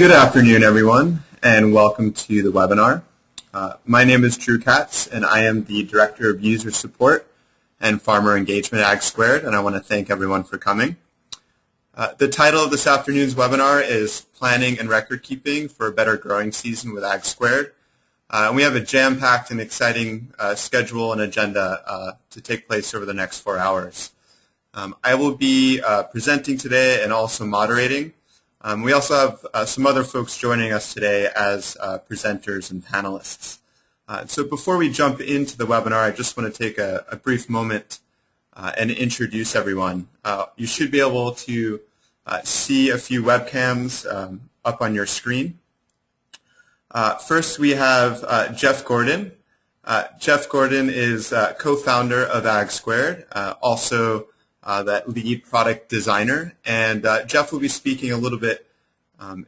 Good afternoon, everyone, and welcome to the webinar. My name is Drew Katz, and I am the Director of User Support and Farmer Engagement at AgSquared, and I want to thank everyone for coming. The title of this afternoon's webinar is Planning and Record Keeping for a Better Growing Season with AgSquared. And we have a jam-packed and exciting schedule and agenda to take place over the next 4 hours. I will be presenting today and also moderating. We also have some other folks joining us today as presenters and panelists. So before we jump into the webinar, I just want to take a brief moment and introduce everyone. You should be able to see a few webcams up on your screen. First, we have Jeff Gordon. Jeff Gordon is co-founder of AgSquared, also that lead product designer, and Jeff will be speaking a little bit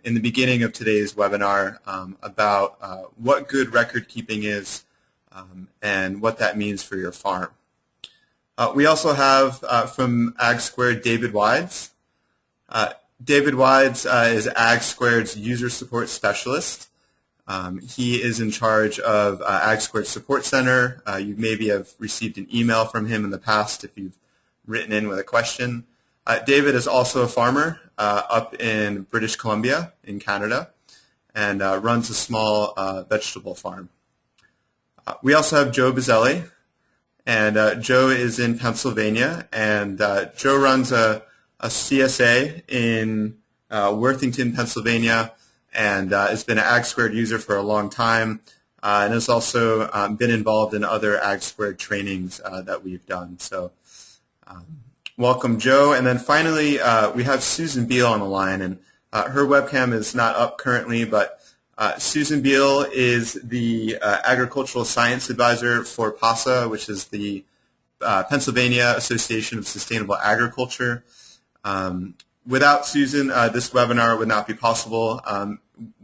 in the beginning of today's webinar about what good record keeping is and what that means for your farm. We also have from AgSquared David Wides. David Wides is AgSquared's user support specialist. He is in charge of AgSquared Support Center. You maybe have received an email from him in the past if you've written in with a question. David is also a farmer up in British Columbia in Canada and runs a small vegetable farm. We also have Joe Bazzelli, and Joe is in Pennsylvania, and Joe runs a CSA in Worthington, Pennsylvania, and has been an AgSquared user for a long time and has also been involved in other AgSquared trainings that we've done. So welcome, Joe. And then finally, we have Susan Beal on the line, and her webcam is not up currently, but Susan Beal is the Agricultural Science Advisor for Pasa, which is the Pennsylvania Association of Sustainable Agriculture. Without Susan, this webinar would not be possible.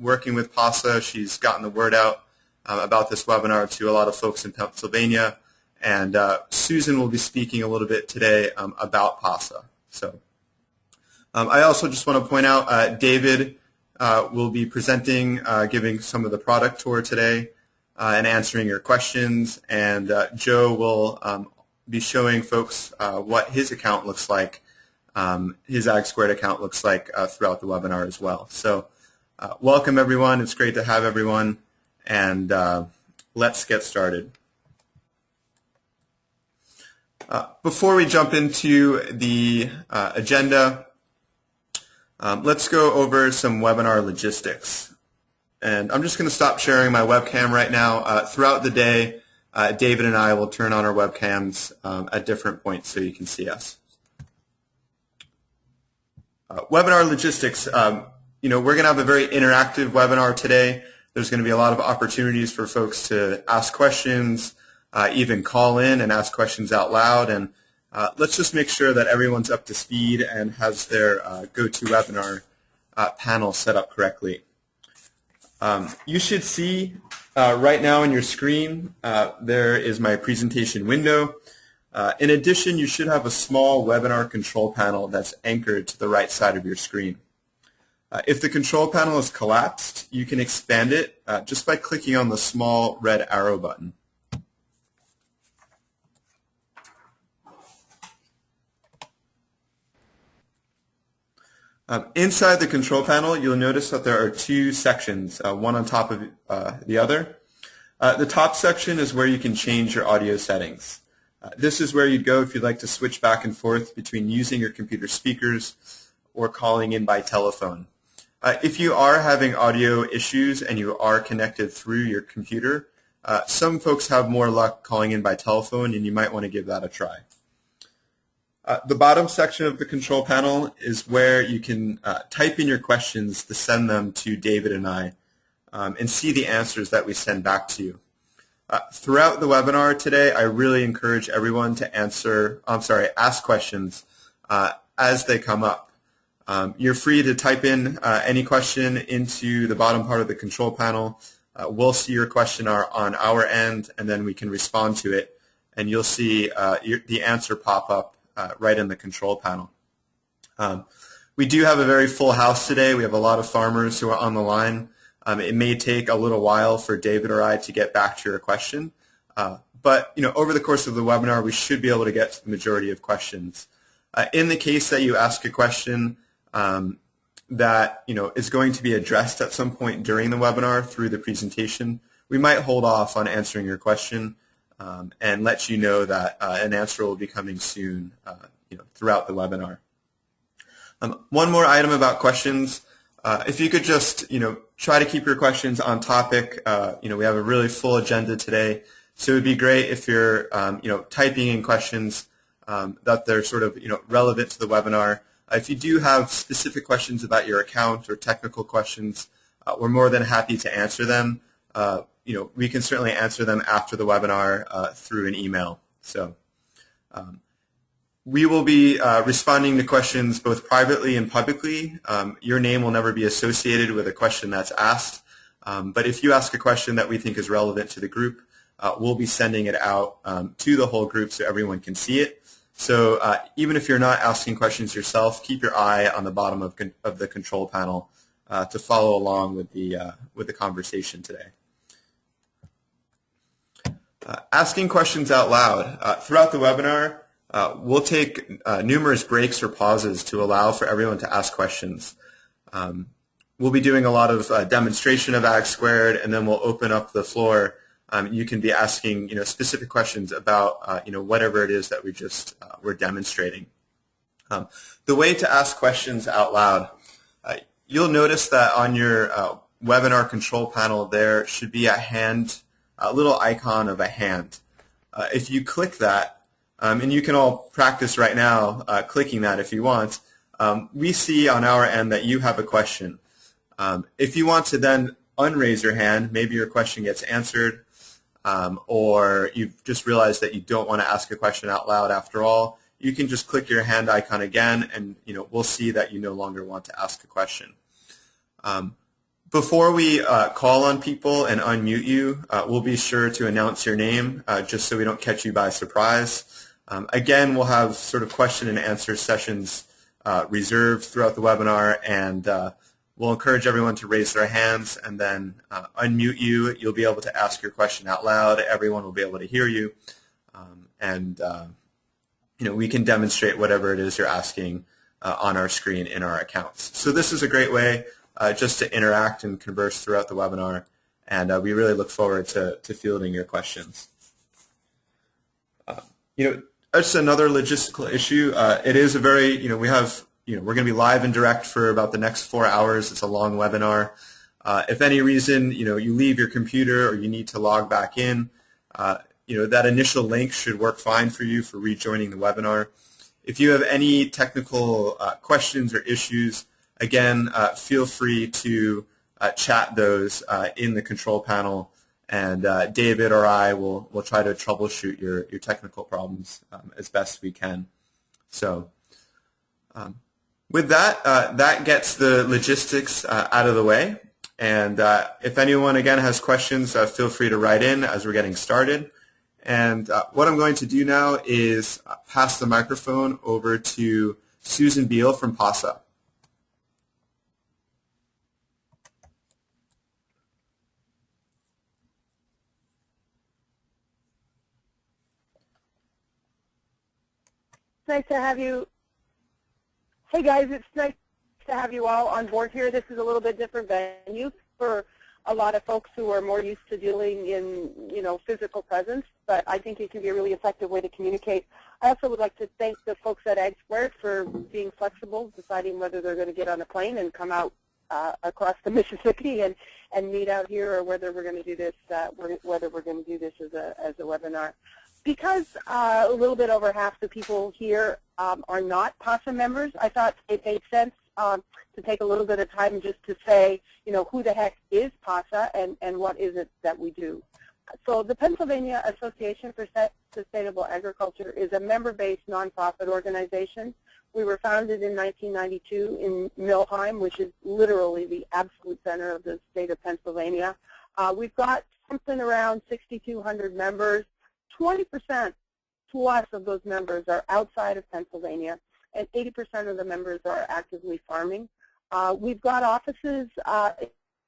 Working with Pasa, she's gotten the word out about this webinar to a lot of folks in Pennsylvania. And Susan will be speaking a little bit today about Pasa. So I also just want to point out David will be presenting, giving some of the product tour today and answering your questions. And Joe will be showing folks what his account looks like, his AgSquared account looks like throughout the webinar as well. So welcome, everyone. It's great to have everyone. And let's get started. Before we jump into the agenda, let's go over some webinar logistics. And I'm just going to stop sharing my webcam right now. Throughout the day, David and I will turn on our webcams at different points so you can see us. Webinar logistics, we're going to have a very interactive webinar today. There's going to be a lot of opportunities for folks to ask questions, even call in and ask questions out loud, and let's just make sure that everyone's up to speed and has their GoToWebinar panel set up correctly. You should see right now on your screen, there is my presentation window. In addition, you should have a small webinar control panel that's anchored to the right side of your screen. If the control panel is collapsed, you can expand it just by clicking on the small red arrow button. Inside the control panel, you'll notice that there are two sections, one on top of the other. The top section is where you can change your audio settings. This is where you'd go if you'd like to switch back and forth between using your computer speakers or calling in by telephone. If you are having audio issues and you are connected through your computer, some folks have more luck calling in by telephone, and you might want to give that a try. The bottom section of the control panel is where you can type in your questions to send them to David and I and see the answers that we send back to you. Throughout the webinar today, I really encourage everyone to ask questions as they come up. You're free to type in any question into the bottom part of the control panel. We'll see your question on our end, and then we can respond to it, and you'll see the answer pop up right in the control panel. We do have a very full house today. We have a lot of farmers who are on the line. It may take a little while for David or I to get back to your question, but over the course of the webinar, we should be able to get to the majority of questions. In the case that you ask a question that is going to be addressed at some point during the webinar through the presentation, we might hold off on answering your question and let you know that an answer will be coming soon throughout the webinar. One more item about questions. If you could just try to keep your questions on topic. We have a really full agenda today, so it would be great if you're typing in questions that they're sort of relevant to the webinar. If you do have specific questions about your account or technical questions, we're more than happy to answer them. We can certainly answer them after the webinar through an email. So we will be responding to questions both privately and publicly. Your name will never be associated with a question that's asked, but if you ask a question that we think is relevant to the group, we'll be sending it out to the whole group so everyone can see it. So even if you're not asking questions yourself, keep your eye on the bottom of the control panel to follow along with the conversation today. Asking questions out loud. Throughout the webinar, we'll take numerous breaks or pauses to allow for everyone to ask questions. We'll be doing a lot of demonstration of AgSquared, and then we'll open up the floor. You can be asking specific questions about whatever it is that we're demonstrating. The way to ask questions out loud, you'll notice that on your webinar control panel there should be a little icon of a hand. If you click that, and you can all practice right now clicking that if you want, we see on our end that you have a question. If you want to then unraise your hand, maybe your question gets answered, or you've just realized that you don't want to ask a question out loud after all, you can just click your hand icon again, and we'll see that you no longer want to ask a question. Before we call on people and unmute you, we'll be sure to announce your name just so we don't catch you by surprise. Again, we'll have sort of question and answer sessions reserved throughout the webinar, and we'll encourage everyone to raise their hands and then unmute you. You'll be able to ask your question out loud. Everyone will be able to hear you, and we can demonstrate whatever it is you're asking on our screen in our accounts. So this is a great way just to interact and converse throughout the webinar, and we really look forward to fielding your questions. Just another logistical issue. It is a very, we're going to be live and direct for about the next 4 hours. It's a long webinar. If any reason, you leave your computer or you need to log back in, that initial link should work fine for you for rejoining the webinar. If you have any technical questions or issues, again, feel free to chat those in the control panel, and David or I will try to troubleshoot your technical problems as best we can. So with that, that gets the logistics out of the way. And if anyone, again, has questions, feel free to write in as we're getting started. And what I'm going to do now is pass the microphone over to Susan Beal from Pasa. Nice to have you. Hey guys, it's nice to have you all on board here. This is a little bit different venue for a lot of folks who are more used to dealing in, physical presence, but I think it can be a really effective way to communicate. I also would like to thank the folks at AgSquared for being flexible, deciding whether they're going to get on a plane and come out across the Mississippi and meet out here, or whether we're going to do this as a webinar. Because a little bit over half the people here are not Pasa members, I thought it made sense to take a little bit of time just to say, who the heck is Pasa and what is it that we do. So the Pennsylvania Association for Sustainable Agriculture is a member-based nonprofit organization. We were founded in 1992 in Millheim, which is literally the absolute center of the state of Pennsylvania. We've got something around 6,200 members. 20% plus of those members are outside of Pennsylvania. and 80% of the members are actively farming. We've got offices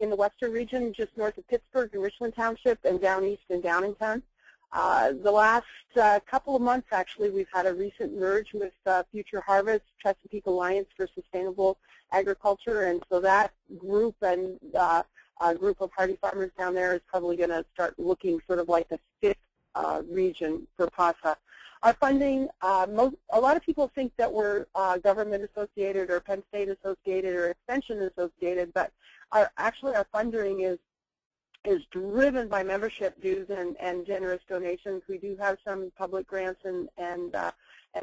in the western region, just north of Pittsburgh and Richland Township, and down east in Downingtown. The last couple of months, actually, we've had a recent merge with Future Harvest, Chesapeake Alliance for Sustainable Agriculture, and so that group and a group of hardy farmers down there is probably going to start looking sort of like the fifth region for Pasa. Our funding, a lot of people think that we're government associated or Penn State associated or extension associated, but actually our funding is driven by membership dues and generous donations. We do have some public grants and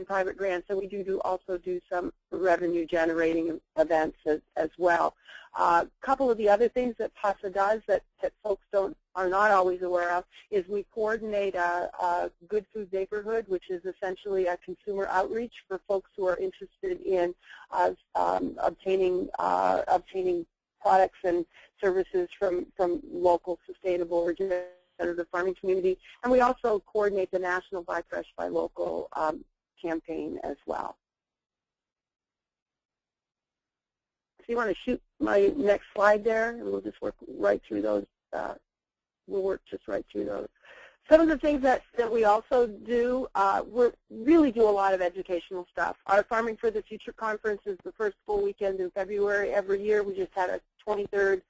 private grants, and we also do some revenue generating events as well. A couple of the other things that PASA does that folks are not always aware of is we coordinate a Good Food Neighborhood, which is essentially a consumer outreach for folks who are interested in obtaining products and services from local sustainable or regenerative farming community. And we also coordinate the National Buy Fresh, Buy Local campaign as well. So you want to shoot my next slide there, and we'll just work right through those. We'll work just right through those. Some of the things that we also do, we really do a lot of educational stuff. Our Farming for the Future conference is the first full weekend in February every year. We just had a 23rd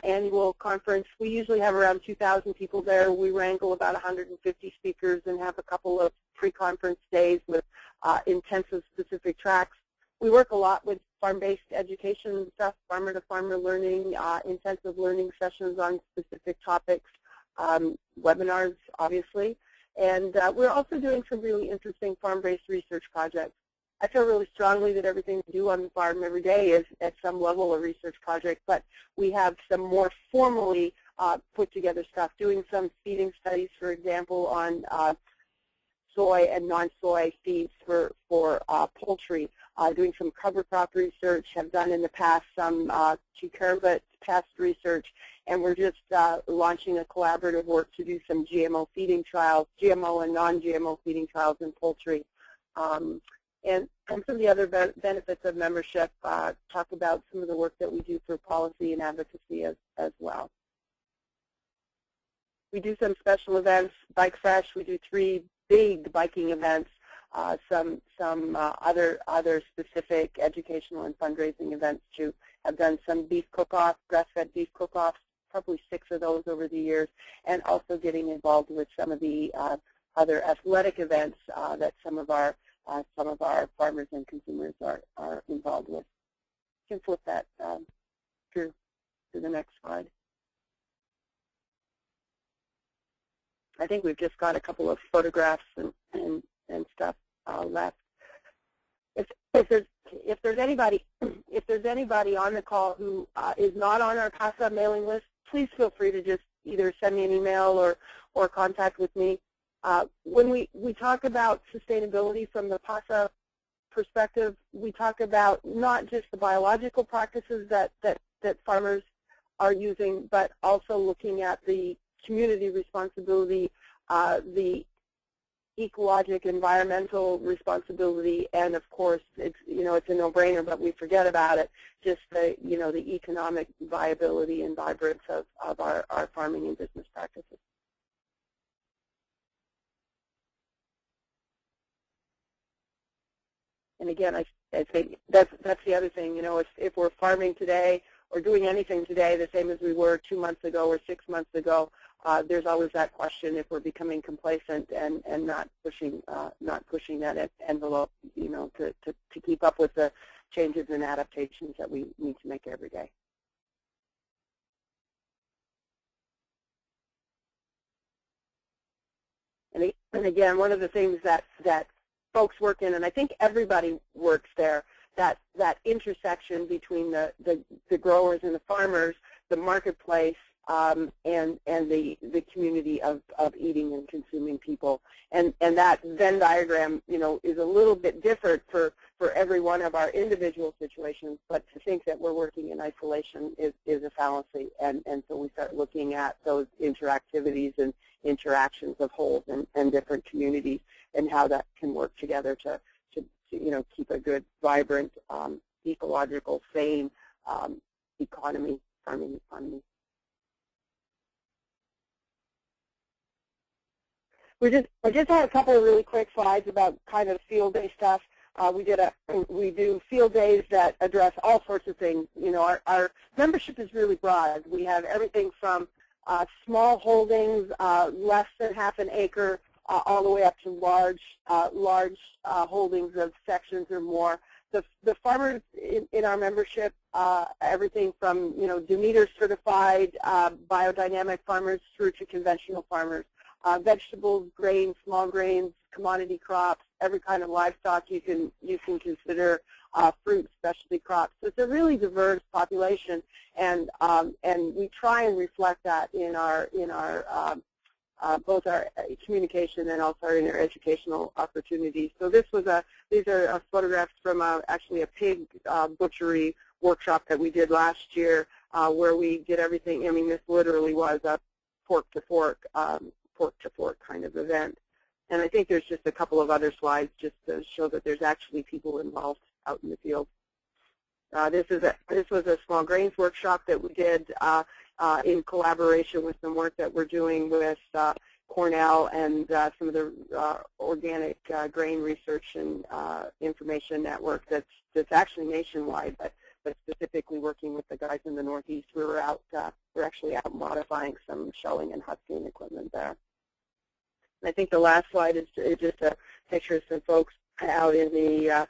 annual conference. We usually have around 2,000 people there. We wrangle about 150 speakers and have a couple of pre-conference days with intensive specific tracks. We work a lot with farm-based education stuff, farmer-to-farmer learning, intensive learning sessions on specific topics, webinars, obviously. And we're also doing some really interesting farm-based research projects. I feel really strongly that everything we do on the farm every day is at some level a research project, but we have some more formally put together stuff, doing some feeding studies, for example, on soy and non-soy feeds for poultry, doing some cover crop research, have done in the past some cucurbit pest research, and we're just launching a collaborative work to do some GMO feeding trials, GMO and non-GMO feeding trials in poultry. And some of the other benefits of membership talk about some of the work that we do for policy and advocacy as well. We do some special events, Bike Fresh. We do 3 big biking events, some other specific educational and fundraising events too. I've done some beef cook-offs, grass-fed beef cook-offs, probably 6 of those over the years, and also getting involved with some of the other athletic events that some of our farmers and consumers are involved with. You can flip that through to the next slide. I think we've just got a couple of photographs and stuff left. If there's anybody on the call who is not on our Pasa mailing list, please feel free to just either send me an email or contact with me. When we talk about sustainability from the Pasa perspective, we talk about not just the biological practices that farmers are using, but also looking at the community responsibility, the ecologic, environmental responsibility, and of course, it's a no-brainer, but we forget about it. Just the economic viability and vibrance of our farming and business practices. And again, I think that's the other thing. If we're farming today or doing anything today the same as we were 2 months ago or 6 months ago, there's always that question if we're becoming complacent and not pushing that envelope, to keep up with the changes and adaptations that we need to make every day. And again, one of the things that folks work in, and I think everybody works there, that intersection between the growers and the farmers, the marketplace, and the community of eating and consuming people. And that Venn diagram, is a little bit different for every one of our individual situations, but to think that we're working in isolation is a fallacy. And so we start looking at those interactivities and interactions of wholes and different communities and how that can work together to to keep a good, vibrant, ecological, sane farming economy. I just had a couple of really quick slides about kind of field day stuff. We do field days that address all sorts of things. Our membership is really broad. We have everything from small holdings, less than half an acre, all the way up to large holdings of sections or more. The farmers in our membership, everything from Demeter certified biodynamic farmers through to conventional farmers. Vegetables, grains, small grains, commodity crops, every kind of livestock you can consider, fruit, specialty crops. So it's a really diverse population, and we try and reflect that in our both our communication and also in our educational opportunities. So these are photographs from actually a pig butchery workshop that we did last year, where we did everything. I mean, this literally was a pork to fork kind of event. And I think there's just a couple of other slides just to show that there's actually people involved out in the field. This was a small grains workshop that we did in collaboration with some work that we're doing with Cornell and some of the organic grain research and information network that's actually nationwide, but specifically working with the guys in the Northeast. We're actually out modifying some shelling and husking equipment there. And I think the last slide is just a picture of some folks out in a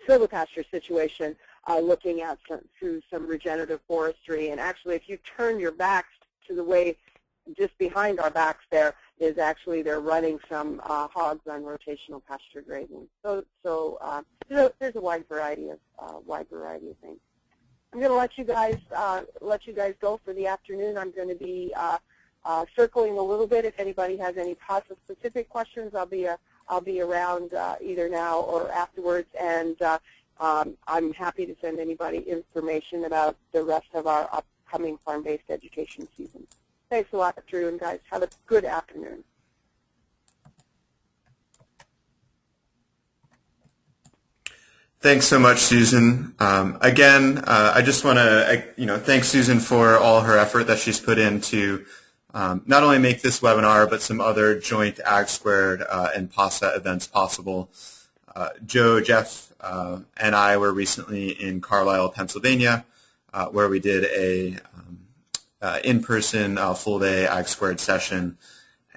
silvopasture situation, looking at through some regenerative forestry. And actually, if you turn your backs to the way just behind our backs, there is actually they're running some hogs on rotational pasture grazing. So there's a wide variety of things. I'm going to let you guys go for the afternoon. I'm going to be circling a little bit. If anybody has any Pasa specific questions, I'll be around either now or afterwards, and I'm happy to send anybody information about the rest of our upcoming farm-based education season. Thanks a lot, Drew, and guys, have a good afternoon. Thanks so much, Susan. Again, I just want to thank Susan for all her effort that she's put into not only make this webinar, but some other joint AgSquared and Pasa events possible. Joe, Jeff, and I were recently in Carlisle, Pennsylvania, where we did a in-person full-day AgSquared session.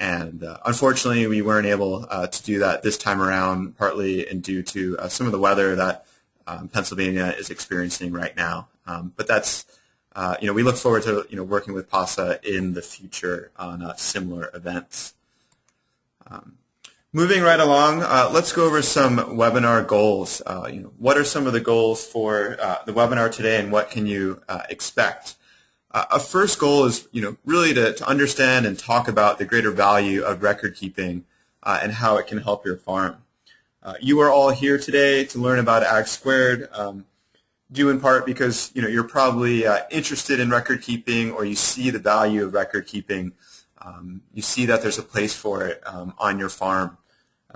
And unfortunately, we weren't able to do that this time around, partly due to some of the weather that Pennsylvania is experiencing right now. But that's, we look forward to working with Pasa in the future on similar events. Moving right along, let's go over some webinar goals. What are some of the goals for the webinar today, and what can you expect? A first goal is, really to understand and talk about the greater value of record keeping and how it can help your farm. You are all here today to learn about AgSquared, due in part because you're probably interested in record keeping, or you see the value of record keeping. You see that there's a place for it on your farm.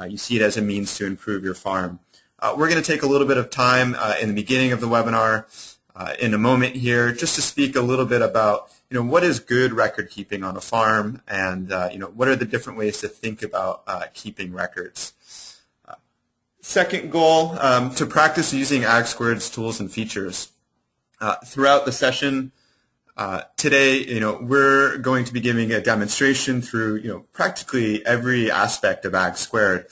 You see it as a means to improve your farm. We're going to take a little bit of time in the beginning of the webinar in a moment here just to speak a little bit about what is good record keeping on a farm, and what are the different ways to think about keeping records. Second goal, to practice using AgSquared's tools and features. Throughout the session today, we're going to be giving a demonstration through practically every aspect of AgSquared,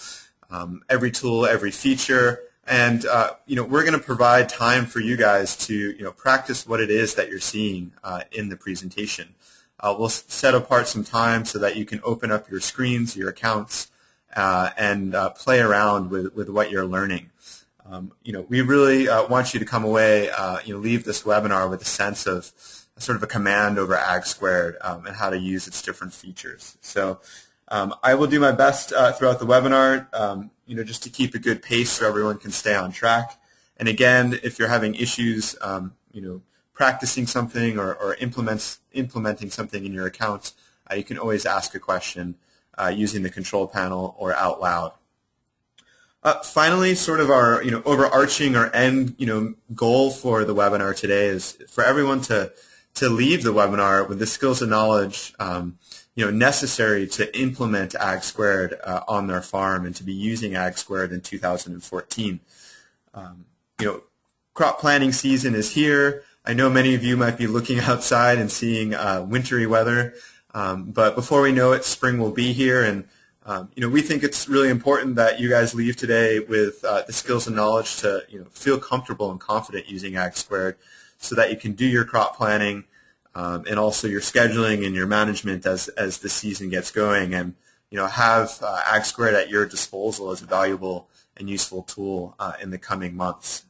every tool, every feature. And we're going to provide time for you guys to practice what it is that you're seeing in the presentation. We'll set apart some time so that you can open up your screens, your accounts, and play around with what you're learning. We really want you to come away, leave this webinar with a sense of sort of a command over AgSquared and how to use its different features. So I will do my best throughout the webinar, just to keep a good pace so everyone can stay on track. And again, if you're having issues, practicing something or implementing something in your account, you can always ask a question using the control panel or out loud. Finally, sort of our overarching or end goal for the webinar today is for everyone to leave the webinar with the skills and knowledge necessary to implement AgSquared on their farm and to be using AgSquared in 2014. Crop planting season is here. I know many of you might be looking outside and seeing wintry weather, but before we know it, spring will be here, and we think it's really important that you guys leave today with the skills and knowledge to feel comfortable and confident using AgSquared, so that you can do your crop planning and also your scheduling and your management as the season gets going, and have AgSquared at your disposal as a valuable and useful tool in the coming months.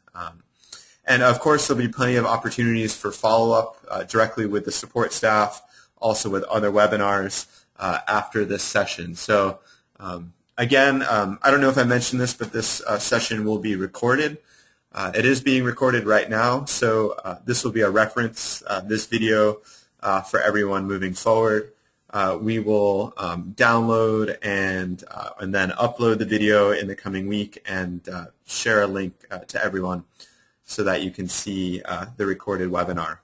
And of course, there'll be plenty of opportunities for follow-up directly with the support staff, also with other webinars after this session. So again, I don't know if I mentioned this, but this session will be recorded. It is being recorded right now, so this will be a reference, this video, for everyone moving forward. We will download and then upload the video in the coming week and share a link to everyone so that you can see the recorded webinar.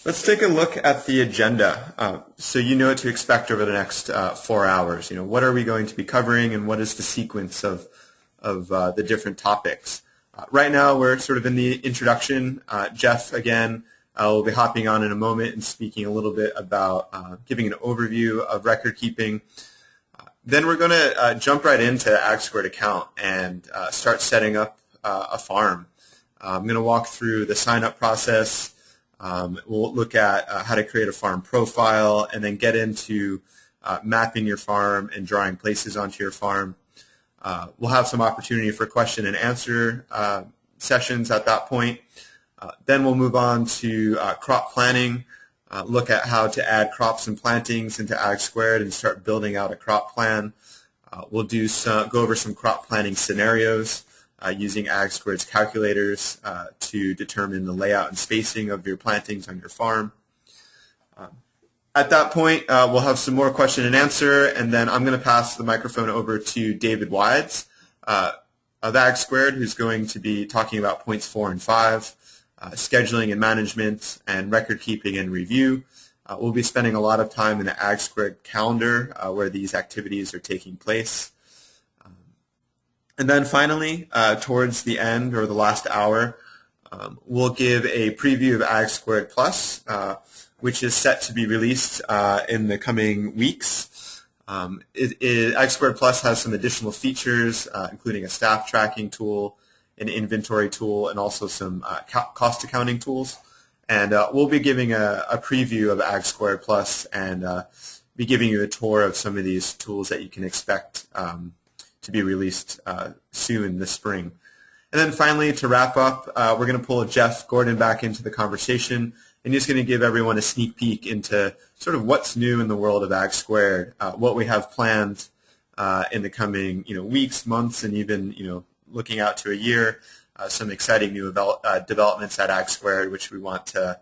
Let's take a look at the agenda so you know what to expect over the next 4 hours. What are we going to be covering and what is the sequence of the different topics. Right now we're sort of in the introduction. Jeff, again, will be hopping on in a moment and speaking a little bit about giving an overview of record keeping. Then we're going to jump right into AgSquared account and start setting up a farm. I'm going to walk through the sign-up process. We'll look at how to create a farm profile and then get into mapping your farm and drawing places onto your farm. We'll have some opportunity for question and answer sessions at that point. Then we'll move on to crop planning, look at how to add crops and plantings into AgSquared and start building out a crop plan. We'll go over some crop planning scenarios using AgSquared's calculators to determine the layout and spacing of your plantings on your farm. At that point, we'll have some more question and answer, and then I'm going to pass the microphone over to David Wides of AgSquared, who's going to be talking about points 4 and 5, scheduling and management, and record keeping and review. We'll be spending a lot of time in the AgSquared calendar where these activities are taking place. And then finally, towards the end or the last hour, we'll give a preview of AgSquared Plus, which is set to be released in the coming weeks. AgSquared Plus has some additional features, including a staff tracking tool, an inventory tool, and also some cost accounting tools. And we'll be giving a preview of AgSquared Plus and be giving you a tour of some of these tools that you can expect to be released soon this spring. And then finally, to wrap up, we're going to pull Jeff Gordon back into the conversation, and he's going to give everyone a sneak peek into sort of what's new in the world of AgSquared, what we have planned in the coming weeks, months, and even looking out to a year, some exciting new developments at AgSquared, which we want to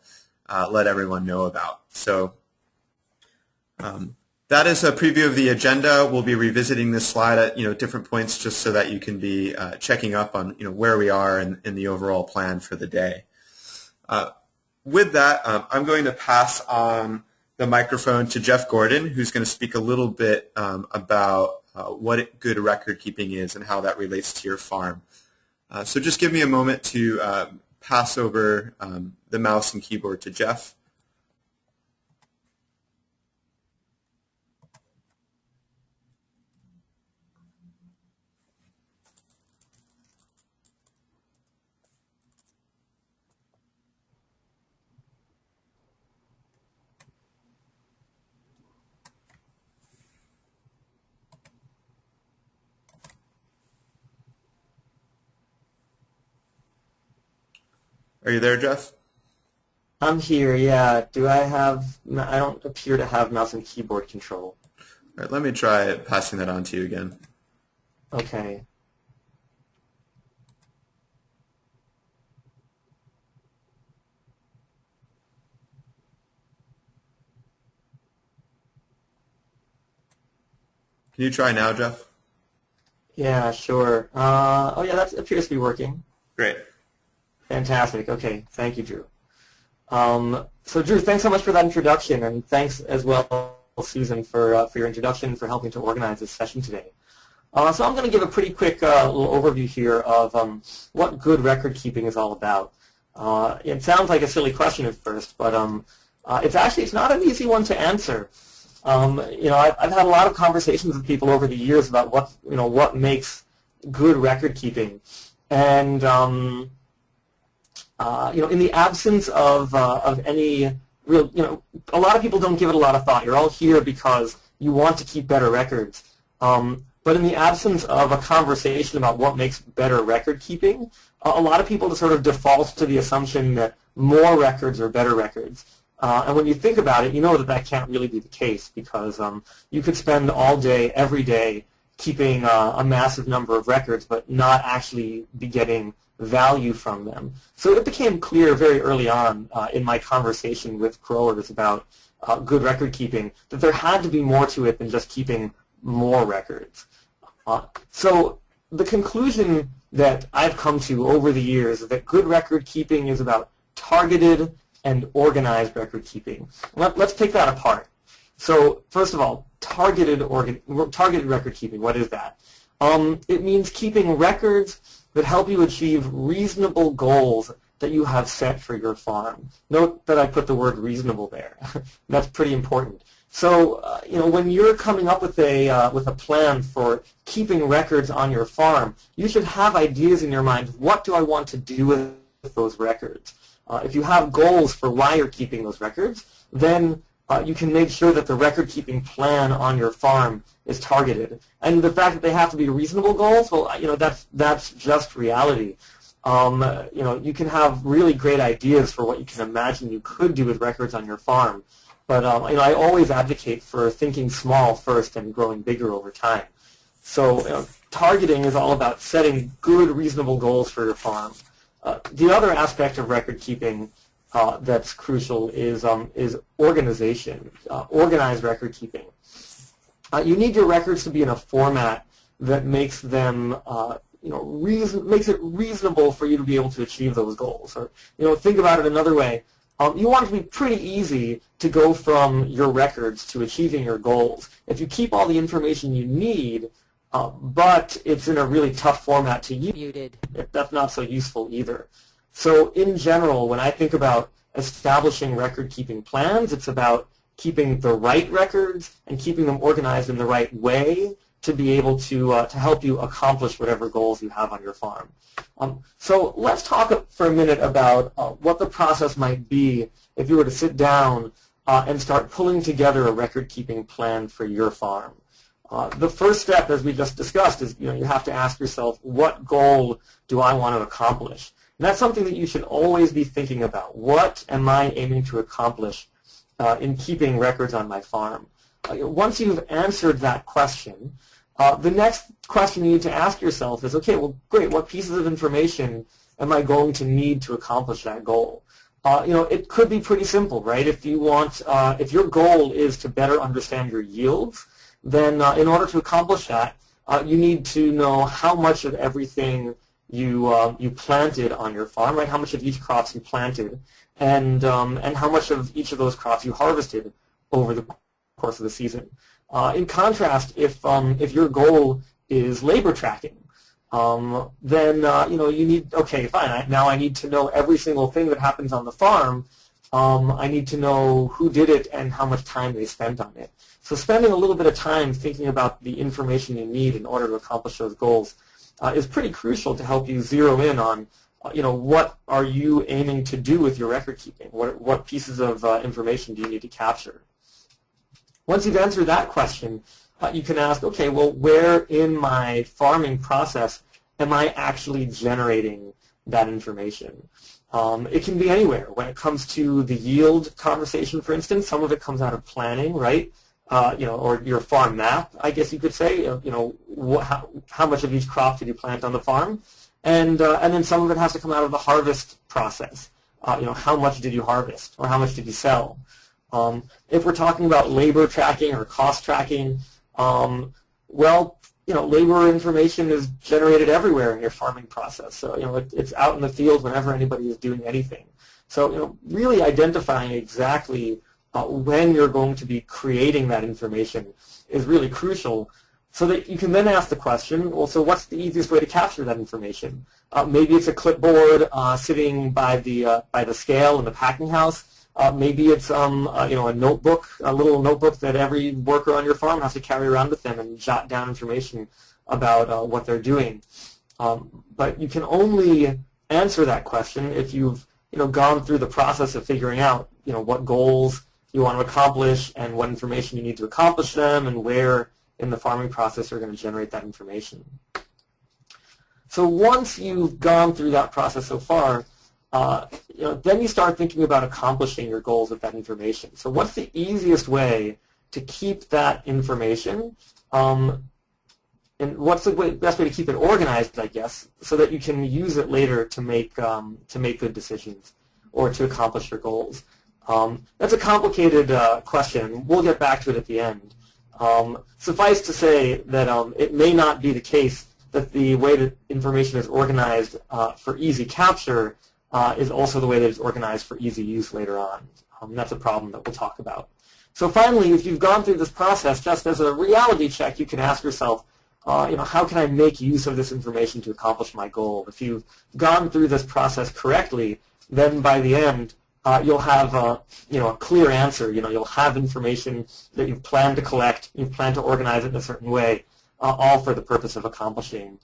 let everyone know about. So that is a preview of the agenda. We'll be revisiting this slide at different points just so that you can be checking up on where we are in the overall plan for the day. With that, I'm going to pass on the microphone to Jeff Gordon, who's going to speak a little bit about what good record keeping is and how that relates to your farm. So just give me a moment to pass over the mouse and keyboard to Jeff. Are you there, Jeff? I'm here, yeah. I don't appear to have mouse and keyboard control. All right, let me try passing that on to you again. Okay. Can you try now, Jeff? Yeah, sure. Oh, yeah, that appears to be working. Great. Fantastic. Okay, thank you, Drew. So, Drew, thanks so much for that introduction, and thanks as well, Susan, for your introduction and for helping to organize this session today. So I'm going to give a pretty quick little overview here of what good record keeping is all about. It sounds like a silly question at first, but it's not an easy one to answer. I've had a lot of conversations with people over the years about what makes good record keeping, and in the absence of any real, a lot of people don't give it a lot of thought. You're all here because you want to keep better records. But in the absence of a conversation about what makes better record keeping, a lot of people sort of default to the assumption that more records are better records. And when you think about it, you know that can't really be the case, because you could spend all day, every day, keeping a massive number of records, but not actually be getting value from them. So it became clear very early on in my conversation with growers about good record keeping that there had to be more to it than just keeping more records. So the conclusion that I've come to over the years is that good record keeping is about targeted and organized record keeping. Let's take that apart. So first of all, targeted record keeping, what is that? It means keeping records that help you achieve reasonable goals that you have set for your farm. Note that I put the word reasonable there. That's pretty important. So, when you're coming up with a plan for keeping records on your farm, you should have ideas in your mind. What do I want to do with those records? If you have goals for why you're keeping those records, then you can make sure that the record-keeping plan on your farm is targeted. And the fact that they have to be reasonable goals, well, that's just reality. You can have really great ideas for what you can imagine you could do with records on your farm. But I always advocate for thinking small first and growing bigger over time. So targeting is all about setting good, reasonable goals for your farm. The other aspect of record keeping that's crucial is organization, organized record keeping. You need your records to be in a format that makes them makes it reasonable for you to be able to achieve those goals. Or think about it another way. You want it to be pretty easy to go from your records to achieving your goals. If you keep all the information you need, but it's in a really tough format to use, that's not so useful either. So in general, when I think about establishing record-keeping plans, it's about keeping the right records and keeping them organized in the right way to be able to help you accomplish whatever goals you have on your farm. So let's talk for a minute about what the process might be if you were to sit down and start pulling together a record-keeping plan for your farm. The first step, as we just discussed, is you have to ask yourself, what goal do I want to accomplish? And that's something that you should always be thinking about. What am I aiming to accomplish in keeping records on my farm? Once you've answered that question, the next question you need to ask yourself is, okay, well, great, what pieces of information am I going to need to accomplish that goal? It could be pretty simple, right? If your goal is to better understand your yields, then in order to accomplish that, you need to know how much of everything you planted on your farm, right? How much of each crop you planted, and how much of each of those crops you harvested over the course of the season. In contrast, if your goal is labor tracking, then you need, okay, fine. Now I need to know every single thing that happens on the farm. I need to know who did it and how much time they spent on it. So spending a little bit of time thinking about the information you need in order to accomplish those goals is pretty crucial to help you zero in on, what are you aiming to do with your record keeping? What pieces of information do you need to capture? Once you've answered that question, you can ask, okay, well, where in my farming process am I actually generating that information? It can be anywhere. When it comes to the yield conversation, for instance, some of it comes out of planning, right? Or your farm map, I guess you could say. How much of each crop did you plant on the farm? And then some of it has to come out of the harvest process. How much did you harvest, or how much did you sell? If we're talking about labor tracking or cost tracking, well, labor information is generated everywhere in your farming process. So, it's out in the field whenever anybody is doing anything. So, really identifying exactly when you're going to be creating that information is really crucial, so that you can then ask the question, well, so what's the easiest way to capture that information? Maybe it's a clipboard sitting by the scale in the packing house. Maybe it's a notebook, a little notebook that every worker on your farm has to carry around with them and jot down information about what they're doing. But you can only answer that question if you've gone through the process of figuring out what goals you want to accomplish and what information you need to accomplish them, and where in the farming process you're going to generate that information. So once you've gone through that process so far, then you start thinking about accomplishing your goals with that information. So what's the easiest way to keep that information, and what's the best way to keep it organized, I guess, so that you can use it later to make good decisions or to accomplish your goals? That's a complicated question. We'll get back to it at the end. Suffice to say that it may not be the case that the way that information is organized for easy capture is also the way that it's organized for easy use later on. That's a problem that we'll talk about. So finally, if you've gone through this process, just as a reality check, you can ask yourself, how can I make use of this information to accomplish my goal? If you've gone through this process correctly, then by the end, you'll have a clear answer. You'll have information that you've planned to collect, you've planned to organize it in a certain way, all for the purpose of accomplishing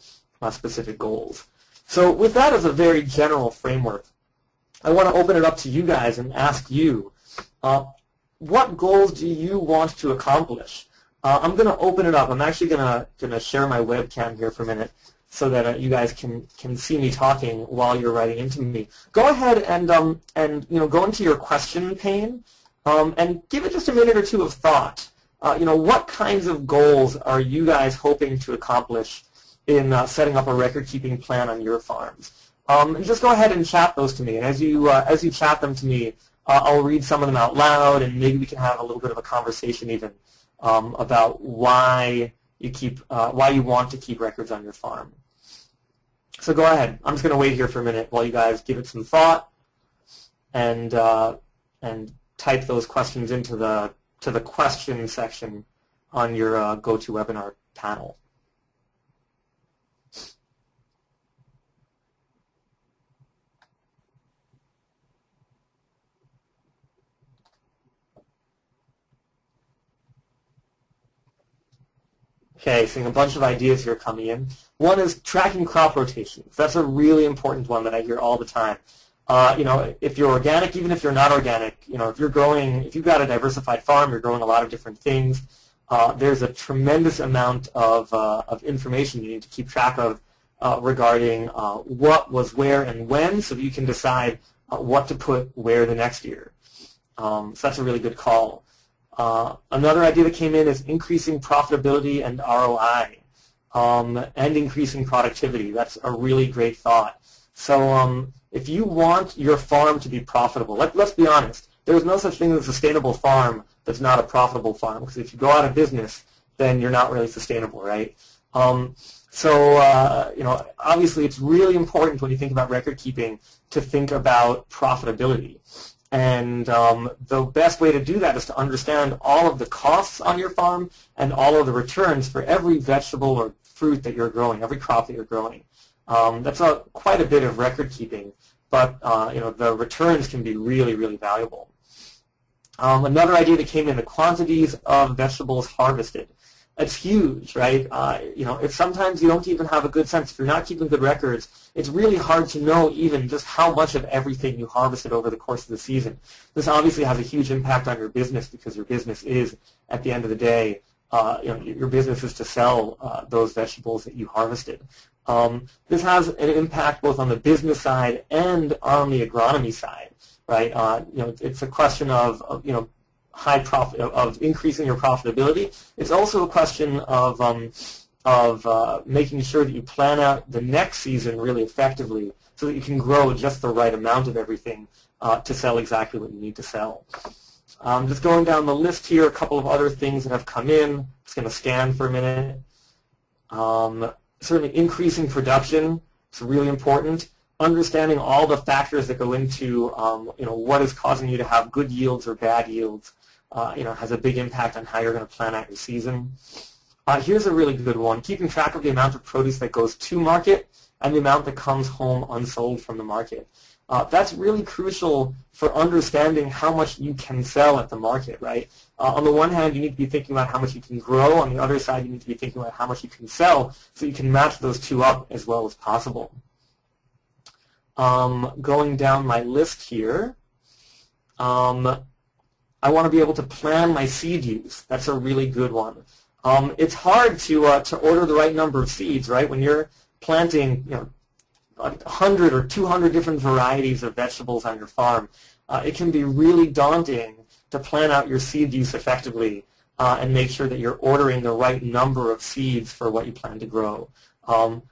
specific goals. So with that as a very general framework, I want to open it up to you guys and ask you, what goals do you want to accomplish? I'm going to open it up. I'm actually going to share my webcam here for a minute, so that you guys can see me talking while you're writing into me. Go ahead and go into your question pane and give it just a minute or two of thought. What kinds of goals are you guys hoping to accomplish in setting up a record-keeping plan on your farms? And just go ahead and chat those to me. And as you chat them to me, I'll read some of them out loud, and maybe we can have a little bit of a conversation even about why you want to keep records on your farm. So go ahead. I'm just going to wait here for a minute while you guys give it some thought and type those questions into the question section on your GoToWebinar panel. Okay, seeing a bunch of ideas here coming in. One is tracking crop rotations. That's a really important one that I hear all the time. If you're organic, even if you're not organic, if you've got a diversified farm, you're growing a lot of different things, there's a tremendous amount of information you need to keep track of regarding what was where and when, so that you can decide what to put where the next year. So that's a really good call. Another idea that came in is increasing profitability and ROI, and increasing productivity. That's a really great thought. So if you want your farm to be profitable, let's be honest, there's no such thing as a sustainable farm that's not a profitable farm, because if you go out of business, then you're not really sustainable, right? Obviously it's really important when you think about record keeping to think about profitability. And the best way to do that is to understand all of the costs on your farm and all of the returns for every vegetable or fruit that you're growing, every crop that you're growing. That's quite a bit of record keeping, but the returns can be really, really valuable. Another idea that came in, the quantities of vegetables harvested. It's huge, right? If sometimes you don't even have a good sense, if you're not keeping good records, it's really hard to know even just how much of everything you harvested over the course of the season. This obviously has a huge impact on your business, because your business is, at the end of the day, your business is to sell those vegetables that you harvested. This has an impact both on the business side and on the agronomy side, right? It's a question of high profit, of increasing your profitability. It's also a question of making sure that you plan out the next season really effectively, so that you can grow just the right amount of everything to sell exactly what you need to sell. Just going down the list here, a couple of other things that have come in. Just going to scan for a minute. Certainly increasing production is really important. Understanding all the factors that go into what is causing you to have good yields or bad yields has a big impact on how you're going to plan out your season. Here's a really good one. Keeping track of the amount of produce that goes to market and the amount that comes home unsold from the market. That's really crucial for understanding how much you can sell at the market, right? On the one hand, you need to be thinking about how much you can grow. On the other side, you need to be thinking about how much you can sell so you can match those two up as well as possible. Going down my list here, I want to be able to plan my seed use. That's a really good one. It's hard to order the right number of seeds, right? When you're planting 100 or 200 different varieties of vegetables on your farm, it can be really daunting to plan out your seed use effectively and make sure that you're ordering the right number of seeds for what you plan to grow.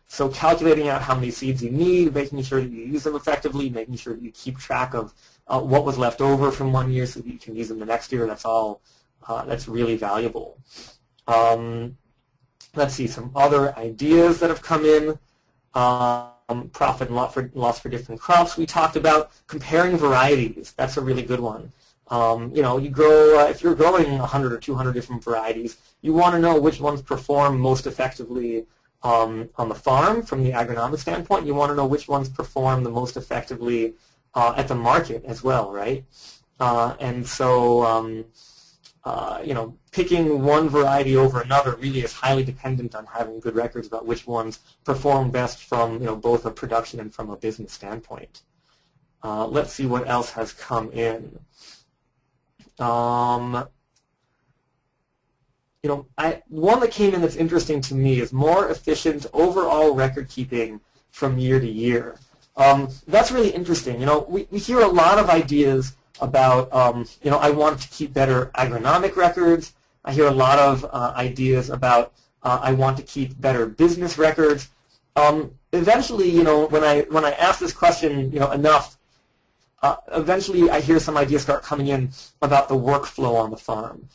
So calculating out how many seeds you need, making sure that you use them effectively, making sure that you keep track of what was left over from one year so that you can use them the next year, that's really valuable. Let's see, some other ideas that have come in. Profit and loss for different crops. We talked about comparing varieties. That's a really good one. You grow, if you're growing 100 or 200 different varieties, you want to know which ones perform most effectively on the farm from the agronomic standpoint. You want to know which ones perform the most effectively at the market as well, right? And so, picking one variety over another really is highly dependent on having good records about which ones perform best from both a production and from a business standpoint. Let's see what else has come in. One that came in that's interesting to me is more efficient overall record keeping from year to year. That's really interesting. We hear a lot of ideas about, I want to keep better agronomic records. I hear a lot of ideas about I want to keep better business records. Eventually, when I ask this question, enough, eventually I hear some ideas start coming in about the workflow on the farm.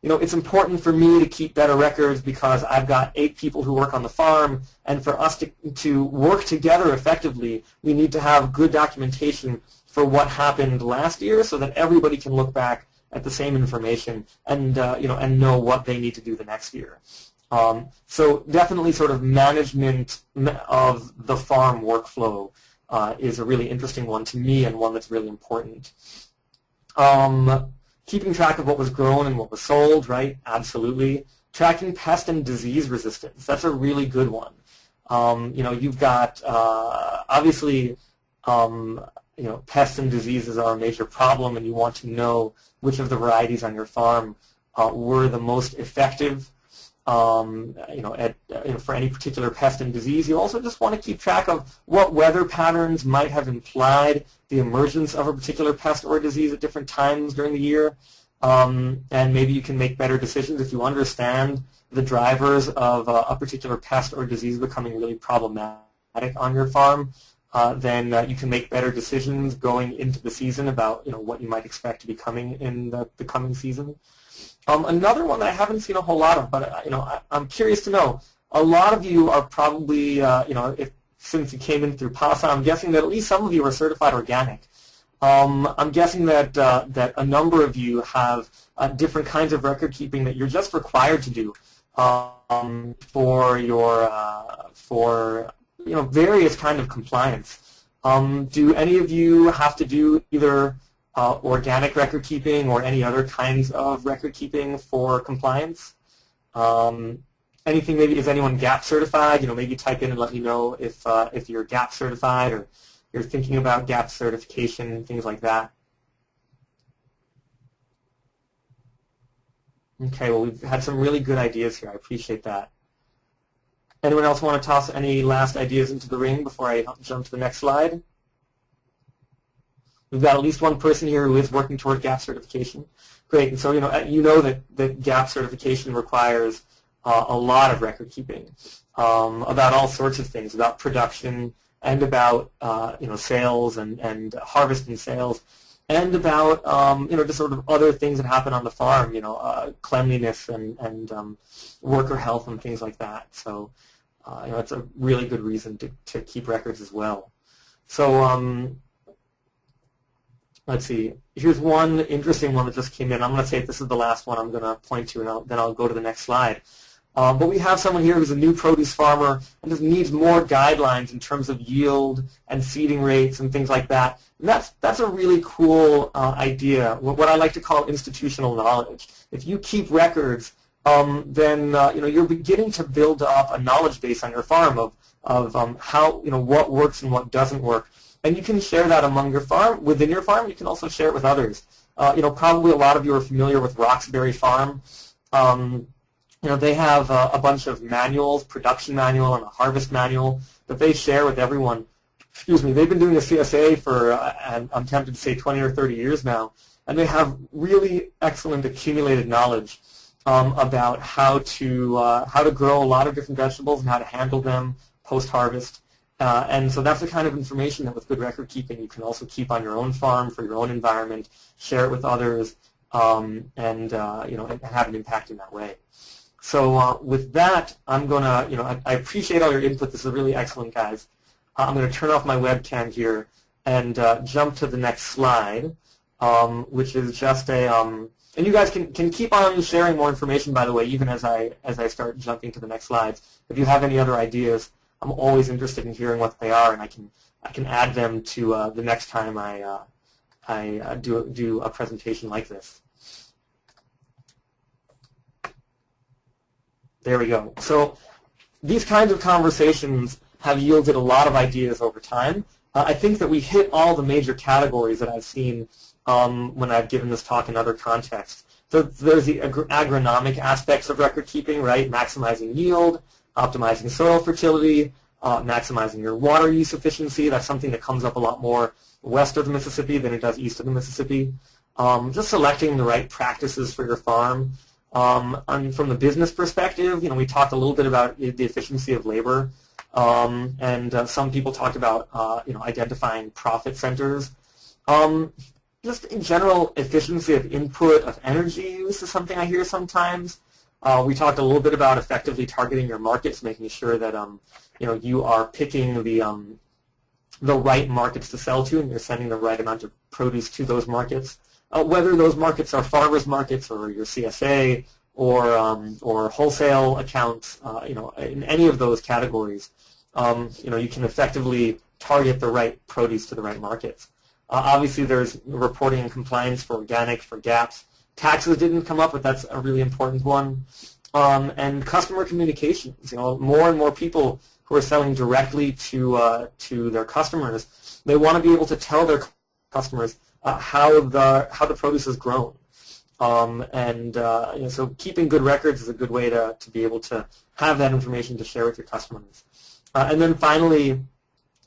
It's important for me to keep better records because I've got 8 people who work on the farm, and for us to work together effectively, we need to have good documentation for what happened last year so that everybody can look back at the same information and and know what they need to do the next year. So definitely sort of management of the farm workflow is a really interesting one to me and one that's really important. Keeping track of what was grown and what was sold, right? Absolutely. Tracking pest and disease resistance. That's a really good one. You've got obviously pests and diseases are a major problem, and you want to know which of the varieties on your farm were the most effective for any particular pest and disease. You also just want to keep track of what weather patterns might have implied the emergence of a particular pest or disease at different times during the year. And maybe you can make better decisions if you understand the drivers of a particular pest or disease becoming really problematic on your farm. Then you can make better decisions going into the season about what you might expect to be coming in the coming season. Another one that I haven't seen a whole lot of, but I'm curious to know. A lot of you are probably since you came in through Pasa, I'm guessing that at least some of you are certified organic. I'm guessing that that a number of you have different kinds of record keeping that you're just required to do for your various kind of compliance. Do any of you have to do either organic record keeping or any other kinds of record keeping for compliance? Anything, maybe, is anyone GAP certified? Maybe type in and let me know if you're GAP certified or you're thinking about GAP certification, things like that. Okay, well, we've had some really good ideas here. I appreciate that. Anyone else want to toss any last ideas into the ring before I jump to the next slide? We've got at least one person here who is working toward GAP certification. Great, and so you know that GAP certification requires a lot of record keeping about all sorts of things, about production and about sales and harvest and sales. and about just sort of other things that happen on the farm, cleanliness and worker health and things like that. So it's a really good reason to keep records as well. So let's see. Here's one interesting one that just came in. I'm going to say this is the last one I'm going to point to, and then I'll go to the next slide. But we have someone here who's a new produce farmer and just needs more guidelines in terms of yield and seeding rates and things like that. And that's a really cool idea, what I like to call institutional knowledge. If you keep records, then you're beginning to build up a knowledge base on your farm of how what works and what doesn't work, and you can share that among your farm. Within your farm, you can also share it with others. Probably a lot of you are familiar with Roxbury Farm. They have a bunch of manuals, production manual and a harvest manual that they share with everyone. Excuse me, they've been doing a CSA for, I'm tempted to say 20 or 30 years now, and they have really excellent accumulated knowledge about how to grow a lot of different vegetables and how to handle them post-harvest. And so that's the kind of information that with good record keeping you can also keep on your own farm for your own environment, share it with others, and have an impact in that way. So with that, I'm going to, I appreciate all your input. This is really excellent, guys. I'm going to turn off my webcam here and jump to the next slide, which is just a, and you guys can keep on sharing more information, by the way, even as I start jumping to the next slides. If you have any other ideas, I'm always interested in hearing what they are, and I can add them to the next time I do a presentation like this. There we go. So these kinds of conversations have yielded a lot of ideas over time. I think that we hit all the major categories that I've seen when I've given this talk in other contexts. So there's the agronomic aspects of record keeping, right? Maximizing yield, optimizing soil fertility, maximizing your water use efficiency. That's something that comes up a lot more west of the Mississippi than it does east of the Mississippi. Just selecting the right practices for your farm. And from the business perspective, we talked a little bit about the efficiency of labor, and some people talked about identifying profit centers. Just in general, efficiency of input of energy use is something I hear sometimes. We talked a little bit about effectively targeting your markets, making sure that you are picking the right markets to sell to, and you're sending the right amount of produce to those markets. Whether those markets are farmers markets or your CSA or wholesale accounts, in any of those categories, you can effectively target the right produce to the right markets. Obviously, there's reporting and compliance for organic, for GAPs. Taxes didn't come up, but that's a really important one. And customer communications. More and more people who are selling directly to their customers, they want to be able to tell their customers how the produce is grown, so keeping good records is a good way to be able to have that information to share with your customers. And then finally,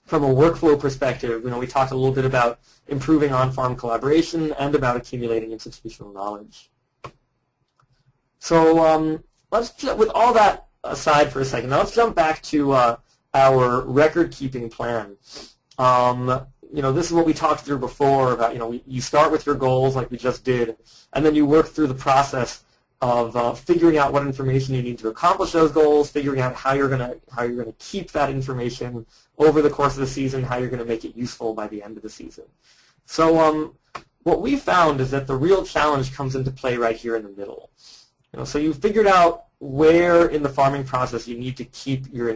from a workflow perspective, we talked a little bit about improving on-farm collaboration and about accumulating institutional knowledge. So with all that aside for a second, now let's jump back to our record-keeping plan. This is what we talked through before about, you start with your goals like we just did, and then you work through the process of figuring out what information you need to accomplish those goals, figuring out how you're gonna keep that information over the course of the season, how you're gonna make it useful by the end of the season. So what we found is that the real challenge comes into play right here in the middle. So you've figured out where in the farming process you need to keep your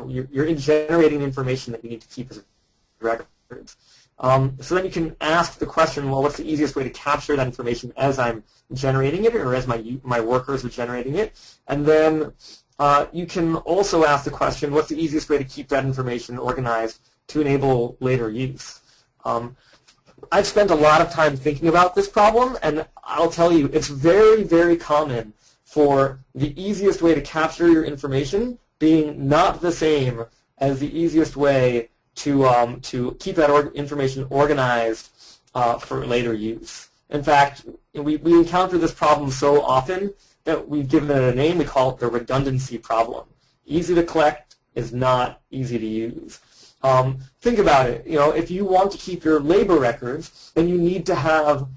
you're generating information that you need to keep as records. So then you can ask the question, well, what's the easiest way to capture that information as I'm generating it or as my workers are generating it? And then you can also ask the question, what's the easiest way to keep that information organized to enable later use? I've spent a lot of time thinking about this problem, and I'll tell you, it's very, very common for the easiest way to capture your information being not the same as the easiest way to keep that information organized for later use. In fact, we encounter this problem so often that we've given it a name. We call it the redundancy problem. Easy to collect is not easy to use. Think about it. If you want to keep your labor records, then you need to have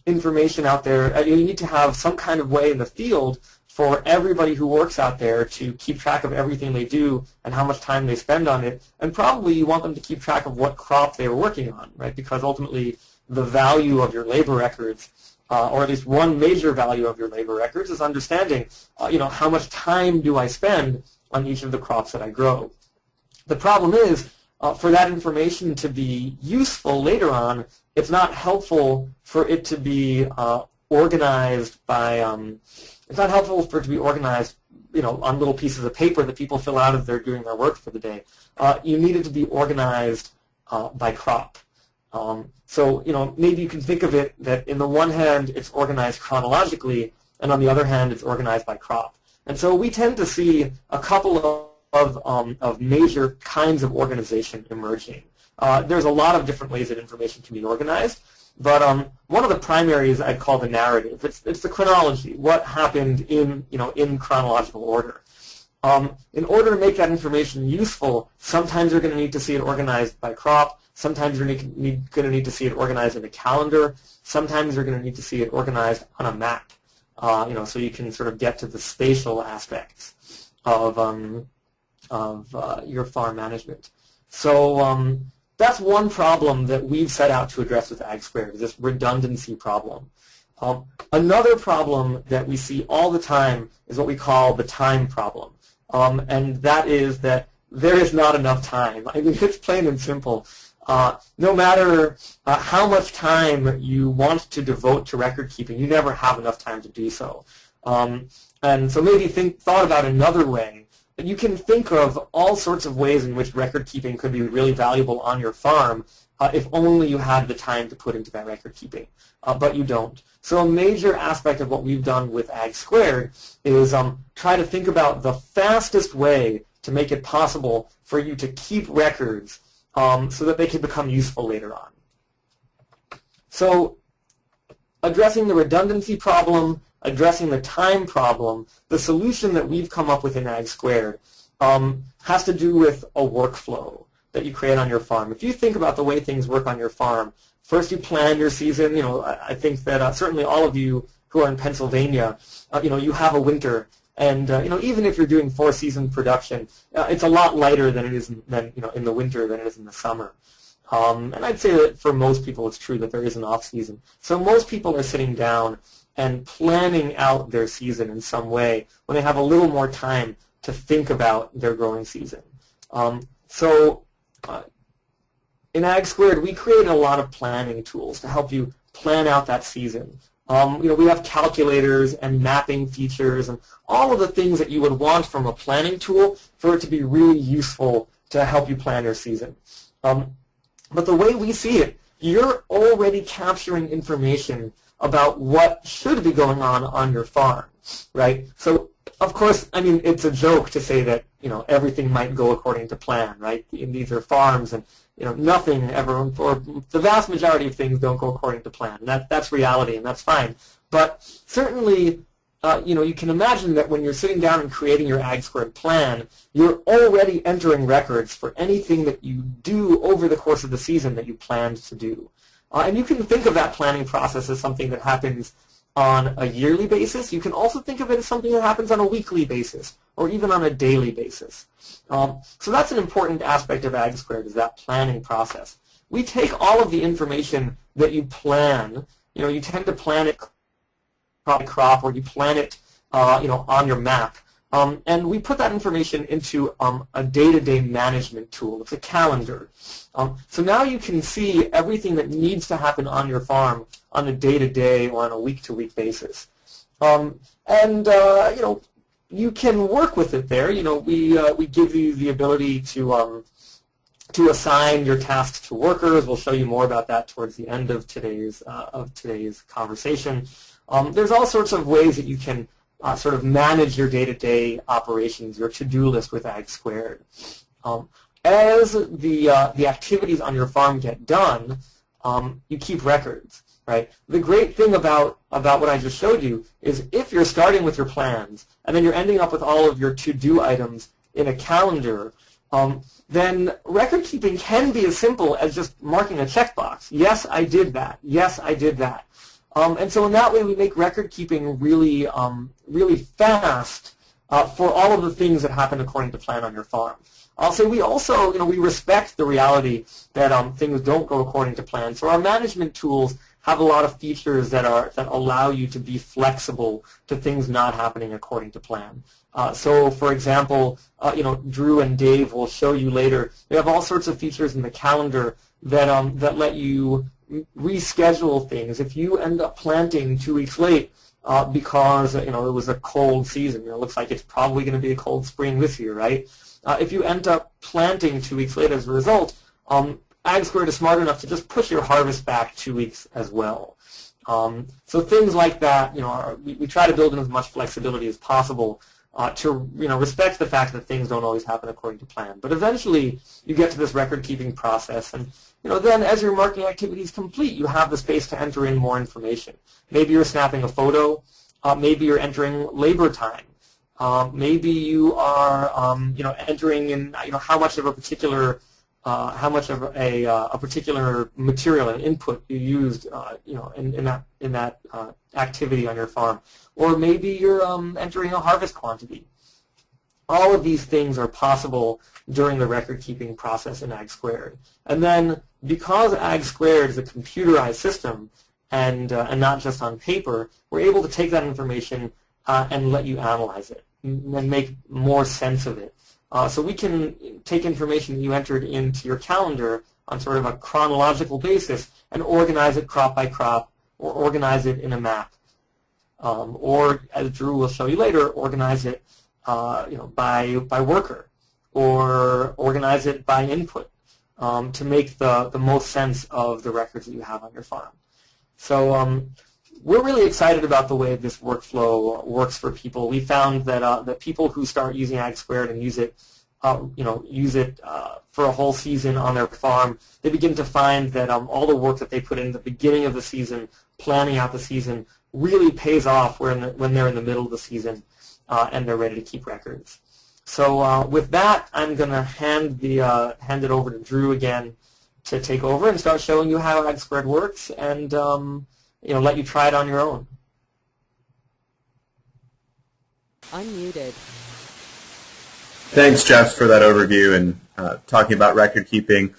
information out there. You need to have some kind of way in the field for everybody who works out there to keep track of everything they do and how much time they spend on it. And probably you want them to keep track of what crop they were working on, right? Because ultimately the value of your labor records, or at least one major value of your labor records, is understanding, how much time do I spend on each of the crops that I grow. The problem is, for that information to be useful later on, it's not helpful for it to be organized by. It's not helpful for it to be organized, on little pieces of paper that people fill out as they're doing their work for the day. You need it to be organized by crop. So, maybe you can think of it that in the one hand it's organized chronologically, and on the other hand it's organized by crop. And so we tend to see a couple of major kinds of organization emerging. There's a lot of different ways that information can be organized, but one of the primaries I'd call the narrative. It's the chronology, what happened in chronological order. In order to make that information useful, sometimes you're going to need to see it organized by crop. Sometimes you're going to need to see it organized in a calendar. Sometimes you're going to need to see it organized on a map. So you can sort of get to the spatial aspects of your farm management. So that's one problem that we've set out to address with AgSquared, this redundancy problem. Another problem that we see all the time is what we call the time problem. And that is that there is not enough time. I mean, it's plain and simple. No matter how much time you want to devote to record keeping, you never have enough time to do so. And so maybe thought about another way. You can think of all sorts of ways in which record keeping could be really valuable on your farm if only you had the time to put into that record keeping, but you don't. So a major aspect of what we've done with AgSquared is try to think about the fastest way to make it possible for you to keep records so that they can become useful later on. So addressing the redundancy problem, addressing the time problem, the solution that we've come up with in AgSquared has to do with a workflow that you create on your farm. If you think about the way things work on your farm, first you plan your season. I think that certainly all of you who are in Pennsylvania, you have a winter. And even if you're doing 4-season production, it's a lot lighter than it is in the winter than it is in the summer. And I'd say that for most people it's true that there is an off season. So most people are sitting down and planning out their season in some way when they have a little more time to think about their growing season. In AgSquared, we created a lot of planning tools to help you plan out that season. We have calculators and mapping features and all of the things that you would want from a planning tool for it to be really useful to help you plan your season. But the way we see it, you're already capturing information about what should be going on your farm, right? So, of course, I mean, it's a joke to say that, everything might go according to plan, right? These are farms and, nothing ever, or the vast majority of things don't go according to plan. That's reality, and that's fine. But certainly, you can imagine that when you're sitting down and creating your AgSquared plan, you're already entering records for anything that you do over the course of the season that you planned to do. And you can think of that planning process as something that happens on a yearly basis. You can also think of it as something that happens on a weekly basis or even on a daily basis. So that's an important aspect of AgSquared, is that planning process. We take all of the information that you plan. You tend to plan it by crop, or you plan it on your map. And we put that information into a day-to-day management tool. It's a calendar. So now you can see everything that needs to happen on your farm on a day-to-day or on a week-to-week basis. You can work with it there. We give you the ability to assign your tasks to workers. We'll show you more about that towards the end of today's conversation. There's all sorts of ways that you can sort of manage your day-to-day operations, your to-do list with AgSquared. As the activities on your farm get done, you keep records, right? The great thing about what I just showed you is if you're starting with your plans and then you're ending up with all of your to-do items in a calendar, then record keeping can be as simple as just marking a checkbox. Yes, I did that. Yes, I did that. And so in that way, we make record keeping really, really fast for all of the things that happen according to plan on your farm. I'll say we also, we respect the reality that things don't go according to plan. So our management tools have a lot of features that allow you to be flexible to things not happening according to plan. So, for example, Drew and Dave will show you later. We have all sorts of features in the calendar that let you reschedule things. If you end up planting 2 weeks late because it was a cold season, it looks like it's probably going to be a cold spring this year, right? If you end up planting 2 weeks late as a result, AgSquared is smart enough to just push your harvest back 2 weeks as well. So things like that, we try to build in as much flexibility as possible to respect the fact that things don't always happen according to plan. But eventually, you get to this record-keeping process, and then as your marketing activity is complete, you have the space to enter in more information. Maybe you're snapping a photo. Maybe you're entering labor time. Maybe you are, entering in, how much of a particular particular material and input you used, in that activity on your farm, or maybe you're entering a harvest quantity. All of these things are possible during the record-keeping process in AgSquared. And then, because AgSquared is a computerized system and not just on paper, we're able to take that information and let you analyze it and make more sense of it. So we can take information that you entered into your calendar on sort of a chronological basis and organize it crop by crop, or organize it in a map, or as Drew will show you later, organize it by worker, or organize it by input to make the most sense of the records that you have on your farm. So we're really excited about the way this workflow works for people. We found that people who start using AgSquared and use it for a whole season on their farm, they begin to find that all the work that they put in at the beginning of the season, planning out the season, really pays off when they're in the middle of the season and they're ready to keep records. So with that, I'm going to hand it over to Drew again to take over and start showing you how AgSquared works and let you try it on your own. Unmuted. Thanks, Jeff, for that overview and talking about record keeping.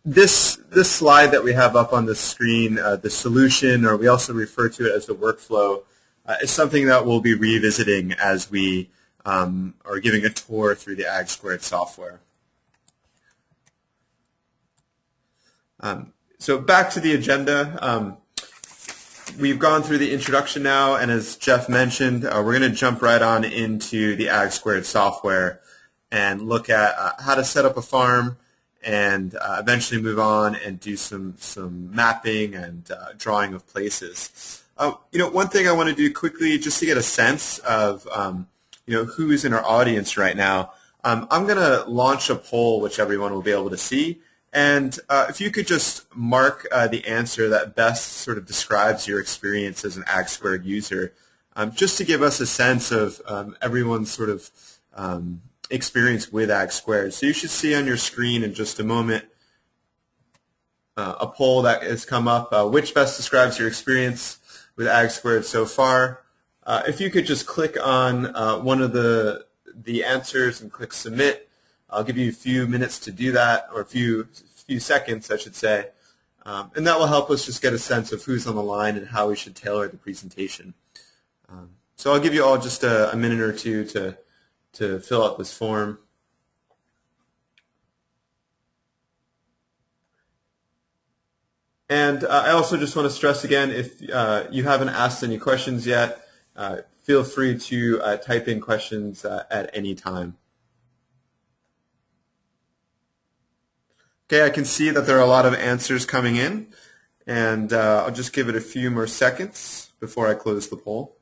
This slide that we have up on the screen, the solution, or we also refer to it as the workflow, is something that we'll be revisiting as we are giving a tour through the AgSquared software. So back to the agenda. We've gone through the introduction now, and as Jeff mentioned, we're going to jump right on into the AgSquared software and look at how to set up a farm and eventually move on and do some mapping and drawing of places. One thing I want to do quickly, just to get a sense of who's in our audience right now, I'm going to launch a poll which everyone will be able to see. And if you could just mark the answer that best sort of describes your experience as an AgSquared user, just to give us a sense of everyone's sort of experience with AgSquared. So you should see on your screen in just a moment a poll that has come up, which best describes your experience with AgSquared so far. If you could just click on one of the answers and click submit. I'll give you a few minutes to do that, or a few seconds, I should say, and that will help us just get a sense of who's on the line and how we should tailor the presentation. So I'll give you all just a minute or two to fill out this form. And I also just want to stress again, if you haven't asked any questions yet, feel free to type in questions at any time. Okay, I can see that there are a lot of answers coming in, and I'll just give it a few more seconds before I close the poll.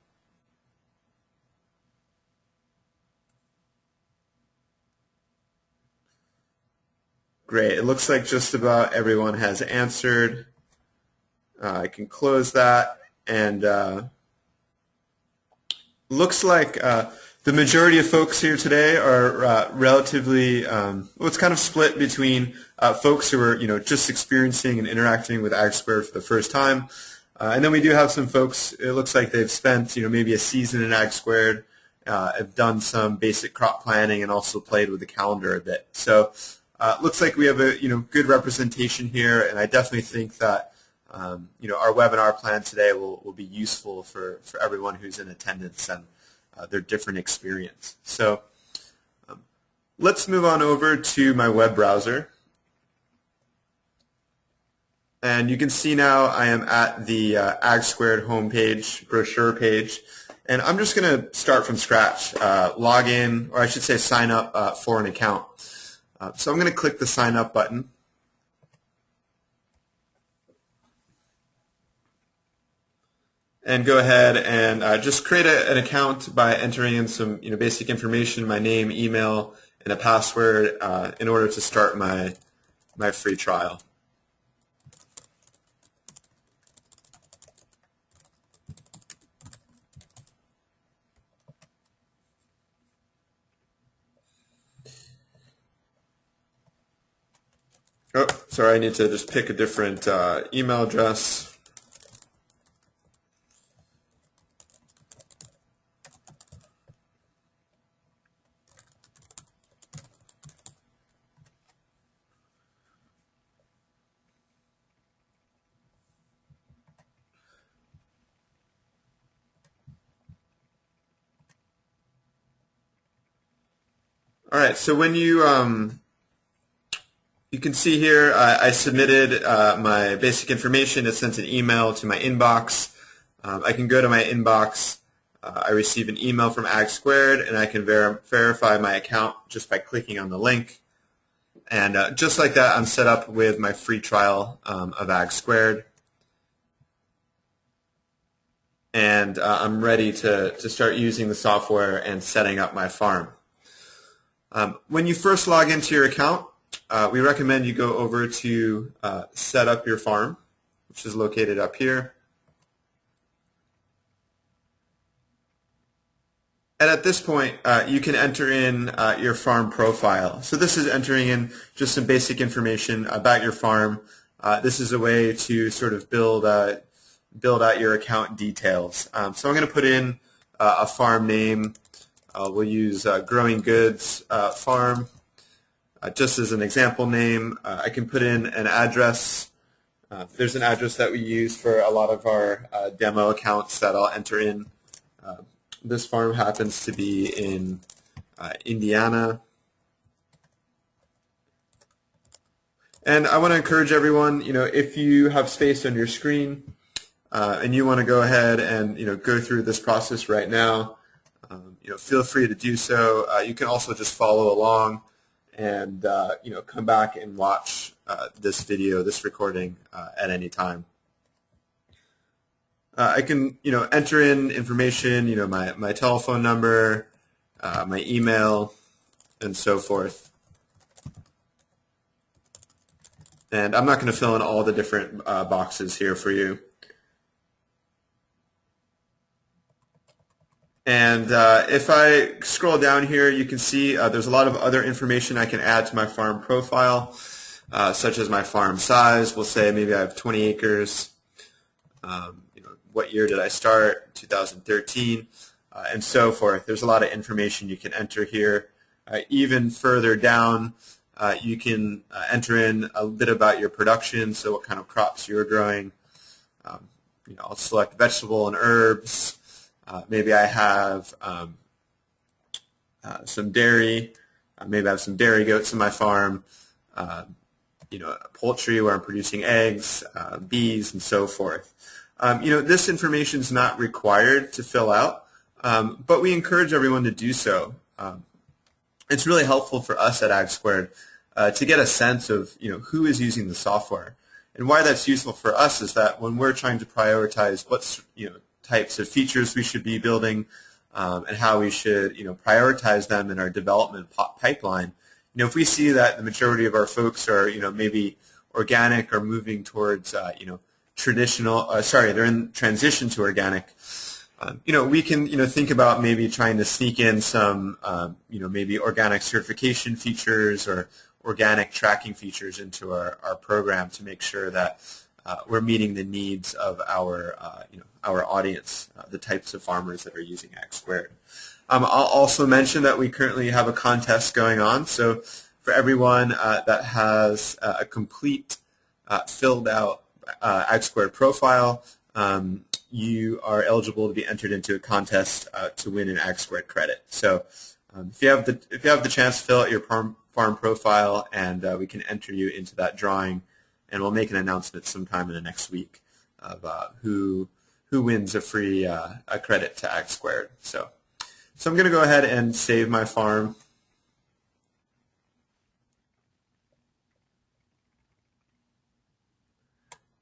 Great, it looks like just about everyone has answered. I can close that, and looks like The majority of folks here today are relatively, well, it's kind of split between folks who are, just experiencing and interacting with AgSquared for the first time. And then we do have some folks, it looks like they've spent, maybe a season in AgSquared, have done some basic crop planning and also played with the calendar a bit. So it looks like we have a, good representation here, and I definitely think that, our webinar plan today will be useful for everyone who's in attendance and their different experience. So let's move on over to my web browser. And you can see now I am at the AgSquared homepage, brochure page. And I'm just going to start from scratch, log in, or I should say sign up for an account. So I'm going to click the sign up button. And go ahead and just create an account by entering in some basic information, my name, email, and a password in order to start my free trial. Oh, sorry, I need to just pick a different email address. All right, so when you can see here, I submitted my basic information. It sent an email to my inbox. I can go to my inbox. I receive an email from AgSquared, and I can verify my account just by clicking on the link. And just like that, I'm set up with my free trial of AgSquared. And I'm ready to start using the software and setting up my farm. When you first log into your account, we recommend you go over to set up your farm, which is located up here. And at this point, you can enter in your farm profile. So this is entering in just some basic information about your farm. This is a way to sort of build out your account details. So I'm going to put in a farm name. We'll use Growing Goods Farm. Just as an example name, I can put in an address. There's an address that we use for a lot of our demo accounts that I'll enter in. This farm happens to be in Indiana. And I want to encourage everyone, if you have space on your screen and you want to go ahead and go through this process right now, feel free to do so. You can also just follow along and come back and watch this video, this recording at any time. I can enter in information, my telephone number, my email, and so forth. And I'm not going to fill in all the different boxes here for you. And if I scroll down here, you can see there's a lot of other information I can add to my farm profile, such as my farm size. We'll say maybe I have 20 acres. What year did I start? 2013, and so forth. There's a lot of information you can enter here. Even further down, you can enter in a bit about your production, so what kind of crops you're growing. I'll select vegetable and herbs. Maybe I have some dairy. Maybe I have some dairy goats in my farm. Poultry where I'm producing eggs, bees, and so forth. This information is not required to fill out, but we encourage everyone to do so. It's really helpful for us at AgSquared to get a sense of who is using the software. And why that's useful for us is that when we're trying to prioritize what types of features we should be building and how we should prioritize them in our development pipeline, if we see that the majority of our folks are maybe organic or moving towards traditional, they're in transition to organic, We can think about maybe trying to sneak in some maybe organic certification features or organic tracking features into our program to make sure that we're meeting the needs of our audience, the types of farmers that are using AgSquared. I'll also mention that we currently have a contest going on. So for everyone that has a complete filled out AgSquared profile, you are eligible to be entered into a contest to win an AgSquared credit. So if you have the chance to fill out your farm profile, and we can enter you into that drawing, and we'll make an announcement sometime in the next week of who wins a free a credit to AgSquared. So I'm going to go ahead and save my farm.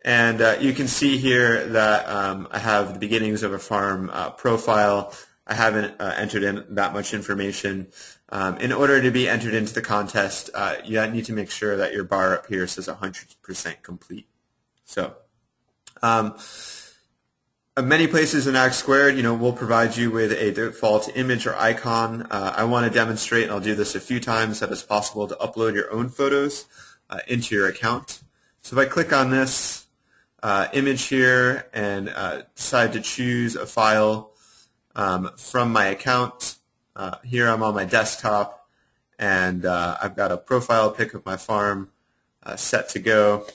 And you can see here that I have the beginnings of a farm profile. I haven't entered in that much information. In order to be entered into the contest, you need to make sure that your bar up here says 100% complete. So many places in AgSquared, will provide you with a default image or icon. I want to demonstrate, and I'll do this a few times, that it's possible to upload your own photos into your account. So if I click on this image here and decide to choose a file from my account, here I'm on my desktop, and I've got a profile pic of my farm set to go.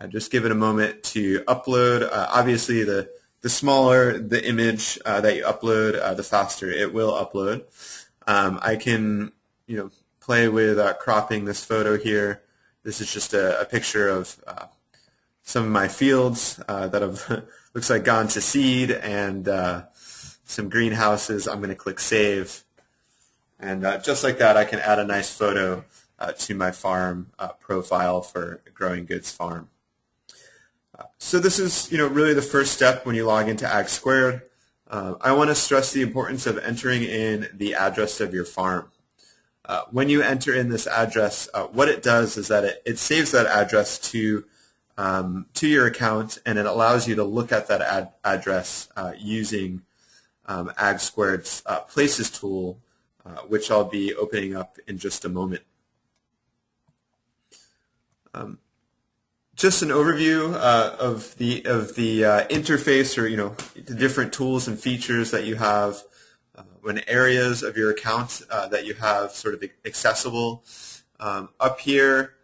Just give it a moment to upload. Obviously, the smaller the image that you upload, the faster it will upload. I can play with cropping this photo here. This is just a picture of some of my fields that have looks like gone to seed, and some greenhouses. I'm going to click Save, and just like that, I can add a nice photo to my farm profile for Growing Goods Farm. So this is really the first step when you log into AgSquared. I want to stress the importance of entering in the address of your farm. When you enter in this address, what it does is that it saves that address to your account, and it allows you to look at that address using AgSquared's Places tool, which I'll be opening up in just a moment. Just an overview of the interface, or the different tools and features that you have, when areas of your account that you have sort of accessible. Up here,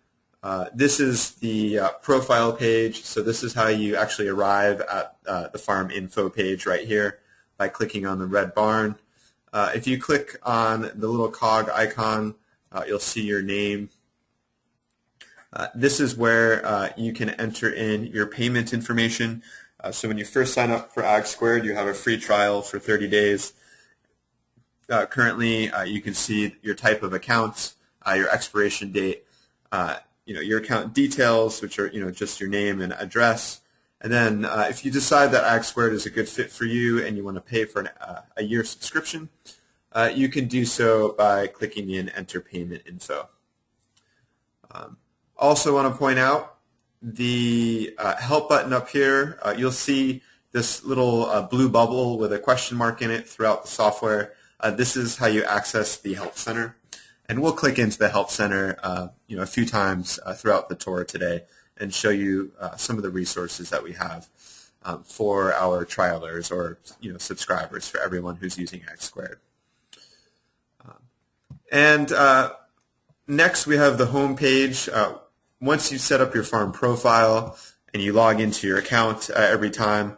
this is the profile page. So this is how you actually arrive at the farm info page right here by clicking on the red barn. If you click on the little cog icon, you'll see your name. This is where you can enter in your payment information. So when you first sign up for AgSquared, you have a free trial for 30 days. Currently, you can see your type of account, your expiration date, your account details, which are just your name and address. And then if you decide that AgSquared is a good fit for you and you want to pay for a year subscription, you can do so by clicking in Enter Payment Info. Also want to point out the help button up here. You'll see this little blue bubble with a question mark in it throughout the software. This is how you access the Help Center. And we'll click into the Help Center a few times throughout the tour today and show you some of the resources that we have for our trialers or subscribers, for everyone who's using AgSquared. Next, we have the home page. Once you set up your farm profile and you log into your account every time,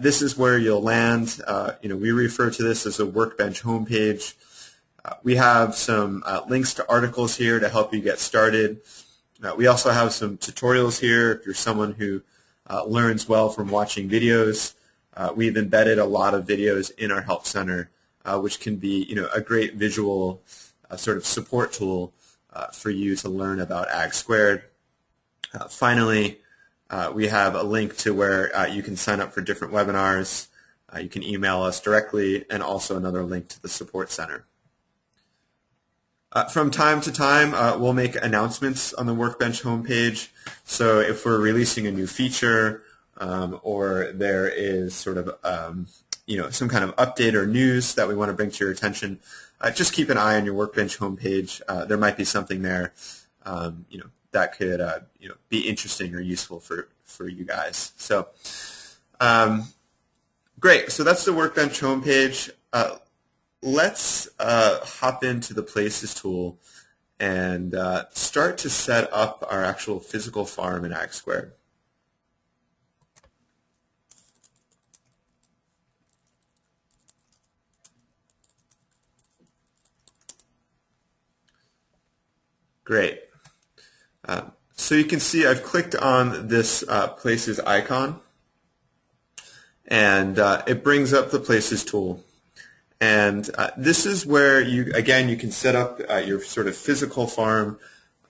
this is where you'll land. We refer to this as a workbench homepage. We have some links to articles here to help you get started. We also have some tutorials here if you're someone who learns well from watching videos. We've embedded a lot of videos in our Help Center, which can be a great visual sort of support tool for you to learn about AgSquared. Finally, we have a link to where you can sign up for different webinars. You can email us directly, and also another link to the support center. From time to time, we'll make announcements on the Workbench homepage. So if we're releasing a new feature, or there is sort of some kind of update or news that we want to bring to your attention, just keep an eye on your Workbench homepage. There might be something there that could be interesting or useful for you guys. So great. So that's the Workbench homepage. Let's hop into the Places tool and start to set up our actual physical farm in AgSquared. Great. So you can see I've clicked on this Places icon, and it brings up the Places tool. And this is where you can set up your sort of physical farm,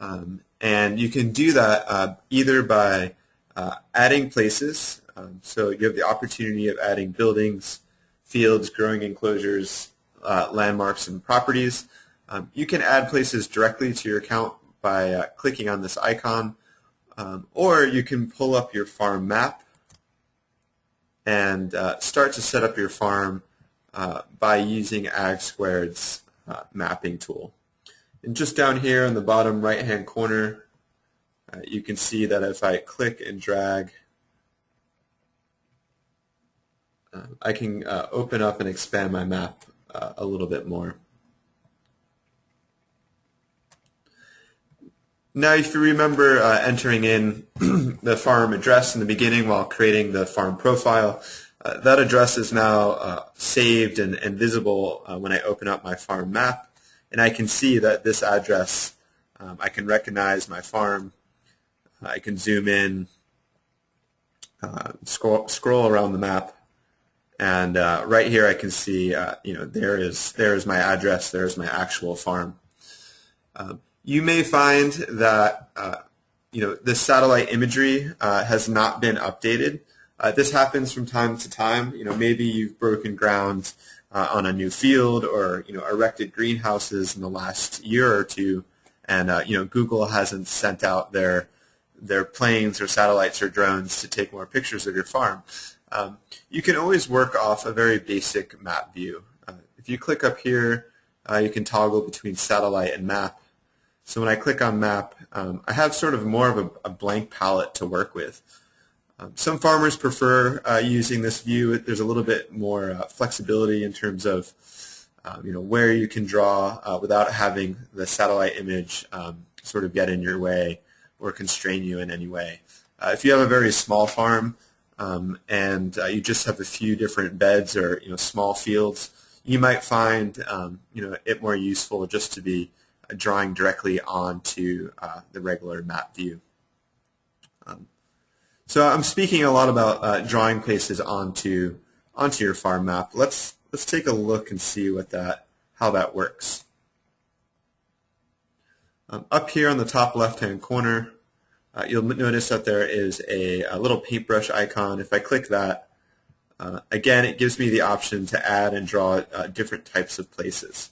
and you can do that either by adding places. So you have the opportunity of adding buildings, fields, growing enclosures, landmarks, and properties. You can add places directly to your account by clicking on this icon, or you can pull up your farm map and start to set up your farm by using AgSquared's mapping tool. And just down here in the bottom right-hand corner, you can see that if I click and drag, I can open up and expand my map a little bit more. Now, if you remember entering in the farm address in the beginning while creating the farm profile, that address is now saved and visible when I open up my farm map, and I can see that this address, I can recognize my farm. I can zoom in, scroll around the map, and right here I can see, there is my address. There is my actual farm. You may find that this satellite imagery has not been updated. This happens from time to time. Maybe you've broken ground on a new field, or erected greenhouses in the last year or two, and Google hasn't sent out their planes or satellites or drones to take more pictures of your farm. You can always work off a very basic map view. If you click up here, you can toggle between satellite and map. So when I click on map, I have sort of more of a blank palette to work with. Some farmers prefer using this view. There's a little bit more flexibility in terms of where you can draw without having the satellite image sort of get in your way or constrain you in any way. If you have a very small farm and you just have a few different beds or small fields, you might find it more useful just to be drawing directly onto the regular map view. So I'm speaking a lot about drawing places onto your farm map. Let's take a look and see how that works. Up here on the top left-hand corner, you'll notice that there is a little paintbrush icon. If I click that, again, it gives me the option to add and draw different types of places.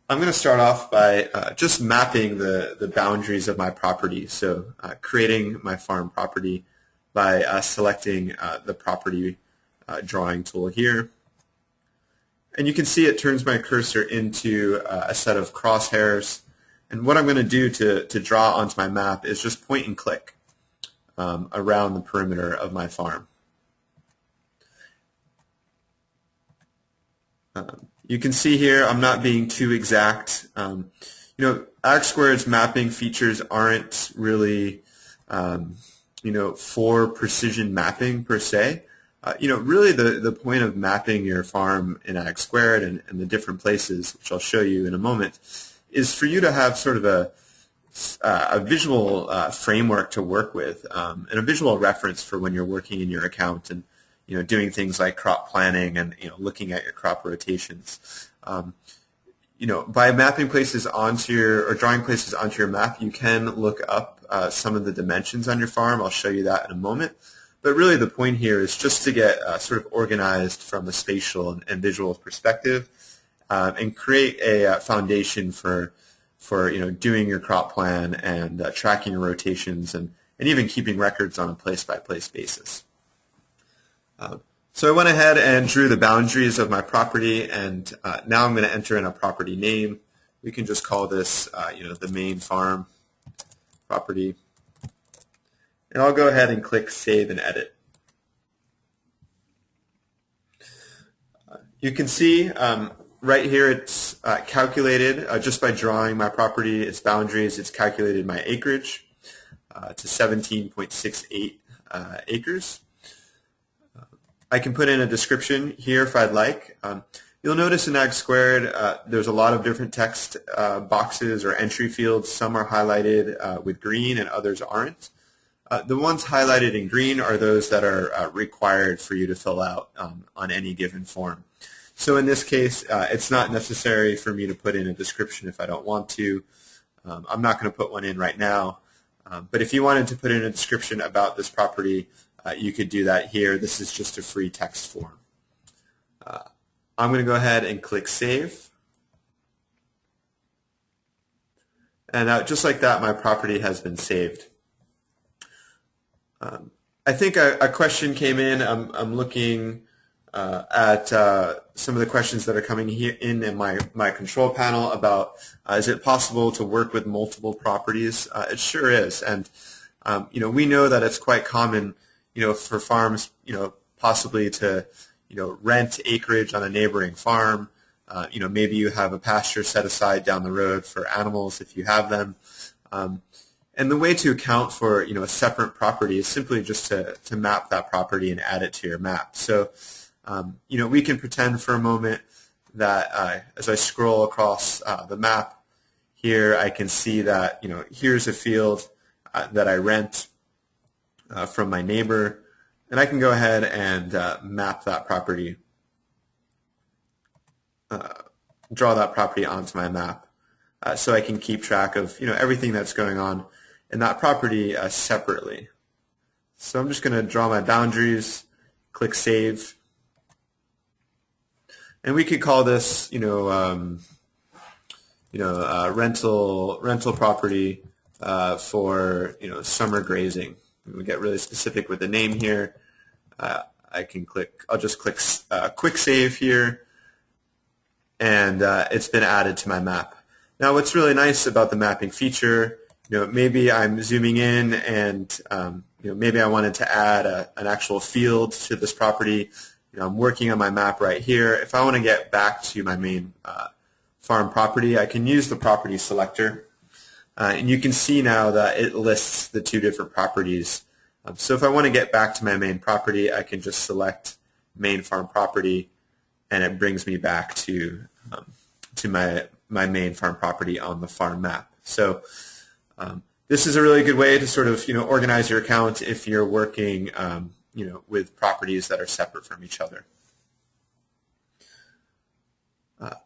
I'm going to start off by just mapping the boundaries of my property, so creating my farm property by selecting the property drawing tool here. And you can see it turns my cursor into a set of crosshairs. And what I'm going to do to draw onto my map is just point and click around the perimeter of my farm. You can see here I'm not being too exact. AgSquared's mapping features aren't really for precision mapping per se. Really the point of mapping your farm in AgSquared and the different places, which I'll show you in a moment, is for you to have sort of a visual framework to work with and a visual reference for when you're working in your account and doing things like crop planning and looking at your crop rotations. By mapping places or drawing places onto your map, you can look up some of the dimensions on your farm. I'll show you that in a moment. But really the point here is just to get sort of organized from a spatial and visual perspective and create a foundation for doing your crop plan and tracking your rotations and even keeping records on a place-by-place basis. So I went ahead and drew the boundaries of my property, and now I'm going to enter in a property name. We can just call this, the main farm property. And I'll go ahead and click Save and Edit. You can see right here it's calculated just by drawing my property, its boundaries. It's calculated my acreage to 17.68 acres. I can put in a description here if I'd like. You'll notice in AgSquared there's a lot of different text boxes or entry fields. Some are highlighted with green and others aren't. The ones highlighted in green are those that are required for you to fill out on any given form. So in this case, it's not necessary for me to put in a description if I don't want to. I'm not going to put one in right now. But if you wanted to put in a description about this property, you could do that here. This is just a free text form. I'm going to go ahead and click Save. And just like that, my property has been saved. I think a question came in. I'm looking at some of the questions that are coming here in my control panel about is it possible to work with multiple properties? It sure is. And we know that it's quite common for farms, possibly to, rent acreage on a neighboring farm. Maybe you have a pasture set aside down the road for animals if you have them. And the way to account for, a separate property is simply just to map that property and add it to your map. So, we can pretend for a moment that as I scroll across the map here, I can see that, here's a field that I rent from my neighbor, and I can go ahead and map that property, draw that property onto my map, so I can keep track of everything that's going on in that property separately. So I'm just going to draw my boundaries, click Save, and we could call this rental property for summer grazing. We get really specific with the name here. I'll just click Quick Save here, and it's been added to my map. Now, what's really nice about the mapping feature, maybe I'm zooming in, and maybe I wanted to add an actual field to this property. I'm working on my map right here. If I want to get back to my main farm property, I can use the property selector. And you can see now that it lists the two different properties. So if I want to get back to my main property, I can just select main farm property, and it brings me back to my main farm property on the farm map. So this is a really good way to sort of organize your account if you're working with properties that are separate from each other.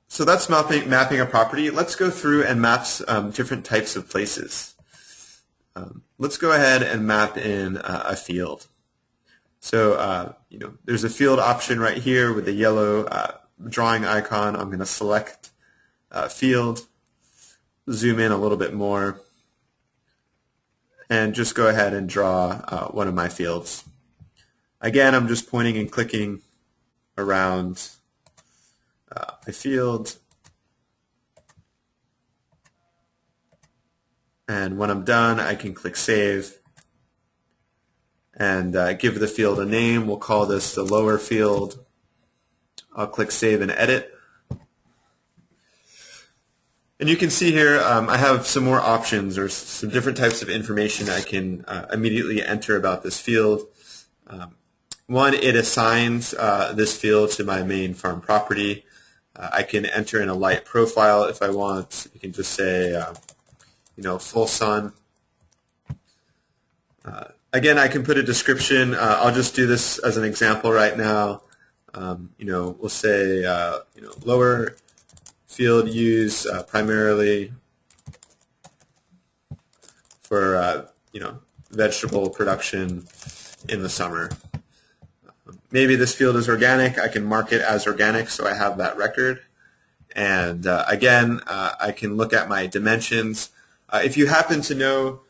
So that's mapping a property. Let's go through and map different types of places. Let's go ahead and map in a field. So there's a field option right here with the yellow drawing icon. I'm going to select field, zoom in a little bit more, and just go ahead and draw one of my fields. Again, I'm just pointing and clicking around my field, and when I'm done, I can click Save and give the field a name. We'll call this the lower field. I'll click Save and Edit. And you can see here I have some more options or some different types of information I can immediately enter about this field. One, it assigns this field to my main farm property. I can enter in a light profile if I want. You can just say, full sun. Again, I can put a description. I'll just do this as an example right now. We'll say, lower field use primarily for, vegetable production in the summer. Maybe this field is organic. I can mark it as organic so I have that record. And again, I can look at my dimensions. If you happen to know,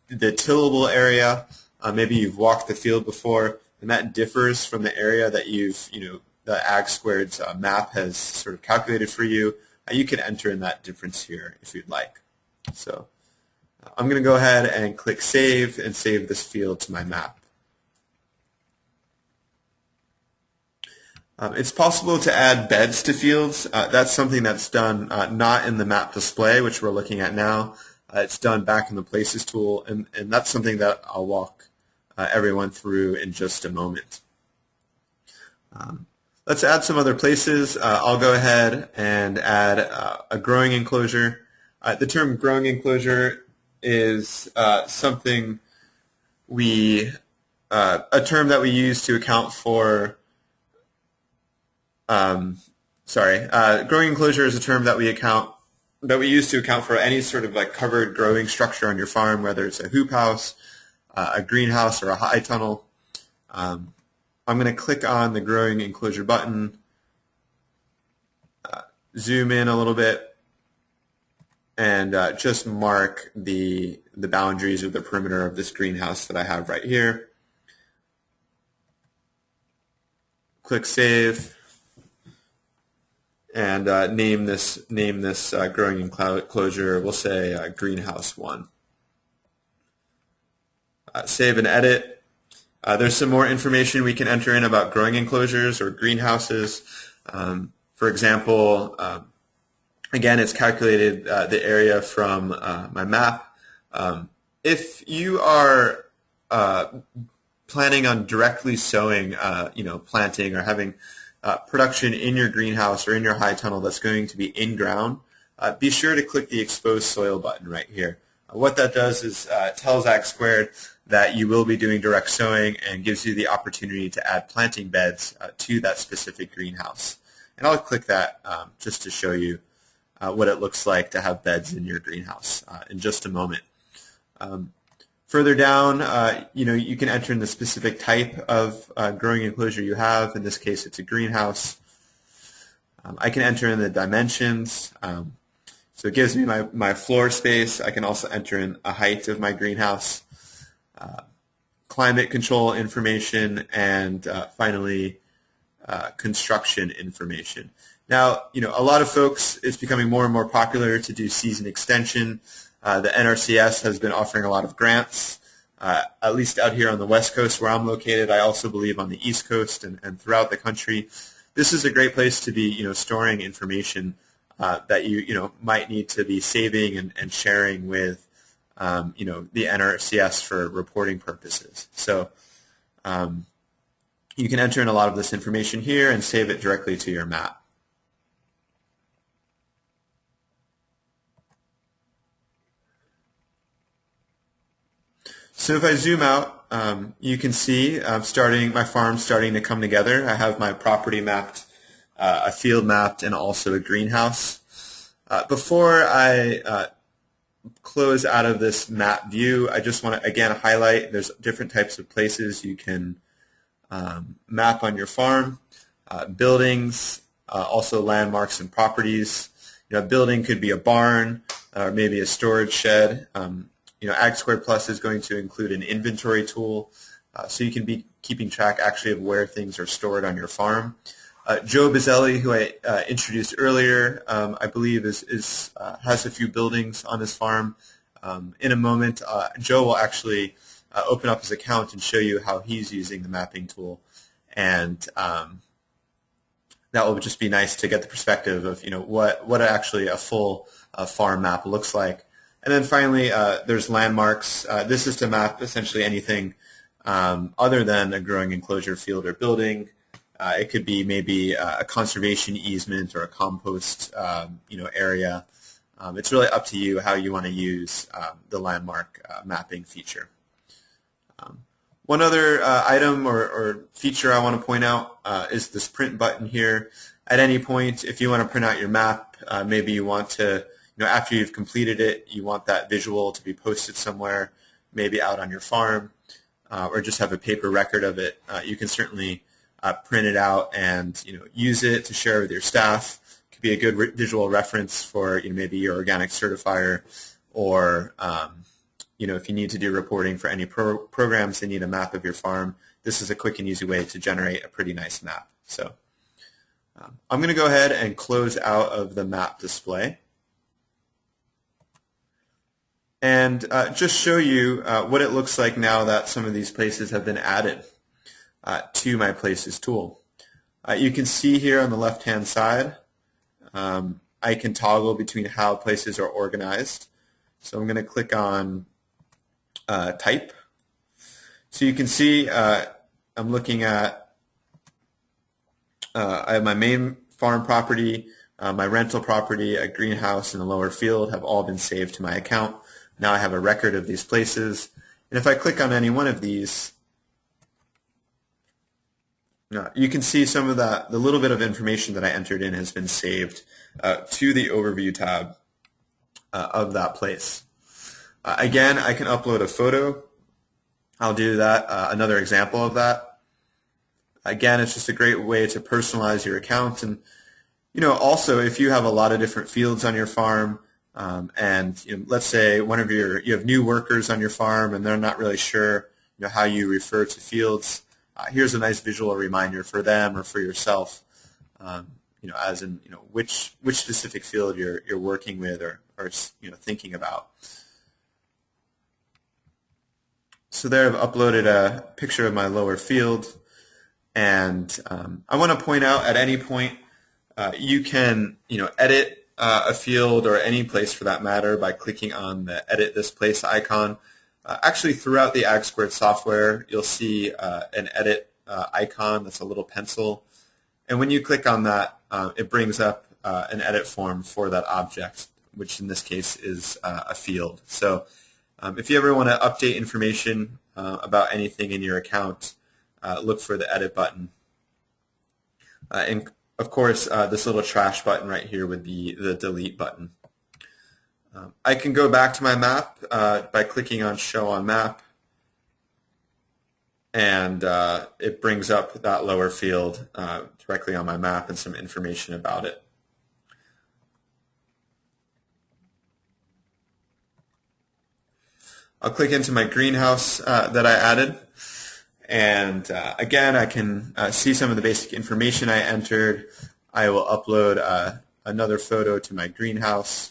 the tillable area, maybe you've walked the field before, and that differs from the area that the AgSquared's map has sort of calculated for you, you can enter in that difference here if you'd like. So I'm going to go ahead and click Save and save this field to my map. It's possible to add beds to fields. That's something that's done not in the map display, which we're looking at now. It's done back in the Places tool, and that's something that I'll walk everyone through in just a moment. Let's add some other places. I'll go ahead and add a growing enclosure. The term growing enclosure is something a term that we use to account for growing enclosure is a term that we use to account for any sort of like covered growing structure on your farm, whether it's a hoop house, a greenhouse, or a high tunnel. I'm going to click on the growing enclosure button, zoom in a little bit, and just mark the boundaries of the perimeter of this greenhouse that I have right here. Click Save, and name this growing enclosure. We'll say Greenhouse 1. Save and edit. There's some more information we can enter in about growing enclosures or greenhouses. For example, again, it's calculated the area from my map. If you are planning on directly sowing, planting or having production in your greenhouse or in your high tunnel that's going to be in ground, be sure to click the Expose Soil button right here. What that does is tells AgSquared that you will be doing direct sowing and gives you the opportunity to add planting beds to that specific greenhouse. And I'll click that just to show you what it looks like to have beds in your greenhouse in just a moment. Further down, you can enter in the specific type of growing enclosure you have. In this case, it's a greenhouse. I can enter in the dimensions. So it gives me my floor space. I can also enter in a height of my greenhouse, climate control information, and finally construction information. Now, a lot of folks, it's becoming more and more popular to do season extension. The NRCS has been offering a lot of grants, at least out here on the West Coast where I'm located. I also believe on the East Coast and throughout the country. This is a great place to be, storing information that you might need to be saving and sharing with the NRCS for reporting purposes. So you can enter in a lot of this information here and save it directly to your map. So if I zoom out, you can see my farm starting to come together. I have my property mapped, a field mapped, and also a greenhouse. Before I close out of this map view, I just want to again highlight there's different types of places you can map on your farm. Buildings, also landmarks and properties. A building could be a barn or maybe a storage shed. AgSquared Plus is going to include an inventory tool, so you can be keeping track actually of where things are stored on your farm. Joe Bizzelli, who I introduced earlier, I believe has a few buildings on his farm. In a moment, Joe will actually open up his account and show you how he's using the mapping tool, and that will just be nice to get the perspective of what actually a full farm map looks like. And then finally, there's landmarks. This is to map essentially anything other than a growing enclosure field or building. It could be maybe a conservation easement or a compost area. It's really up to you how you want to use the landmark mapping feature. One other item or feature I want to point out is this print button here. At any point, if you want to print out your map, maybe you want to after you've completed it, you want that visual to be posted somewhere, maybe out on your farm, or just have a paper record of it. You can certainly print it out and use it to share with your staff. It could be a good visual reference for maybe your organic certifier, or if you need to do reporting for any programs that need a map of your farm, this is a quick and easy way to generate a pretty nice map. So I'm going to go ahead and close out of the map display and just show you what it looks like now that some of these places have been added to my Places tool. You can see here on the left-hand side, I can toggle between how places are organized. So I'm going to click on Type. So you can see I'm looking at, I have my main farm property, my rental property, a greenhouse, and a lower field have all been saved to my account. Now I have a record of these places. And if I click on any one of these, you can see some of the little bit of information that I entered in has been saved to the Overview tab of that place. Again, I can upload a photo. I'll do that, another example of that. Again, it's just a great way to personalize your account. And also if you have a lot of different fields on your farm, and let's say you have new workers on your farm and they're not really sure how you refer to fields, here's a nice visual reminder for them or for yourself, as in which specific field you're working with or thinking about. So there I've uploaded a picture of my lower field, and I want to point out at any point you can edit a field or any place for that matter by clicking on the Edit This Place icon. Actually, throughout the AgSquared software, you'll see an edit icon that's a little pencil. And when you click on that, it brings up an edit form for that object, which in this case is a field. So if you ever want to update information about anything in your account, look for the Edit button. And of course, this little trash button right here would be the Delete button. I can go back to my map by clicking on Show on Map, and it brings up that lower field directly on my map and some information about it. I'll click into my greenhouse that I added, and again I can see some of the basic information I entered. I will upload another photo to my greenhouse.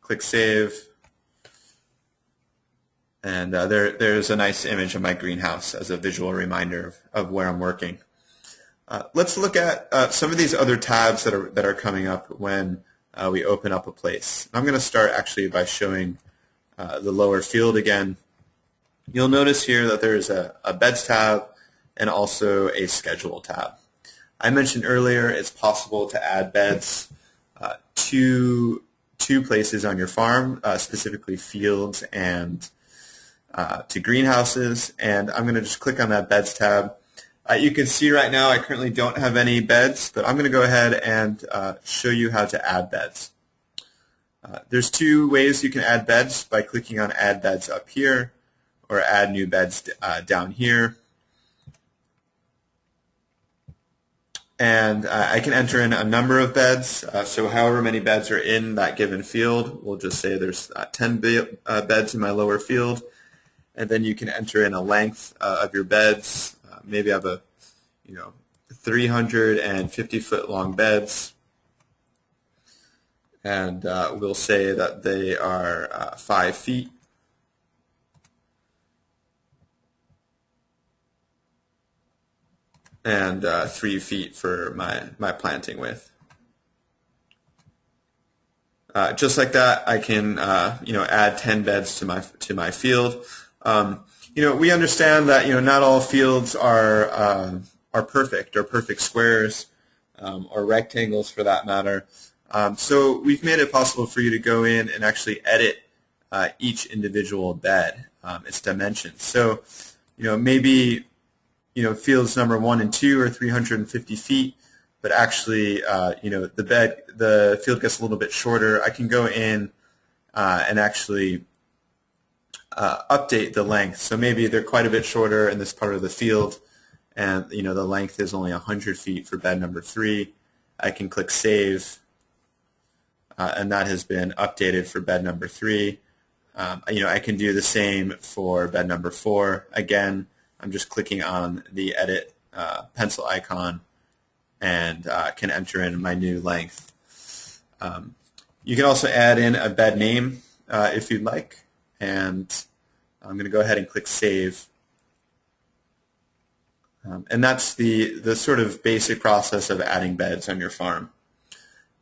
Click Save, and there's a nice image of my greenhouse as a visual reminder of where I'm working. Let's look at some of these other tabs that are coming up when we open up a place. I'm going to start actually by showing the lower field again. You'll notice here that there's a Beds tab and also a Schedule tab. I mentioned earlier it's possible to add beds to places on your farm, specifically fields and to greenhouses, and I'm going to just click on that Beds tab. You can see right now I currently don't have any beds, but I'm going to go ahead and show you how to add beds. There's two ways you can add beds, by clicking on Add Beds up here or Add New Beds down here. And I can enter in a number of beds, so however many beds are in that given field. We'll just say there's 10 beds in my lower field, and then you can enter in a length of your beds. Maybe I have a 350-foot long beds, and we'll say that they are 5 feet. And 3 feet for my planting width. Just like that, I can add 10 beds to my field. We understand that not all fields are perfect, or perfect squares, or rectangles for that matter. So we've made it possible for you to go in and actually edit each individual bed, its dimensions. So maybe fields number 1 and 2 are 350 feet, but actually, the field gets a little bit shorter. I can go in and actually update the length. So maybe they're quite a bit shorter in this part of the field, and the length is only 100 feet for bed number 3, I can click Save, and that has been updated for bed number 3. I can do the same for bed number 4. Again, I'm just clicking on the edit pencil icon and can enter in my new length. You can also add in a bed name if you'd like, and I'm going to go ahead and click Save. And that's the sort of basic process of adding beds on your farm.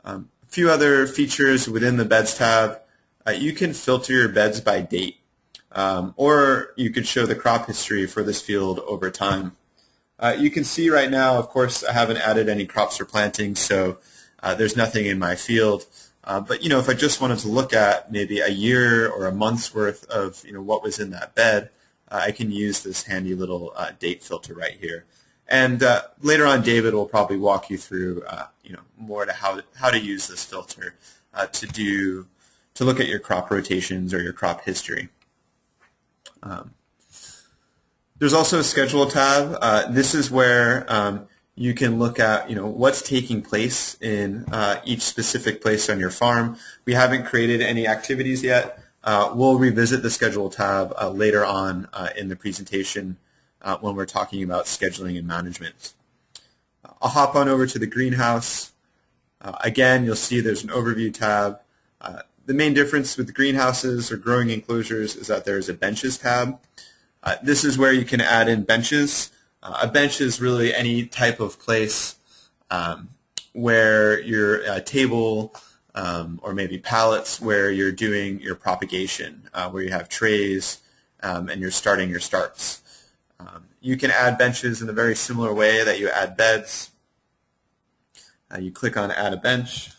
A few other features within the Beds tab. You can filter your beds by date, or you could show the crop history for this field over time. You can see right now, of course, I haven't added any crops or plantings, so there's nothing in my field. But if I just wanted to look at maybe a year or a month's worth of what was in that bed, I can use this handy little date filter right here. And later on, David will probably walk you through more to how to use this filter to look at your crop rotations or your crop history. There's also a Schedule tab. This is where you can look at what's taking place in each specific place on your farm. We haven't created any activities yet. We'll revisit the Schedule tab later on in the presentation when we're talking about scheduling and management. I'll hop on over to the greenhouse. Again, you'll see there's an Overview tab. The main difference with the greenhouses or growing enclosures is that there's a Benches tab. This is where you can add in benches. A bench is really any type of place where your table or maybe pallets where you're doing your propagation, where you have trays and you're starting your starts. You can add benches in a very similar way that you add beds. You click on Add a Bench,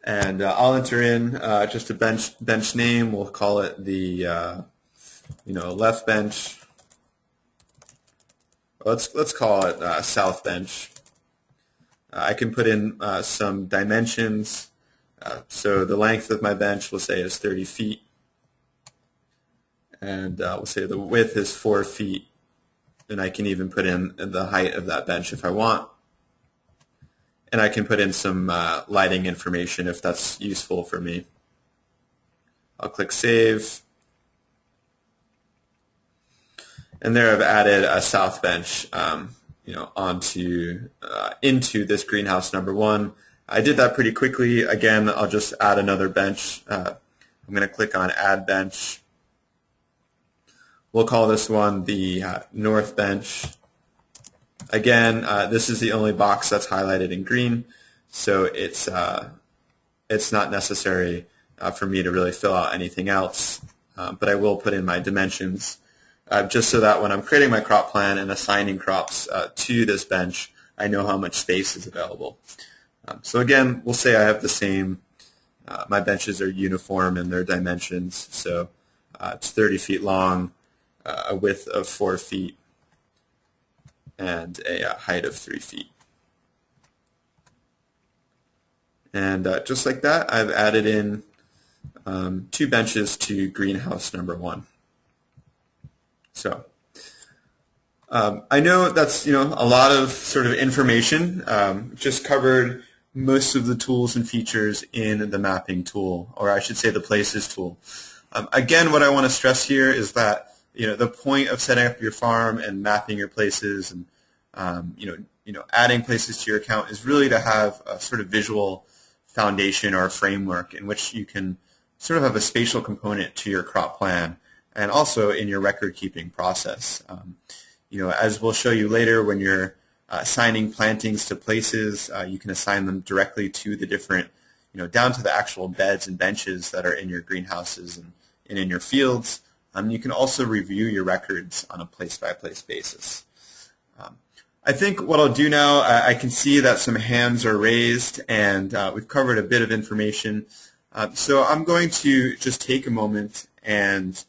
and I'll enter in just a bench name. We'll call it the left bench. Let's call it south bench. I can put in some dimensions. So the length of my bench, we'll say, is 30 feet. And we'll say the width is 4 feet. And I can even put in the height of that bench if I want. And I can put in some lighting information if that's useful for me. I'll click Save. And there I've added a south bench into this greenhouse number 1. I did that pretty quickly. Again, I'll just add another bench. I'm going to click on Add Bench. We'll call this one the north bench. Again, this is the only box that's highlighted in green, so it's not necessary for me to really fill out anything else, but I will put in my dimensions just so that when I'm creating my crop plan and assigning crops to this bench, I know how much space is available. So again, we'll say I have the same, my benches are uniform in their dimensions, so it's 30 feet long, a width of 4 feet, and a height of 3 feet. And just like that, I've added in 2 benches to greenhouse number 1. So I know that's a lot of sort of information. Just covered most of the tools and features in the mapping tool, or I should say the places tool. Again, what I want to stress here is that the point of setting up your farm and mapping your places and adding places to your account is really to have a sort of visual foundation or a framework in which you can sort of have a spatial component to your crop plan and also in your record keeping process. As we'll show you later, when you're assigning plantings to places, you can assign them directly to the different, down to the actual beds and benches that are in your greenhouses and in your fields. You can also review your records on a place-by-place basis. I think what I'll do now, I can see that some hands are raised, and we've covered a bit of information. So I'm going to just take a moment and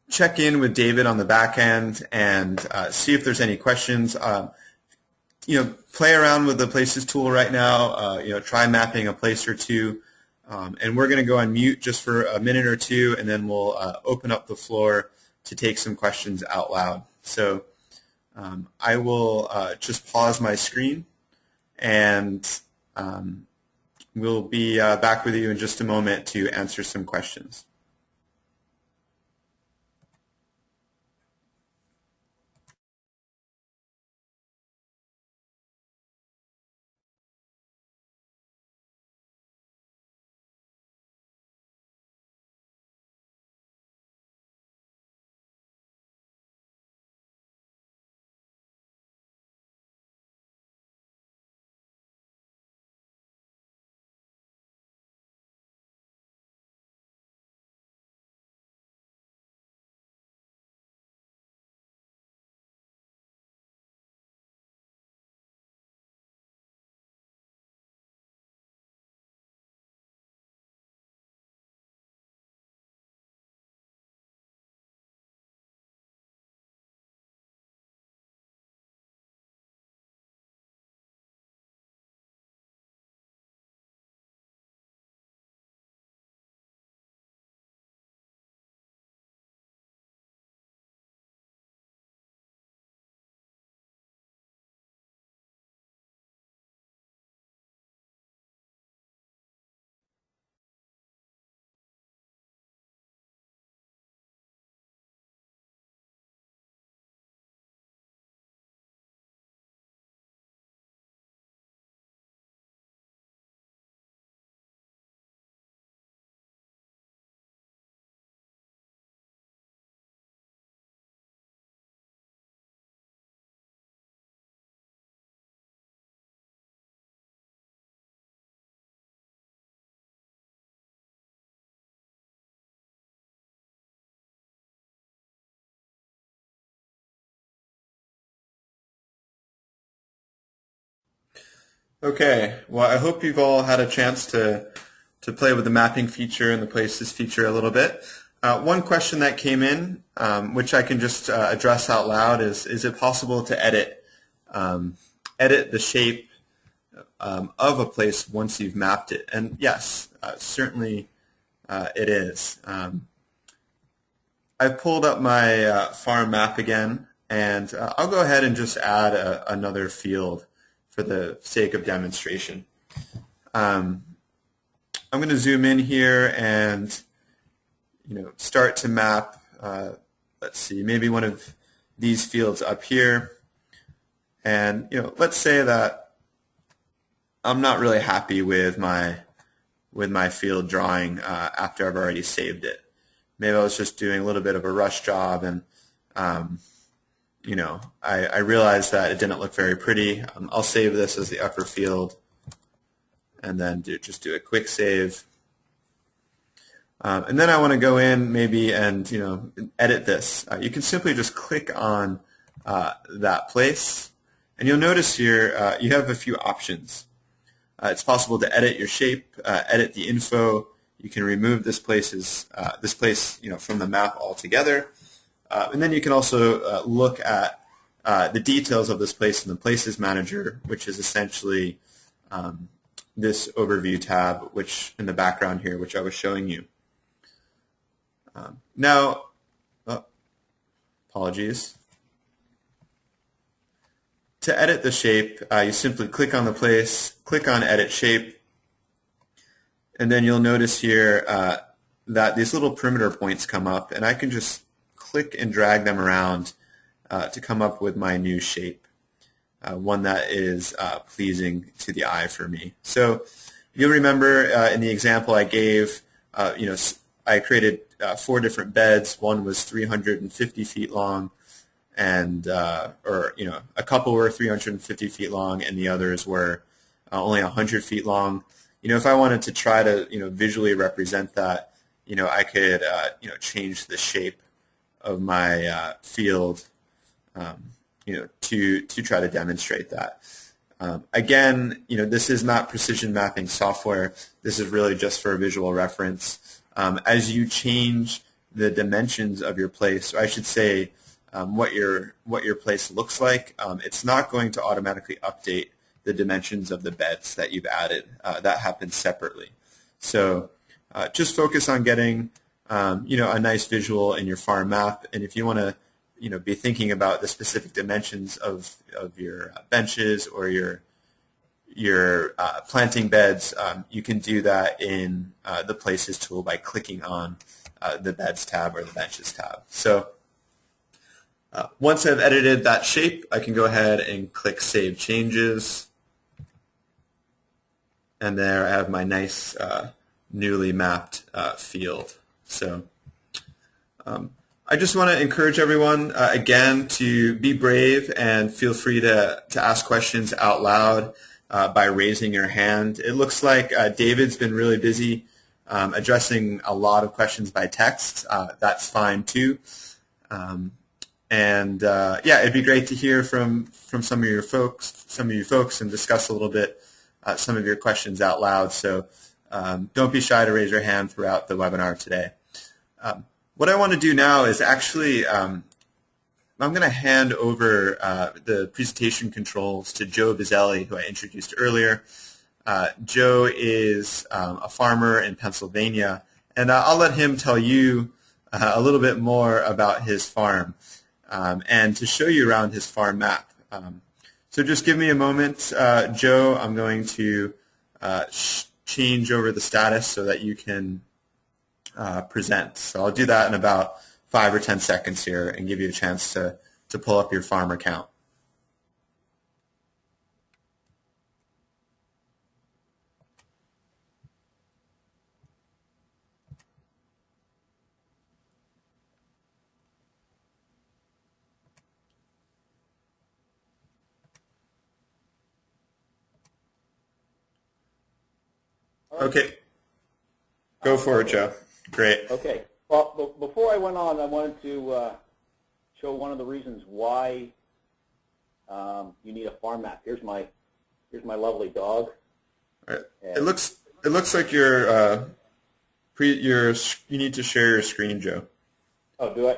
check in with David on the back end and see if there's any questions. Play around with the Places tool right now. Try mapping a place or two. And we're going to go on mute just for a minute or two, and then we'll open up the floor to take some questions out loud. So I will just pause my screen, and we'll be back with you in just a moment to answer some questions. Okay, well, I hope you've all had a chance to play with the mapping feature and the places feature a little bit. One question that came in, which I can just address out loud, is it possible to edit the shape of a place once you've mapped it? And yes, certainly it is. I've pulled up my farm map again, and I'll go ahead and just add another field for the sake of demonstration. I'm going to zoom in here and start to map, let's see, maybe one of these fields up here. And let's say that I'm not really happy with my field drawing after I've already saved it. Maybe I was just doing a little bit of a rush job, and I realized that it didn't look very pretty. I'll save this as the upper field, and then just do a quick save. And then I want to go in maybe and edit this. You can simply just click on that place, and you'll notice here you have a few options. It's possible to edit your shape, edit the info. You can remove this place from the map altogether. And then you can also look at the details of this place in the Places Manager, which is essentially this Overview tab, which in the background here, which I was showing you. Apologies. To edit the shape, you simply click on the place, click on Edit Shape, and then you'll notice here that these little perimeter points come up, and I can just click and drag them around to come up with my new shape, one that is pleasing to the eye for me. So you'll remember in the example I gave, I created 4 different beds. One was 350 feet long, and a couple were 350 feet long, and the others were only 100 feet long. If I wanted to try to visually represent that, I could change the shape of my field, to try to demonstrate that. Again, this is not precision mapping software. This is really just for visual reference. As you change the dimensions of your place, or I should say, what your place looks like, it's not going to automatically update the dimensions of the beds that you've added. That happens separately. So just focus on getting a nice visual in your farm map, and if you want to be thinking about the specific dimensions of your benches or your planting beds, you can do that in the Places tool by clicking on the Beds tab or the Benches tab. So once I've edited that shape, I can go ahead and click Save Changes. And there I have my nice newly mapped field. So I just want to encourage everyone, again, to be brave and feel free to ask questions out loud by raising your hand. It looks like David's been really busy addressing a lot of questions by text. That's fine too. Yeah, it'd be great to hear from some of you folks and discuss a little bit some of your questions out loud. So don't be shy to raise your hand throughout the webinar today. What I want to do now is actually I'm going to hand over the presentation controls to Joe Bizzelli, who I introduced earlier. Joe is a farmer in Pennsylvania, and I'll let him tell you a little bit more about his farm and to show you around his farm map. So just give me a moment, Joe. I'm going to change over the status so that you can present. So I'll do that in about 5 or 10 seconds here and give you a chance to pull up your farm account. Okay. Go for it, Joe. Great. Okay. Well, before I went on, I wanted to show one of the reasons why you need a farm map. Here's my lovely dog. All right. It looks like you need to share your screen, Joe. Oh, do I?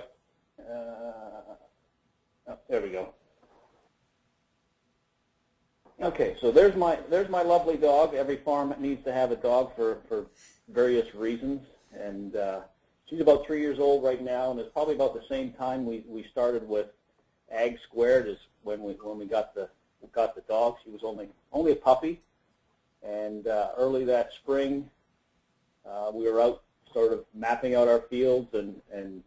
Oh, there we go. Okay, so there's my lovely dog. Every farm needs to have a dog for various reasons, and she's about 3 years old right now, and it's probably about the same time we started with AgSquared is when we got the dog. She was only a puppy, and early that spring we were out sort of mapping out our fields and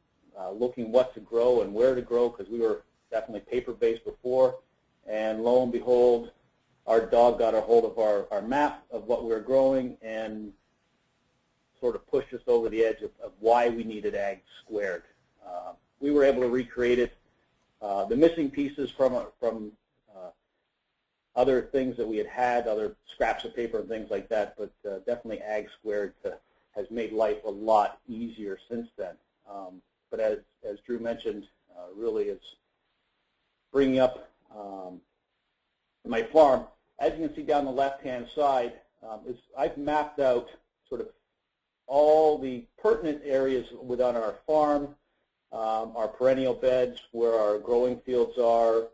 looking what to grow and where to grow, because we were definitely paper-based before, and lo and behold, our dog got a hold of our map of what we were growing and sort of pushed us over the edge of why we needed AgSquared. We were able to recreate it. The missing pieces from other things that we had, other scraps of paper and things like that, but definitely AgSquared has made life a lot easier since then. But as Drew mentioned, really it's bringing up my farm. As you can see down the left-hand side, I've mapped out sort of all the pertinent areas within our farm, our perennial beds, where our growing fields are,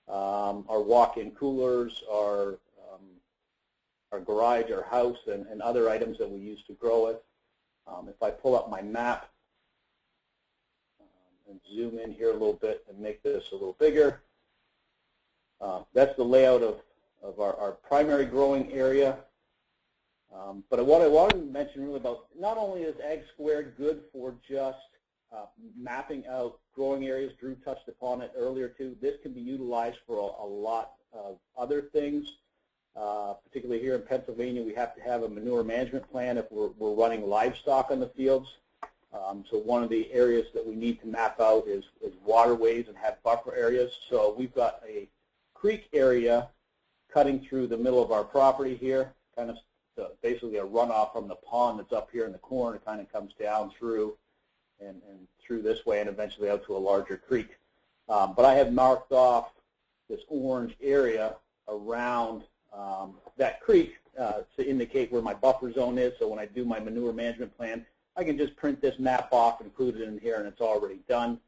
our walk-in coolers, our garage, our house, and other items that we use to grow it. If I pull up my map and zoom in here a little bit and make this a little bigger, that's the layout of our primary growing area. But what I wanted to mention really about, not only is AgSquared good for just mapping out growing areas, Drew touched upon it earlier too, this can be utilized for a lot of other things. Particularly here in Pennsylvania, we have to have a manure management plan if we're running livestock on the fields. So one of the areas that we need to map out is waterways and have buffer areas. So we've got a creek area cutting through the middle of our property here, kind of basically a runoff from the pond that's up here in the corner. It kind of comes down through and through this way and eventually out to a larger creek. But I have marked off this orange area around that creek to indicate where my buffer zone is. So when I do my manure management plan, I can just print this map off, include it in here, and it's already done.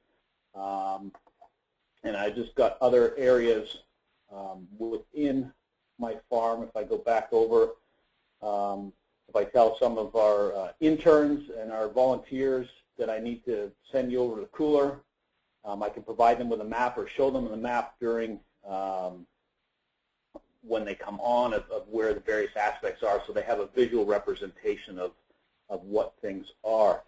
And I just got other areas within my farm. If I go back over, if I tell some of our interns and our volunteers that I need to send you over to the cooler, I can provide them with a map or show them the map during when they come on of where the various aspects are, so they have a visual representation of what things are.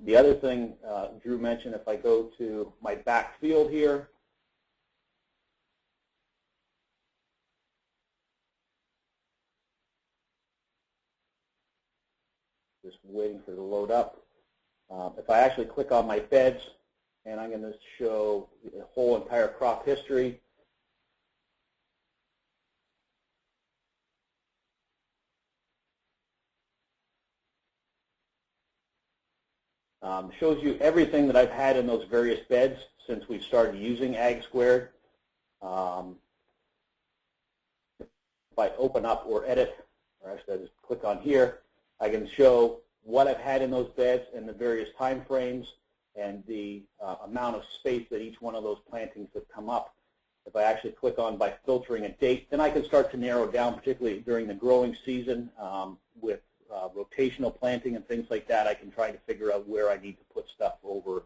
The other thing Drew mentioned, if I go to my back field here, just waiting for it to load up. If I actually click on my beds, and I'm going to show the whole entire crop history. Shows you everything that I've had in those various beds since we started using AgSquared. If I open up or edit, or actually I just click on here, I can show what I've had in those beds and the various time frames and the amount of space that each one of those plantings have come up. If I actually click on by filtering a date, then I can start to narrow down, particularly during the growing season with rotational planting and things like that. I can try to figure out where I need to put stuff over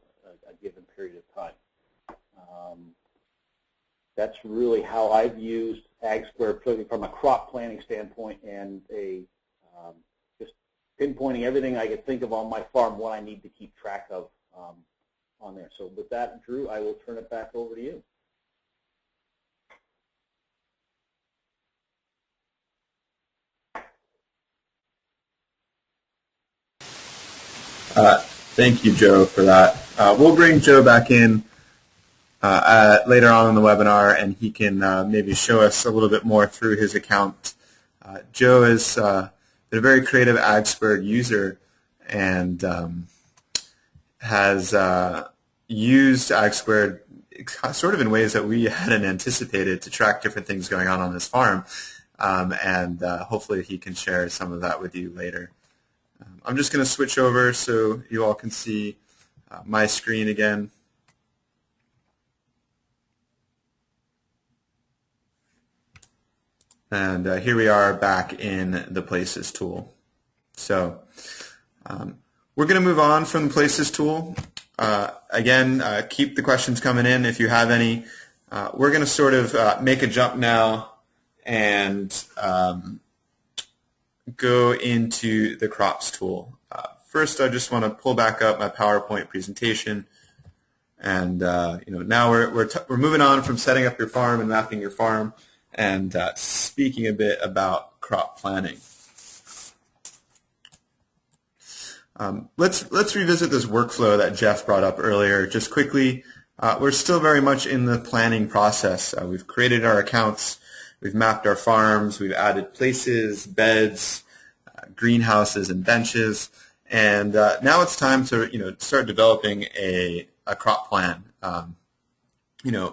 a given period of time. That's really how I've used AgSquared, particularly from a crop planning standpoint and a just pinpointing everything I could think of on my farm, what I need to keep track of on there. So with that, Drew, I will turn it back over to you. Thank you, Joe, for that. We'll bring Joe back in later on in the webinar, and he can maybe show us a little bit more through his account. Joe is a very creative AgSquared user and has used AgSquared sort of in ways that we hadn't anticipated to track different things going on his farm, and hopefully he can share some of that with you later. I'm just going to switch over so you all can see my screen again. And here we are back in the Places tool. So we're going to move on from the Places tool. Again, keep the questions coming in if you have any. We're going to sort of make a jump now and go into the Crops tool. First, I just want to pull back up my PowerPoint presentation, and now we're moving on from setting up your farm and mapping your farm, and speaking a bit about crop planning. Let's revisit this workflow that Jeff brought up earlier. Just quickly, we're still very much in the planning process. We've created our accounts. We've mapped our farms, we've added places, beds, greenhouses, and benches, and now it's time to start developing a crop plan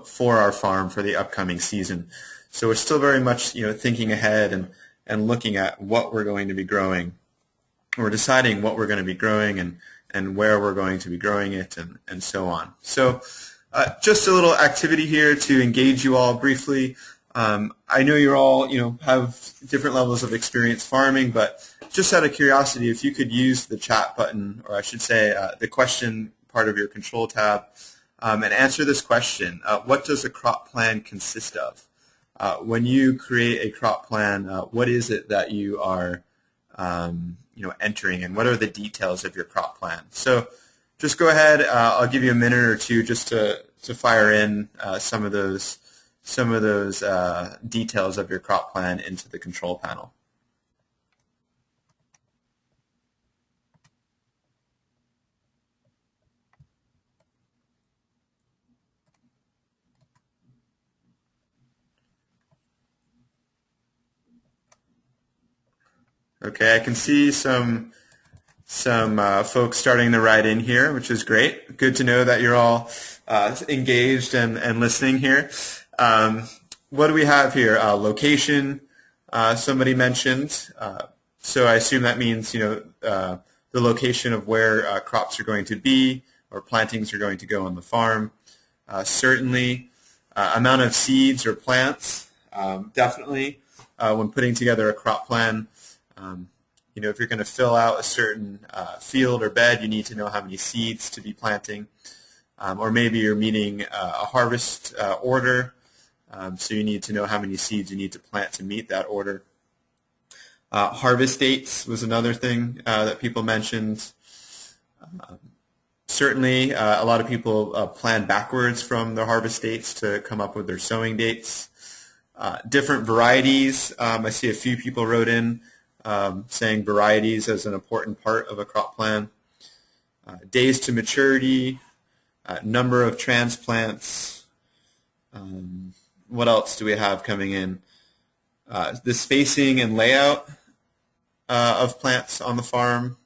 for our farm for the upcoming season. So we're still very much thinking ahead and looking at what we're going to be growing. We're deciding what we're going to be growing and where we're going to be growing it and so on. So just a little activity here to engage you all briefly. I know you're all, have different levels of experience farming, but just out of curiosity, if you could use the chat button, or I should say the question part of your control tab, and answer this question. What does a crop plan consist of? When you create a crop plan, what is it that you are, entering, and what are the details of your crop plan? So just go ahead. I'll give you a minute or two just to fire in some of those details of your crop plan into the control panel. Okay, I can see some folks starting to write in here, which is great. Good to know that you're all engaged and listening here. What do we have here? Location, somebody mentioned. So I assume that means, the location of where crops are going to be or plantings are going to go on the farm. Certainly, amount of seeds or plants, definitely, when putting together a crop plan. if you're going to fill out a certain field or bed, you need to know how many seeds to be planting. Or maybe you're meeting a harvest order, so you need to know how many seeds you need to plant to meet that order. Harvest dates was another thing that people mentioned. Certainly, a lot of people plan backwards from their harvest dates to come up with their sowing dates. Different varieties. I see a few people wrote in saying varieties as an important part of a crop plan. Days to maturity, number of transplants. What else do we have coming in? The spacing and layout of plants on the farm.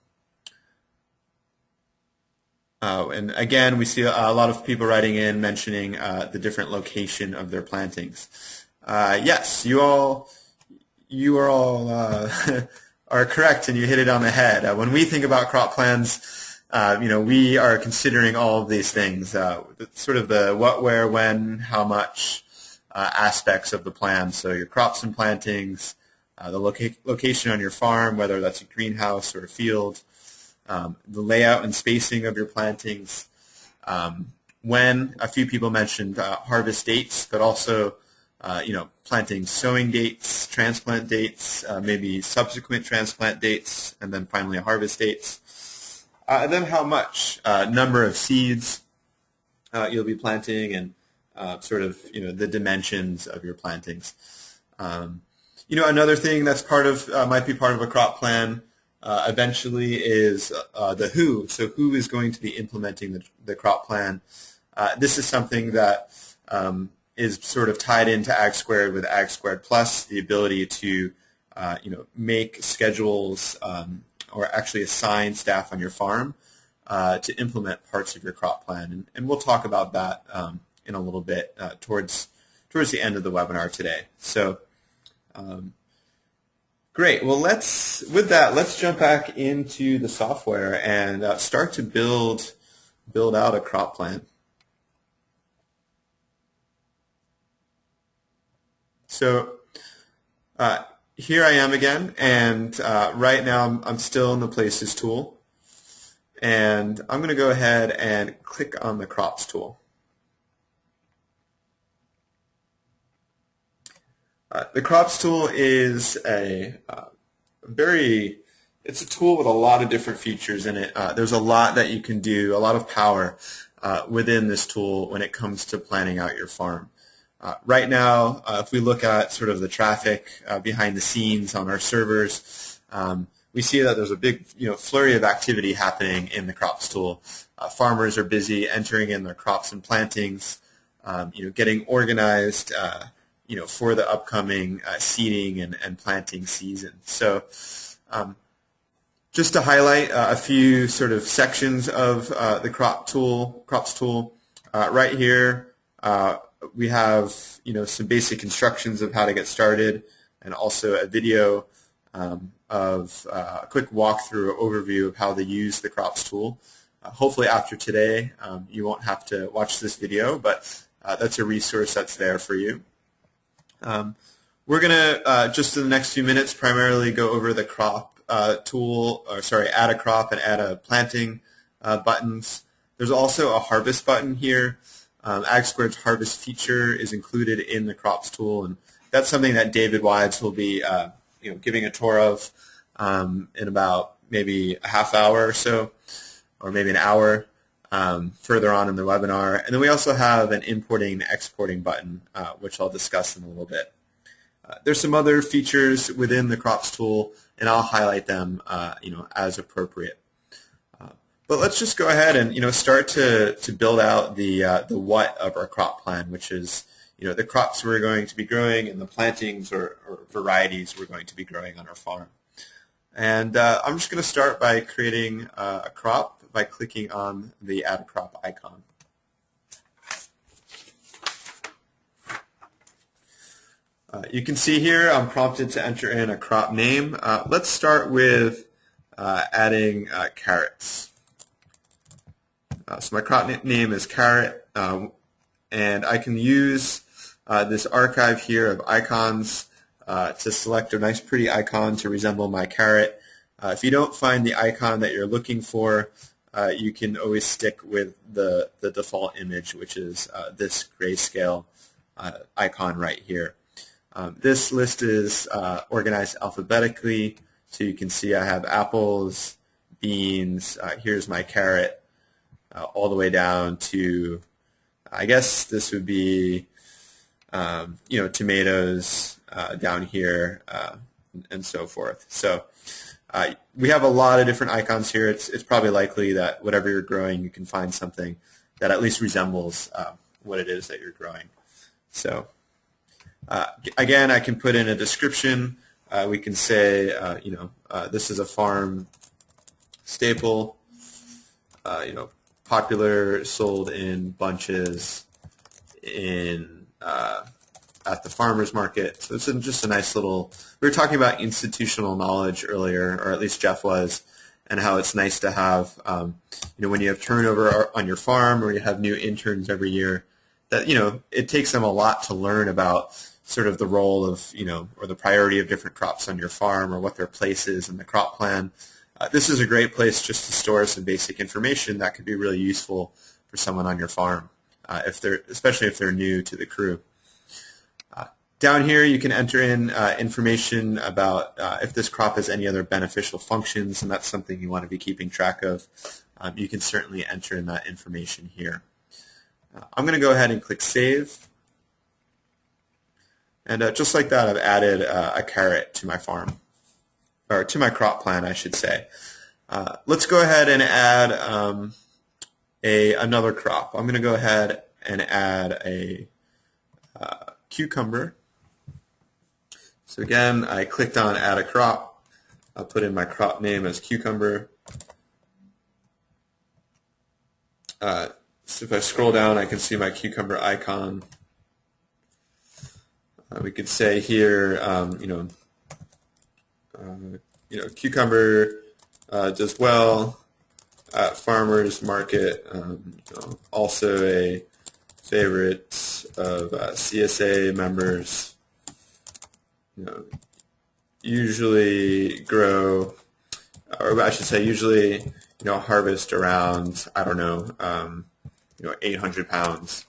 And again, we see a lot of people writing in mentioning the different location of their plantings. Yes, you are all are correct, and you hit it on the head. When we think about crop plans, we are considering all of these things, sort of the what, where, when, how much aspects of the plan. So your crops and plantings, the location on your farm, whether that's a greenhouse or a field, the layout and spacing of your plantings. When a few people mentioned harvest dates, but also planting sowing dates, transplant dates, maybe subsequent transplant dates, and then finally harvest dates. And then how much, number of seeds you'll be planting, and sort of the dimensions of your plantings. Another thing that's might be part of a crop plan eventually is the who. So who is going to be implementing the crop plan? This is something that is sort of tied into AgSquared with AgSquared Plus, the ability to make schedules or actually assign staff on your farm to implement parts of your crop plan. And we'll talk about that in a little bit towards the end of the webinar today. So great. Well, let's jump back into the software and start to build out a crop plan. So here I am again, and right now I'm still in the Places tool, and I'm going to go ahead and click on the Crops tool. The Crops tool is it's a tool with a lot of different features in it. There's a lot that you can do, a lot of power within this tool when it comes to planning out your farm. Right now, if we look at sort of the traffic behind the scenes on our servers, we see that there's a big flurry of activity happening in the Crops tool. Farmers are busy entering in their crops and plantings, getting organized for the upcoming seeding and planting season. So just to highlight a few sort of sections of the Crops tool, right here we have some basic instructions of how to get started, and also a video of a quick walkthrough overview of how to use the Crops tool. Hopefully after today you won't have to watch this video, but that's a resource that's there for you. We're going to, just in the next few minutes, primarily go over the crop tool, add a crop and add a planting buttons. There's also a harvest button here. AgSquared's harvest feature is included in the Crops tool, and that's something that David Wides will be giving a tour of in about maybe a half hour or so, or maybe an hour further on in the webinar. And then we also have an importing and exporting button, which I'll discuss in a little bit. There's some other features within the Crops tool, and I'll highlight them as appropriate. But let's just go ahead and start to build out the what of our crop plan, which is the crops we're going to be growing and the plantings or varieties we're going to be growing on our farm. And I'm just going to start by creating a crop by clicking on the Add a Crop icon. You can see here I'm prompted to enter in a crop name. Let's start with adding carrots. So my crop name is carrot, and I can use this archive here of icons to select a nice pretty icon to resemble my carrot. If you don't find the icon that you're looking for, you can always stick with the default image, which is this grayscale icon right here. This list is organized alphabetically, so you can see I have apples, beans, here's my carrot, all the way down to, I guess this would be, tomatoes down here, and so forth. So we have a lot of different icons here. It's probably likely that whatever you're growing, you can find something that at least resembles what it is that you're growing. So again, I can put in a description. We can say, this is a farm staple, popular, sold in bunches at the farmer's market. So it's just a nice little, we were talking about institutional knowledge earlier, or at least Jeff was, and how it's nice to have, when you have turnover on your farm or you have new interns every year, that, it takes them a lot to learn about sort of the role of, or the priority of different crops on your farm or what their place is in the crop plan. This is a great place just to store some basic information that could be really useful for someone on your farm, especially if they're new to the crew. Down here, you can enter in information about if this crop has any other beneficial functions, and that's something you want to be keeping track of. You can certainly enter in that information here. I'm going to go ahead and click Save. And just like that, I've added a carrot to my farm, or to my crop plan, I should say. Let's go ahead and add another crop. I'm going to go ahead and add a cucumber. So again, I clicked on Add a Crop. I'll put in my crop name as cucumber. So if I scroll down, I can see my cucumber icon. We could say here, cucumber does well at farmers market. Also a favorite of CSA members. Usually grow, or I should say, usually harvest around 800 pounds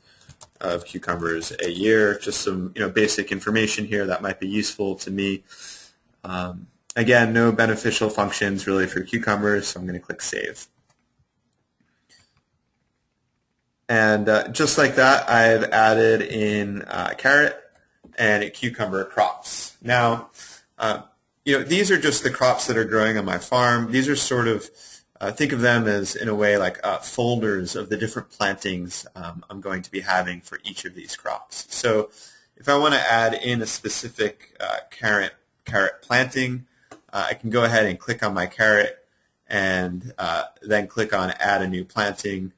of cucumbers a year. Just some basic information here that might be useful to me. Again, no beneficial functions really for cucumbers, so I'm going to click Save. And just like that, I've added in carrot and cucumber crops. Now, these are just the crops that are growing on my farm. These are sort of, think of them as, in a way, like folders of the different plantings I'm going to be having for each of these crops. So if I want to add in a specific carrot planting, I can go ahead and click on my carrot and then click on Add a New Planting.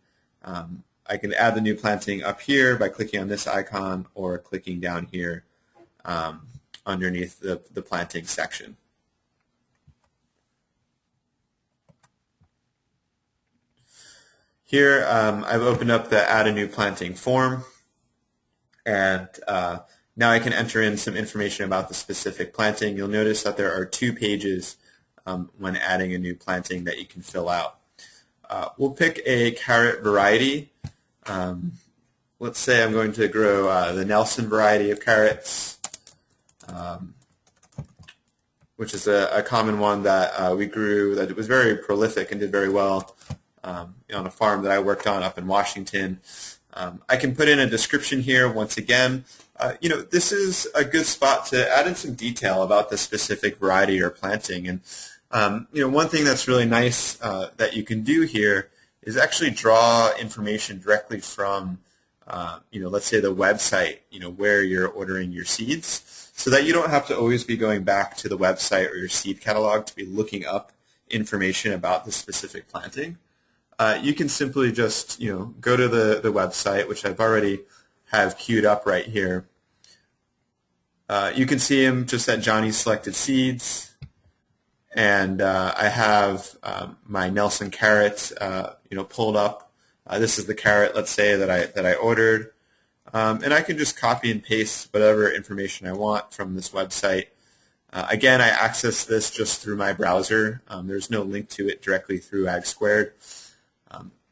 I can add the new planting up here by clicking on this icon or clicking down here underneath the planting section. Here I've opened up the Add a New Planting form, and now I can enter in some information about the specific planting. You'll notice that there are 2 pages when adding a new planting that you can fill out. We'll pick a carrot variety. Let's say I'm going to grow the Nelson variety of carrots, which is a common one that we grew, that was very prolific and did very well on a farm that I worked on up in Washington. I can put in a description here once again. This is a good spot to add in some detail about the specific variety or planting. And one thing that's really nice that you can do here is actually draw information directly from, let's say the website, where you're ordering your seeds, so that you don't have to always be going back to the website or your seed catalog to be looking up information about the specific planting. You can simply just, go to the website, which I've already have queued up right here. You can see them just at Johnny's Selected Seeds, and I have my Nelson carrot, pulled up. This is the carrot, let's say, that I ordered, and I can just copy and paste whatever information I want from this website Again, I access this just through my browser. There's no link to it directly through AgSquared.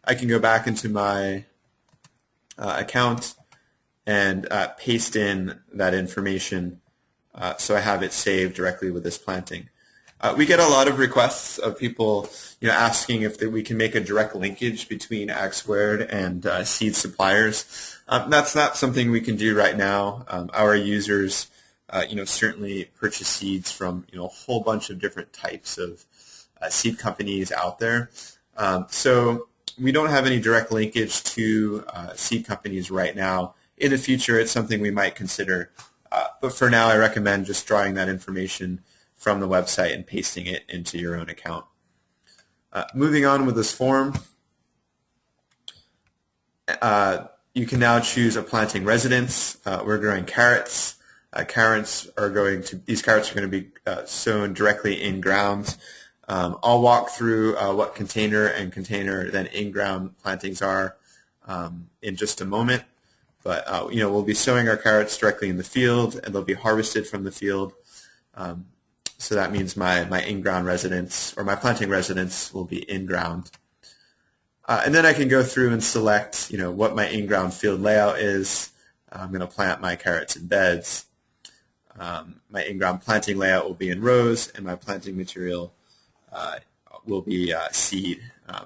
I can go back into my account and paste in that information so I have it saved directly with this planting. We get a lot of requests of people asking if we can make a direct linkage between AgSquared and seed suppliers. That's not something we can do right now. Our users certainly purchase seeds from a whole bunch of different types of seed companies out there. So we don't have any direct linkage to seed companies right now. In the future, it's something we might consider. But for now, I recommend just drawing that information from the website and pasting it into your own account. Moving on with this form, you can now choose a planting residence. We're growing carrots. These carrots are going to be sown directly in ground. I'll walk through what container then in-ground plantings are in just a moment. But we'll be sowing our carrots directly in the field, and they'll be harvested from the field. So that means my in-ground residence or my planting residence will be in-ground. And then I can go through and select what my in-ground field layout is. I'm going to plant my carrots in beds. My in-ground planting layout will be in rows, and my planting material will be seed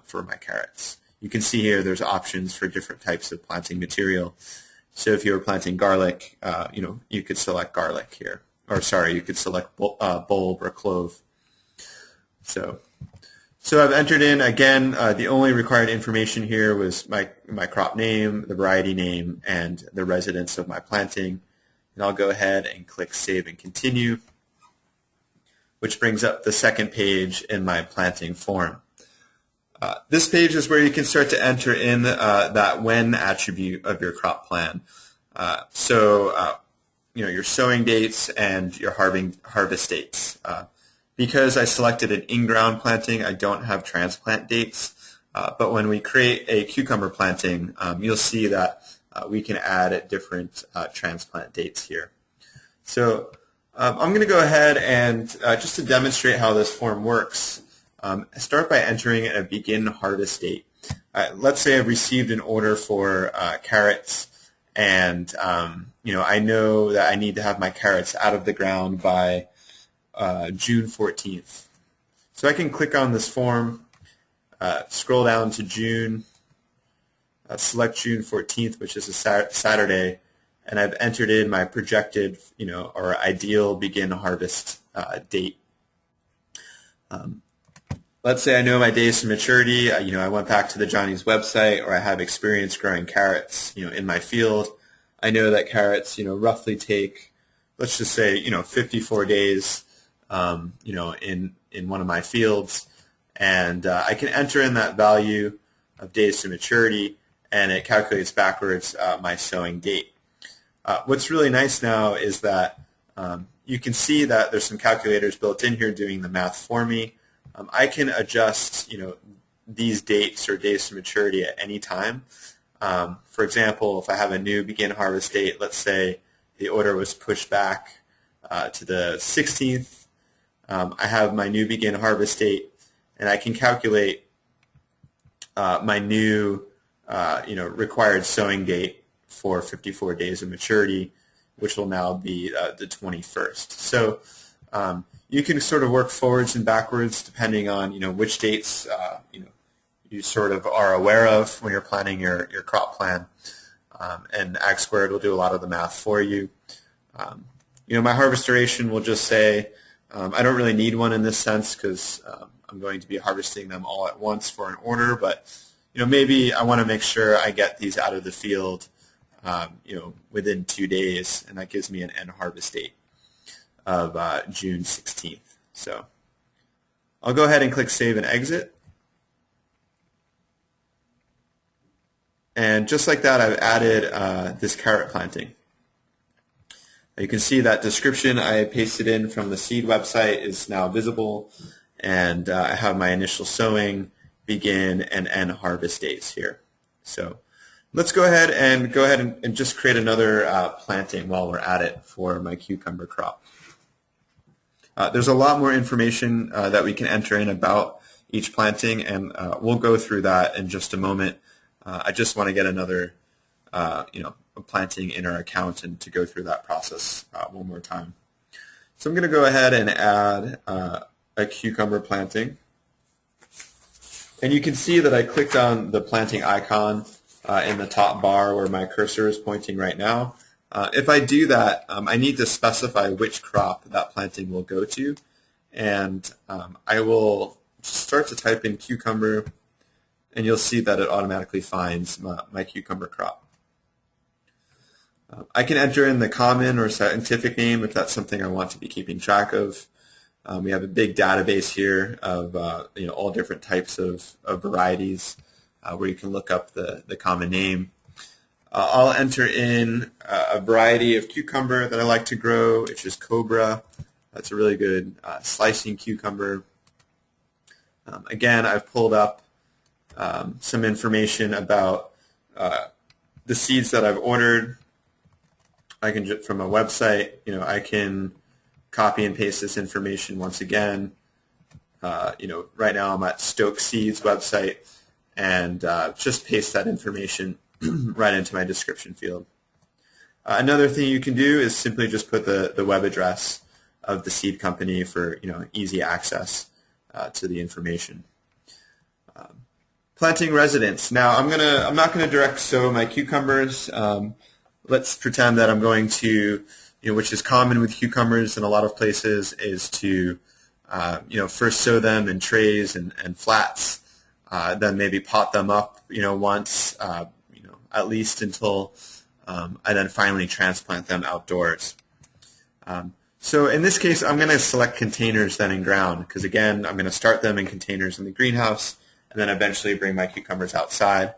for my carrots. You can see here there's options for different types of planting material. So if you were planting garlic, you could select garlic here. Or sorry, you could select bulb or clove. So I've entered in, again, the only required information here was my crop name, the variety name, and the residence of my planting. And I'll go ahead and click Save and Continue, which brings up the second page in my planting form. This page is where you can start to enter in that when attribute of your crop plan. Your sowing dates and your harvest dates. Because I selected an in-ground planting, I don't have transplant dates. But when we create a cucumber planting, you'll see that we can add different transplant dates here. So I'm going to go ahead and just to demonstrate how this form works, start by entering a begin harvest date. Let's say I've received an order for carrots, and I know that I need to have my carrots out of the ground by June 14th. So I can click on this form, scroll down to June, select June 14th, which is a Saturday, and I've entered in my projected, or ideal begin harvest date. Let's say I know my days to maturity. I went back to the Johnny's website, or I have experience growing carrots, in my field. I know that carrots, roughly take, let's just say, 54 days, in one of my fields, and I can enter in that value of days to maturity, and it calculates backwards my sowing date. What's really nice now is that you can see that there's some calculators built in here doing the math for me. I can adjust, these dates or days to maturity at any time. For example, if I have a new begin harvest date, let's say the order was pushed back to the 16th, I have my new begin harvest date, and I can calculate my new, required sowing date for 54 days of maturity, which will now be the 21st. So you can sort of work forwards and backwards depending on which dates you sort of are aware of when you're planning your crop plan, and AgSquared will do a lot of the math for you. My harvest duration will just say I don't really need one in this sense because I'm going to be harvesting them all at once for an order, but maybe I want to make sure I get these out of the field within 2 days, and that gives me an end harvest date of June 16th. So I'll go ahead and click Save and Exit. And just like that, I've added this carrot planting. You can see that description I pasted in from the seed website is now visible, and I have my initial sowing, begin, and end harvest dates here. So let's go ahead and just create another planting while we're at it for my cucumber crop. There's a lot more information that we can enter in about each planting, and we'll go through that in just a moment. I just want to get another a planting in our account and to go through that process one more time. So I'm going to go ahead and add a cucumber planting. And you can see that I clicked on the planting icon in the top bar where my cursor is pointing right now. If I do that, I need to specify which crop that planting will go to. And I will start to type in cucumber, and you'll see that it automatically finds my cucumber crop. I can enter in the common or scientific name if that's something I want to be keeping track of. We have a big database here of all different types of varieties where you can look up the common name. I'll enter in a variety of cucumber that I like to grow, which is Cobra. That's a really good slicing cucumber. Again, I've pulled up some information about the seeds that I've ordered. I can just from a website, I can copy and paste this information once again. Right now I'm at Stoke Seeds website, and just paste that information right into my description field. Another thing you can do is simply just put the web address of the seed company for easy access to the information. Planting residence. Now I'm not gonna direct sow my cucumbers. Let's pretend that I'm going to, which is common with cucumbers in a lot of places, is to, first sow them in trays and flats, then maybe pot them up, once, at least until I then finally transplant them outdoors. So in this case, I'm going to select containers then in ground, because again, I'm going to start them in containers in the greenhouse, and then eventually bring my cucumbers outside.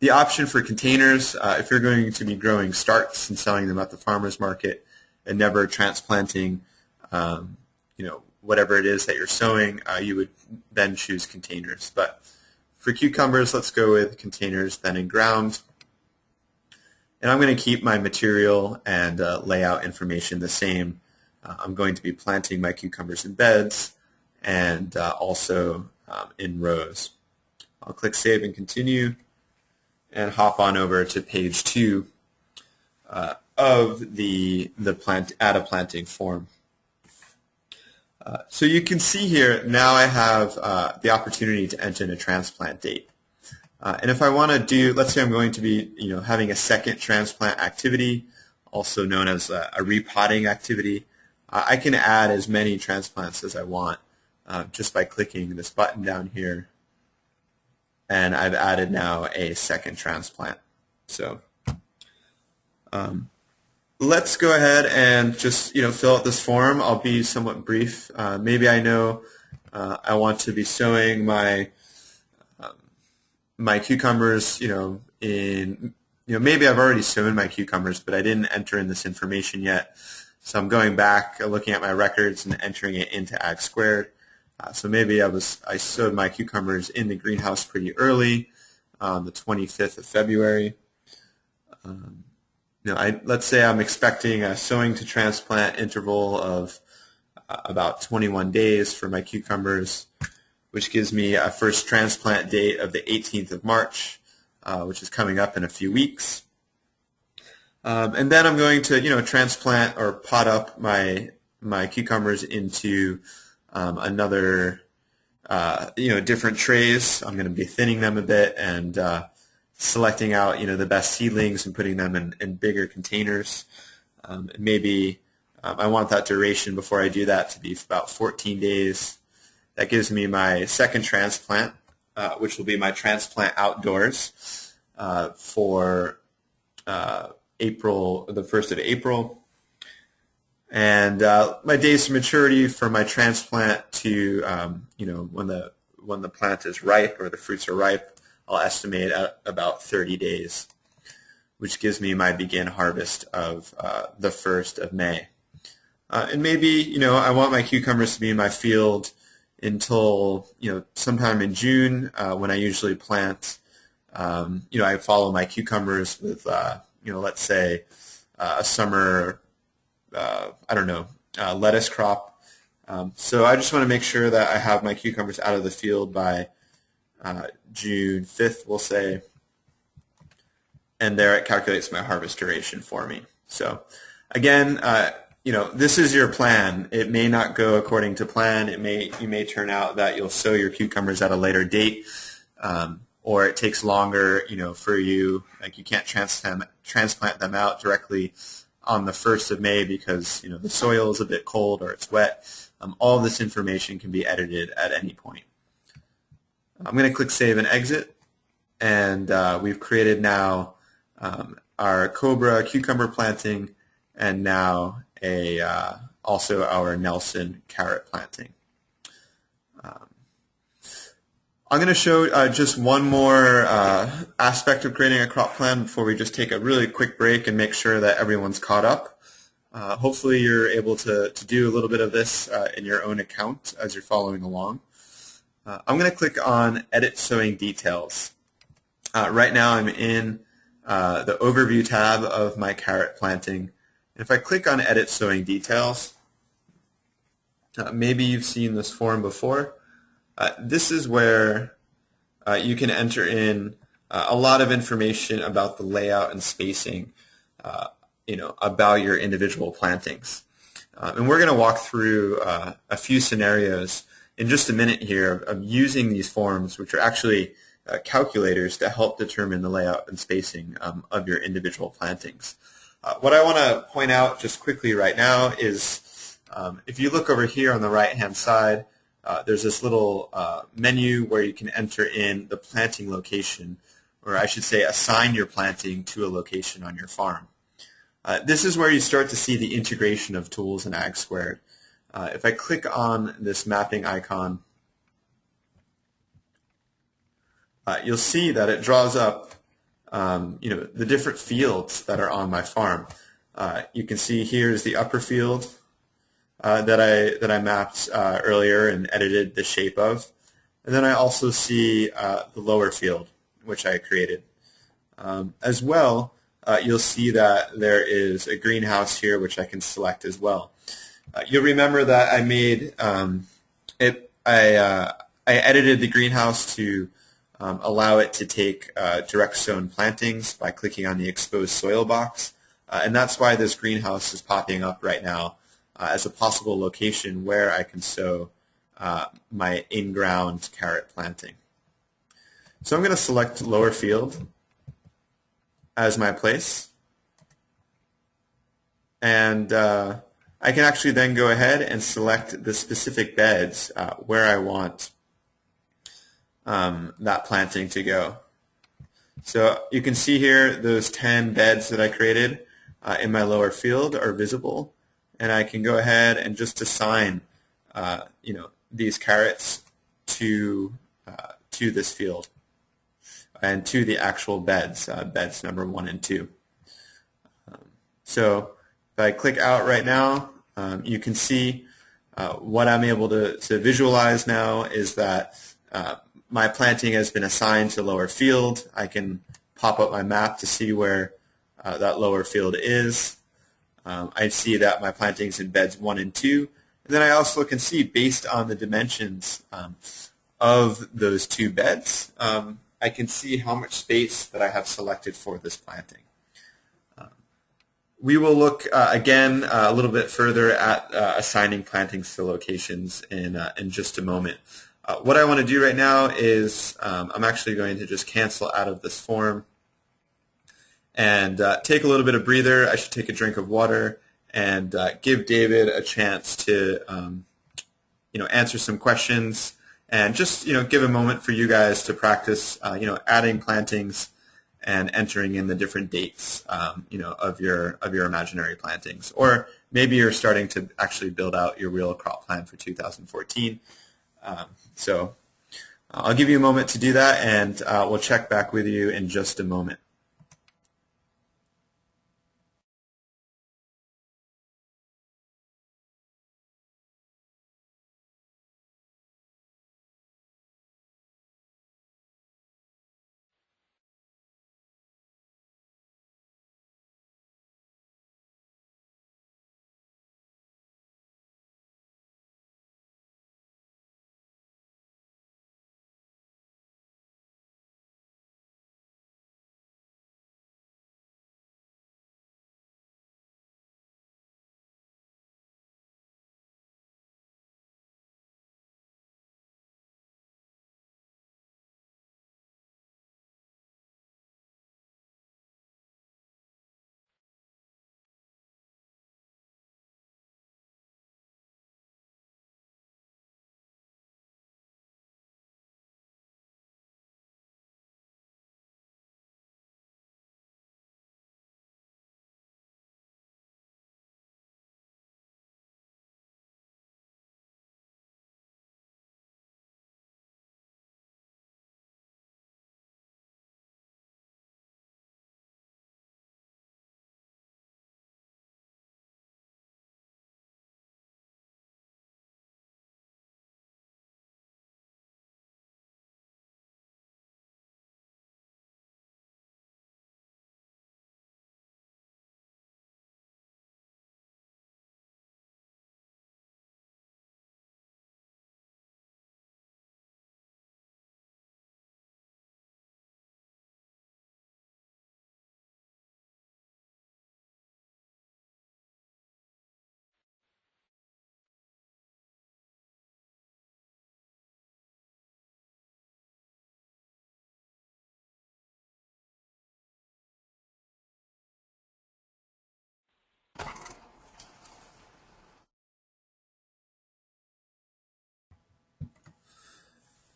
The option for containers, if you're going to be growing starts and selling them at the farmer's market and never transplanting, whatever it is that you're sowing, you would then choose containers. But for cucumbers, let's go with containers then in ground. And I'm going to keep my material and layout information the same. I'm going to be planting my cucumbers in beds and also in rows. I'll click Save and Continue, and hop on over to page 2 of the add a planting form. So you can see here now I have the opportunity to enter in a transplant date. And if I want to do, let's say I'm going to be having a second transplant activity, also known as a repotting activity, I can add as many transplants as I want just by clicking this button down here. And I've added now a second transplant. So let's go ahead and just fill out this form. I'll be somewhat brief. Maybe I know I want to be sowing my my cucumbers. Maybe I've already sown my cucumbers, but I didn't enter in this information yet. So I'm going back, looking at my records, and entering it into AgSquared. So maybe I sowed my cucumbers in the greenhouse pretty early, the 25th of February. Let's say I'm expecting a sowing to transplant interval of about 21 days for my cucumbers, which gives me a first transplant date of the 18th of March, which is coming up in a few weeks. And then I'm going to transplant or pot up my cucumbers into another, different trays. I'm going to be thinning them a bit and selecting out, the best seedlings and putting them in bigger containers. Maybe I want that duration before I do that to be about 14 days. That gives me my second transplant, which will be my transplant outdoors for April, the 1st of April. And my days to maturity for my transplant to, when the plant is ripe or the fruits are ripe, I'll estimate at about 30 days, which gives me my begin harvest of the 1st of May. And maybe, I want my cucumbers to be in my field until, sometime in June when I usually plant. I follow my cucumbers with, let's say a summer, lettuce crop. So I just want to make sure that I have my cucumbers out of the field by June 5th, we'll say, and there it calculates my harvest duration for me. So again, this is your plan. It may not go according to plan. You may turn out that you'll sow your cucumbers at a later date, or it takes longer, for you. Like you can't transplant them out directly on the 1st of May because the soil is a bit cold or it's wet. All of this information can be edited at any point. I'm going to click Save and Exit, and we've created now our Cobra cucumber planting, and now also our Nelson carrot planting. I'm going to show just one more aspect of creating a crop plan before we just take a really quick break and make sure that everyone's caught up. Hopefully you're able to do a little bit of this in your own account as you're following along. I'm going to click on Edit Sowing Details. Right now I'm in the Overview tab of my carrot planting. And if I click on Edit Sowing Details, maybe you've seen this form before. This is where you can enter in a lot of information about the layout and spacing, about your individual plantings. And we're going to walk through a few scenarios in just a minute here of using these forms, which are actually calculators to help determine the layout and spacing of your individual plantings. What I want to point out just quickly right now is if you look over here on the right-hand side, there's this little menu where you can enter in the planting location, or I should say assign your planting to a location on your farm. This is where you start to see the integration of tools in AgSquared. If I click on this mapping icon, you'll see that it draws up the different fields that are on my farm. You can see here is the upper field that I mapped earlier and edited the shape of. And then I also see the lower field, which I created. As well, you'll see that there is a greenhouse here, which I can select as well. You'll remember that I made I edited the greenhouse to allow it to take direct sown plantings by clicking on the exposed soil box. And that's why this greenhouse is popping up right now as a possible location where I can sow my in-ground carrot planting. So I'm going to select lower field as my place. And I can actually then go ahead and select the specific beds where I want that planting to go. So you can see here those 10 beds that I created in my lower field are visible, and I can go ahead and just assign these carrots to this field and to the actual beds, beds number 1 and 2. So if I click out right now, you can see what I'm able to visualize now is that my planting has been assigned to lower field. I can pop up my map to see where that lower field is. I see that my planting is in beds 1 and 2. And then I also can see, based on the dimensions of those 2 beds, I can see how much space that I have selected for this planting. We will look again a little bit further at assigning plantings to locations in just a moment. What I want to do right now is I'm actually going to just cancel out of this form and take a little bit of breather. I should take a drink of water and give David a chance to answer some questions and just give a moment for you guys to practice adding plantings and entering in the different dates of your imaginary plantings. Or maybe you're starting to actually build out your real crop plan for 2014. So I'll give you a moment to do that, and we'll check back with you in just a moment.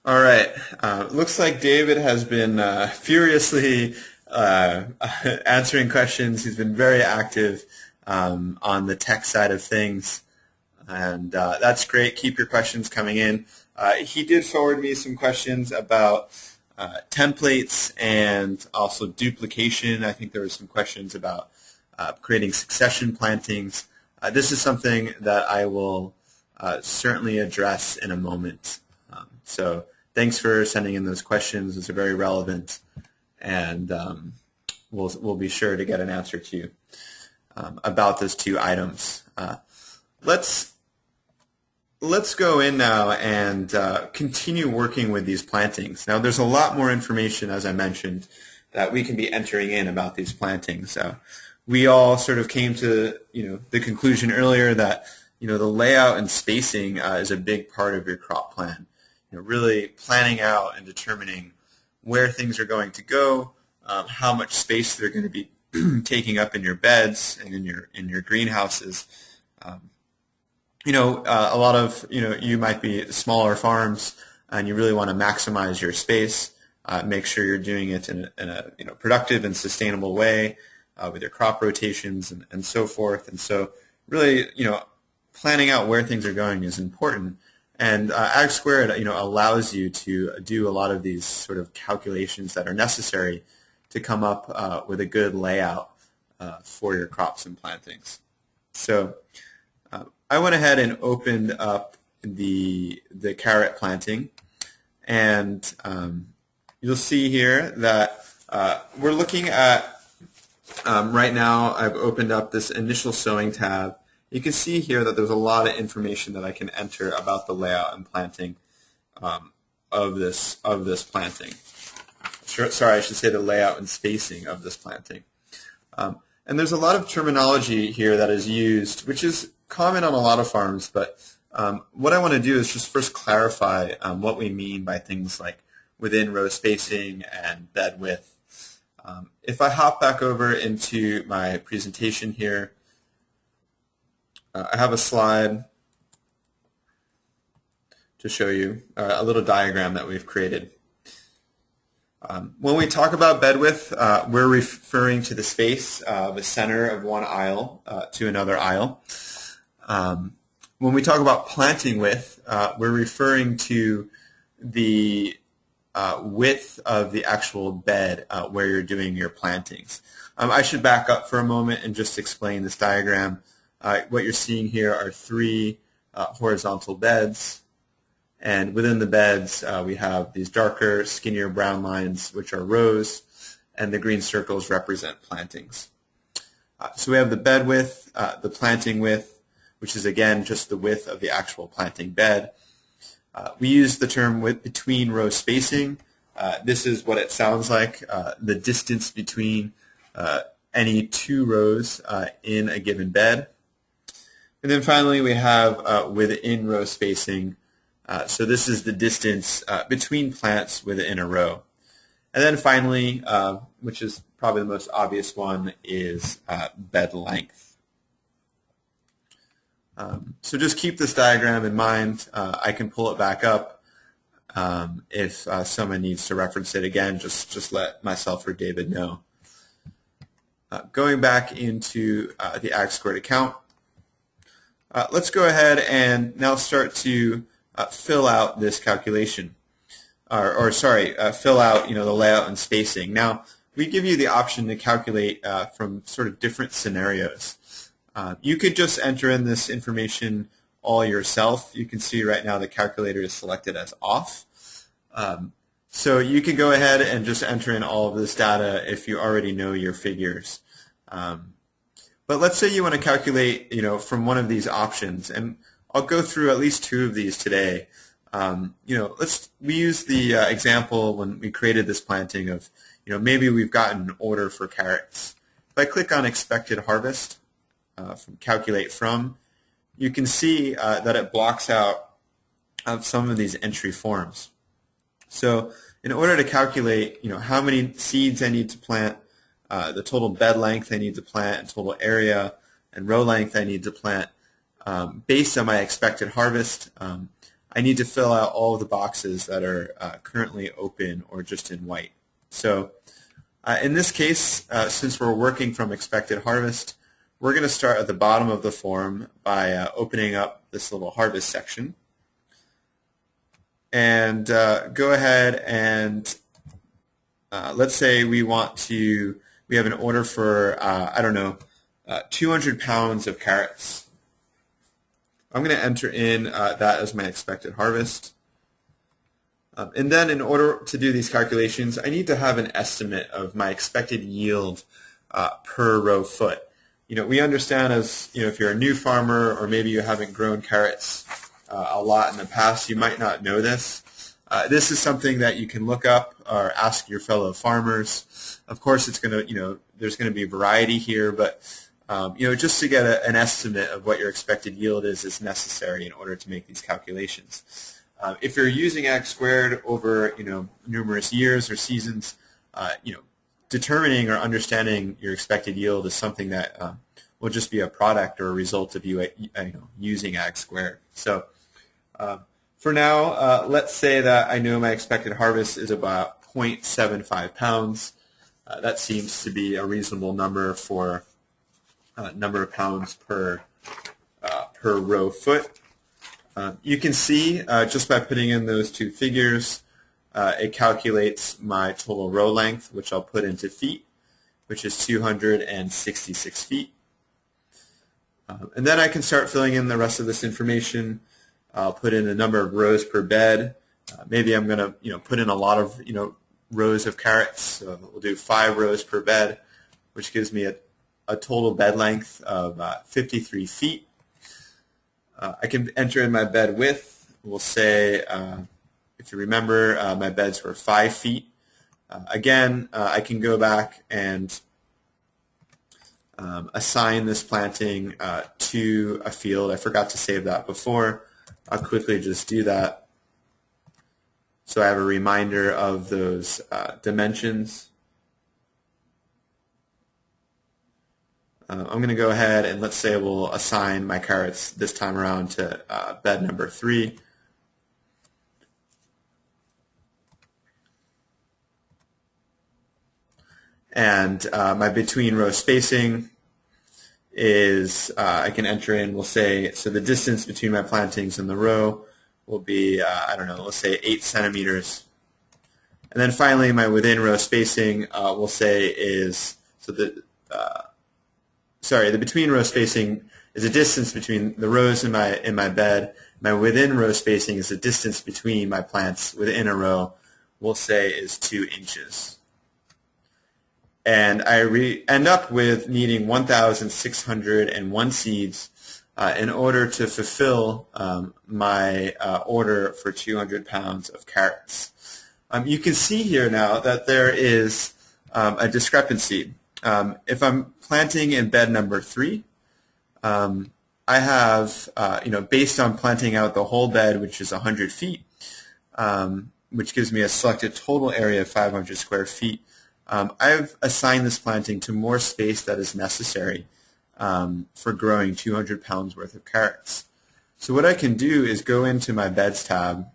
All right. Looks like David has been furiously answering questions. He's been very active on the tech side of things, and that's great. Keep your questions coming in. He did forward me some questions about templates and also duplication. I think there were some questions about creating succession plantings. This is something that I will certainly address in a moment. So thanks for sending in those questions. Those are very relevant, and we'll be sure to get an answer to you about those two items. Let's go in now and continue working with these plantings. Now, there's a lot more information, as I mentioned, that we can be entering in about these plantings. We all sort of came to the conclusion earlier that the layout and spacing is a big part of your crop plan. Really planning out and determining where things are going to go, how much space they're going to be taking up in your beds and in your greenhouses. A lot of you might be smaller farms and you really want to maximize your space. Make sure you're doing it in a productive and sustainable way with your crop rotations and so forth. And so really planning out where things are going is important. And AgSquared allows you to do a lot of these sort of calculations that are necessary to come up with a good layout for your crops and plantings. So I went ahead and opened up the carrot planting, and you'll see here that we're looking at right now. I've opened up this initial sowing tab. You can see here that there's a lot of information that I can enter about the layout and planting of this planting. Sorry, I should say the layout and spacing of this planting. And there's a lot of terminology here that is used, which is common on a lot of farms, but what I want to do is just first clarify what we mean by things like within row spacing and bed width. If I hop back over into my presentation here, I have a slide to show you a little diagram that we've created. When we talk about bed width, we're referring to the space, the center of one aisle to another aisle. When we talk about planting width, we're referring to the width of the actual bed where you're doing your plantings. I should back up for a moment and just explain this diagram. What you're seeing here are three horizontal beds, and within the beds we have these darker, skinnier brown lines, which are rows, and the green circles represent plantings. So we have the bed width, the planting width, which is again just the width of the actual planting bed. We use the term width between row spacing. This is what it sounds like, the distance between any two rows in a given bed. And then finally we have within row spacing. So this is the distance between plants within a row. And then finally, which is probably the most obvious one, is bed length. So just keep this diagram in mind. I can pull it back up if someone needs to reference it again. Just let myself or David know. Going back into the AgSquared account, let's go ahead and now start to fill out this calculation, fill out the layout and spacing. Now we give you the option to calculate from sort of different scenarios. You could just enter in this information all yourself. You can see right now the calculator is selected as off. So you can go ahead and just enter in all of this data if you already know your figures. But let's say you want to calculate, from one of these options, and I'll go through at least two of these today. We use the example when we created this planting of, maybe we've gotten an order for carrots. If I click on expected harvest, from calculate from, you can see that it blocks out some of these entry forms. So in order to calculate, how many seeds I need to plant, the total bed length I need to plant, and total area and row length I need to plant, based on my expected harvest, I need to fill out all of the boxes that are currently open or just in white. So in this case, since we're working from expected harvest, we're going to start at the bottom of the form by opening up this little harvest section. And go ahead and let's say we have an order for, I don't know, 200 pounds of carrots. I'm going to enter in that as my expected harvest. And then in order to do these calculations, I need to have an estimate of my expected yield per row foot. We understand as, if you're a new farmer or maybe you haven't grown carrots a lot in the past, you might not know this. This is something that you can look up or ask your fellow farmers. Of course, it's going to, there's going to be variety here, but just to get an estimate of what your expected yield is necessary in order to make these calculations. If you're using AgSquared over, numerous years or seasons, determining or understanding your expected yield is something that will just be a product or a result of you, using AgSquared. So for now, let's say that I know my expected harvest is about 0.75 pounds. That seems to be a reasonable number for number of pounds per row foot. You can see just by putting in those two figures, it calculates my total row length, which I'll put into feet, which is 266 feet. And then I can start filling in the rest of this information. I'll put in the number of rows per bed. Maybe I'm going to put in a lot of rows of carrots. So we'll do 5 rows per bed, which gives me a total bed length of 53 feet. I can enter in my bed width. We'll say, if you remember, my beds were 5 feet. Again, I can go back and assign this planting to a field. I forgot to save that before. I'll quickly just do that so I have a reminder of those dimensions. I'm going to go ahead and let's say we'll assign my carrots this time around to bed number 3. And my between row spacing is, I can enter in, we'll say, so the distance between my plantings and the row will be, I don't know, let's say 8 centimeters. And then finally my within row spacing, we'll say is, so the between row spacing is a distance between the rows in my bed. My within row spacing is the distance between my plants within a row, we'll say is 2 inches. And I end up with needing 1,601 seeds in order to fulfill my order for 200 pounds of carrots. You can see here now that there is a discrepancy. If I'm planting in bed number 3, I have, based on planting out the whole bed, which is 100 feet, which gives me a selected total area of 500 square feet, I've assigned this planting to more space that is necessary for growing 200 pounds worth of carrots. So what I can do is go into my Beds tab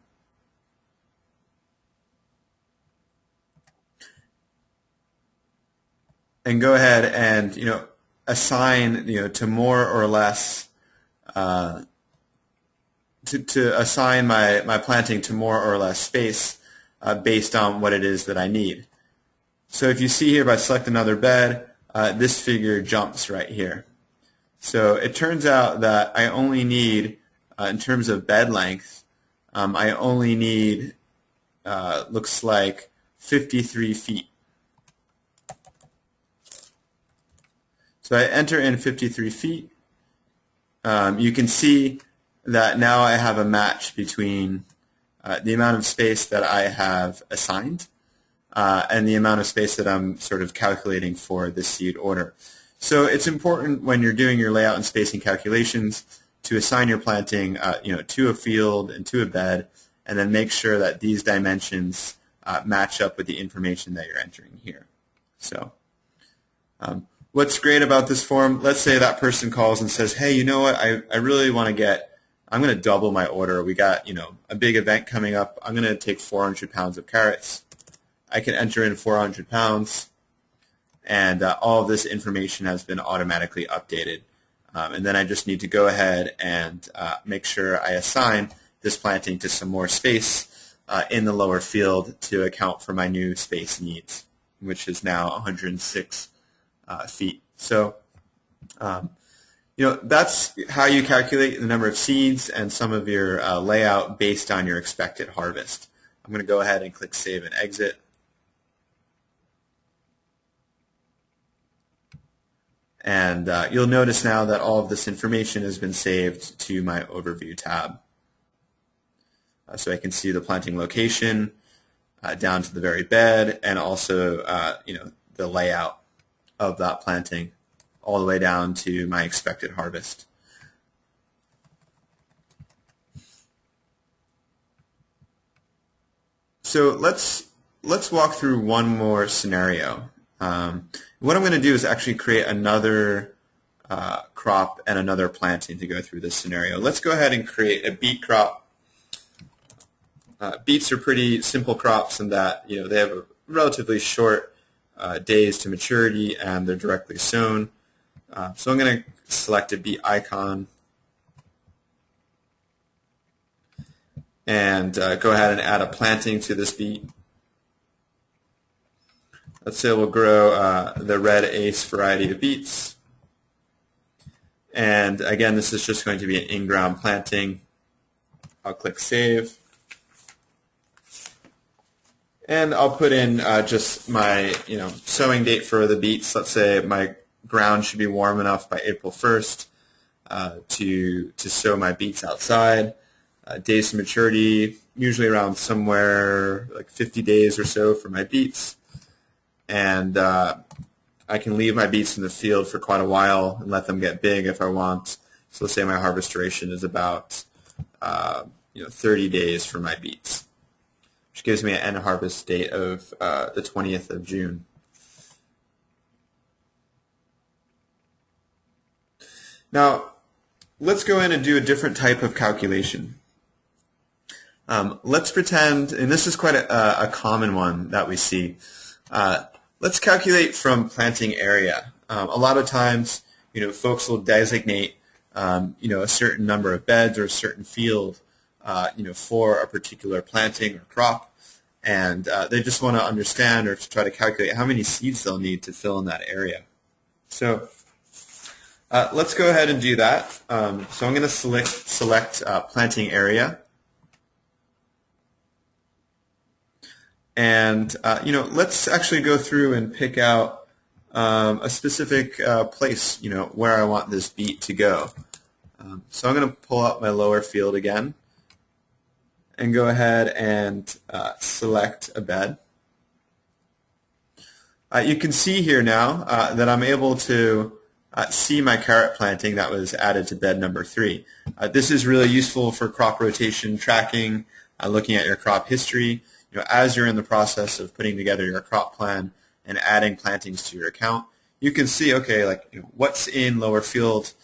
and go ahead and assign to more or less to assign my planting to more or less space based on what it is that I need. So if you see here, if I select another bed, this figure jumps right here. So it turns out that I only need, in terms of bed length, I only need, looks like 53 feet. So I enter in 53 feet. You can see that now I have a match between the amount of space that I have assigned and the amount of space that I'm sort of calculating for this seed order. So it's important when you're doing your layout and spacing calculations to assign your planting to a field and to a bed, and then make sure that these dimensions match up with the information that you're entering here. So what's great about this form, let's say that person calls and says, hey, you know what, I really want to get I'm going to double my order. We got, a big event coming up. I'm going to take 400 pounds of carrots. I can enter in 400 pounds, and all of this information has been automatically updated. And then I just need to go ahead and make sure I assign this planting to some more space in the lower field to account for my new space needs, which is now 106 feet. So, that's how you calculate the number of seeds and some of your layout based on your expected harvest. I'm going to go ahead and click Save and Exit. And you'll notice now that all of this information has been saved to my Overview tab. So I can see the planting location down to the very bed, and also the layout of that planting all the way down to my expected harvest. So let's walk through one more scenario. What I'm going to do is actually create another crop and another planting to go through this scenario. Let's go ahead and create a beet crop. Beets are pretty simple crops in that they have a relatively short days to maturity, and they're directly sown. So I'm going to select a beet icon and go ahead and add a planting to this beet. Let's say we'll grow the Red Ace variety of beets. And again, this is just going to be an in-ground planting. I'll click Save. And I'll put in just my sowing date for the beets. Let's say my ground should be warm enough by April 1st to sow my beets outside. Days to maturity, usually around somewhere like 50 days or so for my beets. And I can leave my beets in the field for quite a while and let them get big if I want. So let's say my harvest duration is about 30 days for my beets, which gives me an end harvest date of the 20th of June. Now, let's go in and do a different type of calculation. Let's pretend, and this is quite a common one that we see. Let's calculate from planting area. A lot of times, folks will designate, a certain number of beds or a certain field, for a particular planting or crop, and they just want to understand or to try to calculate how many seeds they'll need to fill in that area. So let's go ahead and do that. So I'm going to select planting area. And let's actually go through and pick out a specific place, where I want this beet to go. So I'm going to pull up my lower field again and go ahead and select a bed. You can see here now that I'm able to see my carrot planting that was added to bed number 3. This is really useful for crop rotation tracking, looking at your crop history. As you're in the process of putting together your crop plan and adding plantings to your account, you can see, okay, what's in lower field,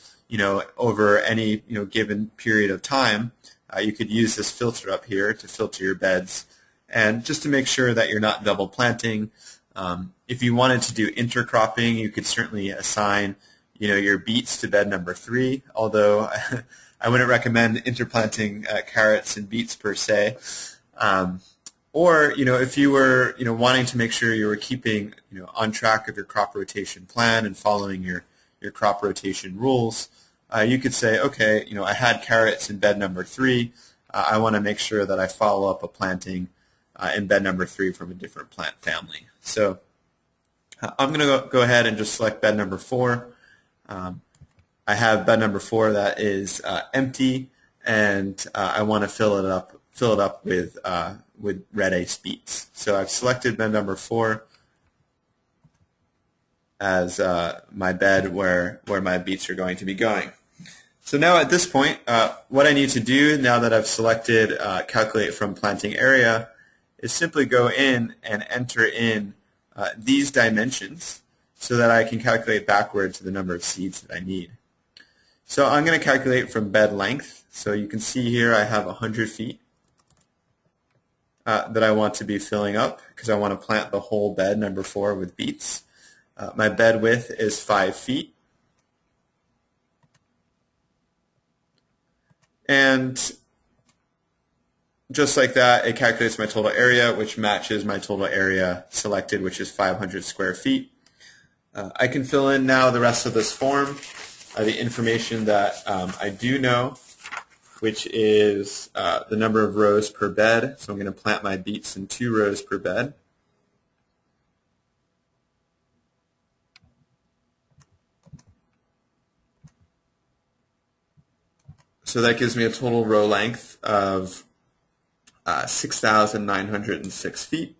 over any, given period of time. You could use this filter up here to filter your beds, and just to make sure that you're not double planting. If you wanted to do intercropping, you could certainly assign, your beets to bed number 3, although I wouldn't recommend interplanting carrots and beets per se. Or, if you were, wanting to make sure you were keeping, on track of your crop rotation plan and following your crop rotation rules, you could say, okay, I had carrots in bed number 3. I want to make sure that I follow up a planting in bed number 3 from a different plant family. So I'm going to go ahead and just select bed number 4. I have bed number 4 that is empty, and I want to fill it up with Red Ace beets. So I've selected bed number 4 as my bed where my beets are going to be going. So now at this point, what I need to do now that I've selected calculate from planting area is simply go in and enter in these dimensions so that I can calculate backward to the number of seeds that I need. So I'm going to calculate from bed length. So you can see here I have 100 feet that I want to be filling up because I want to plant the whole bed, number 4, with beets. My bed width is 5 feet. And just like that, it calculates my total area, which matches my total area selected, which is 500 square feet. I can fill in now the rest of this form, the information that I do know, which is the number of rows per bed. So I'm going to plant my beets in 2 rows per bed. So that gives me a total row length of 6,906 feet.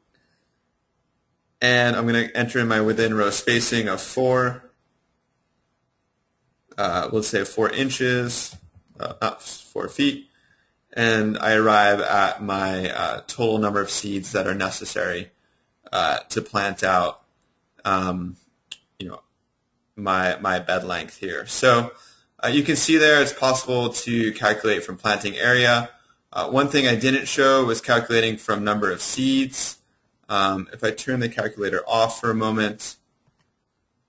And I'm going to enter in my within row spacing of 4, let's say 4 inches, not 4 feet. And I arrive at my total number of seeds that are necessary to plant out my bed length here. So you can see there it's possible to calculate from planting area. One thing I didn't show was calculating from number of seeds. If I turn the calculator off for a moment,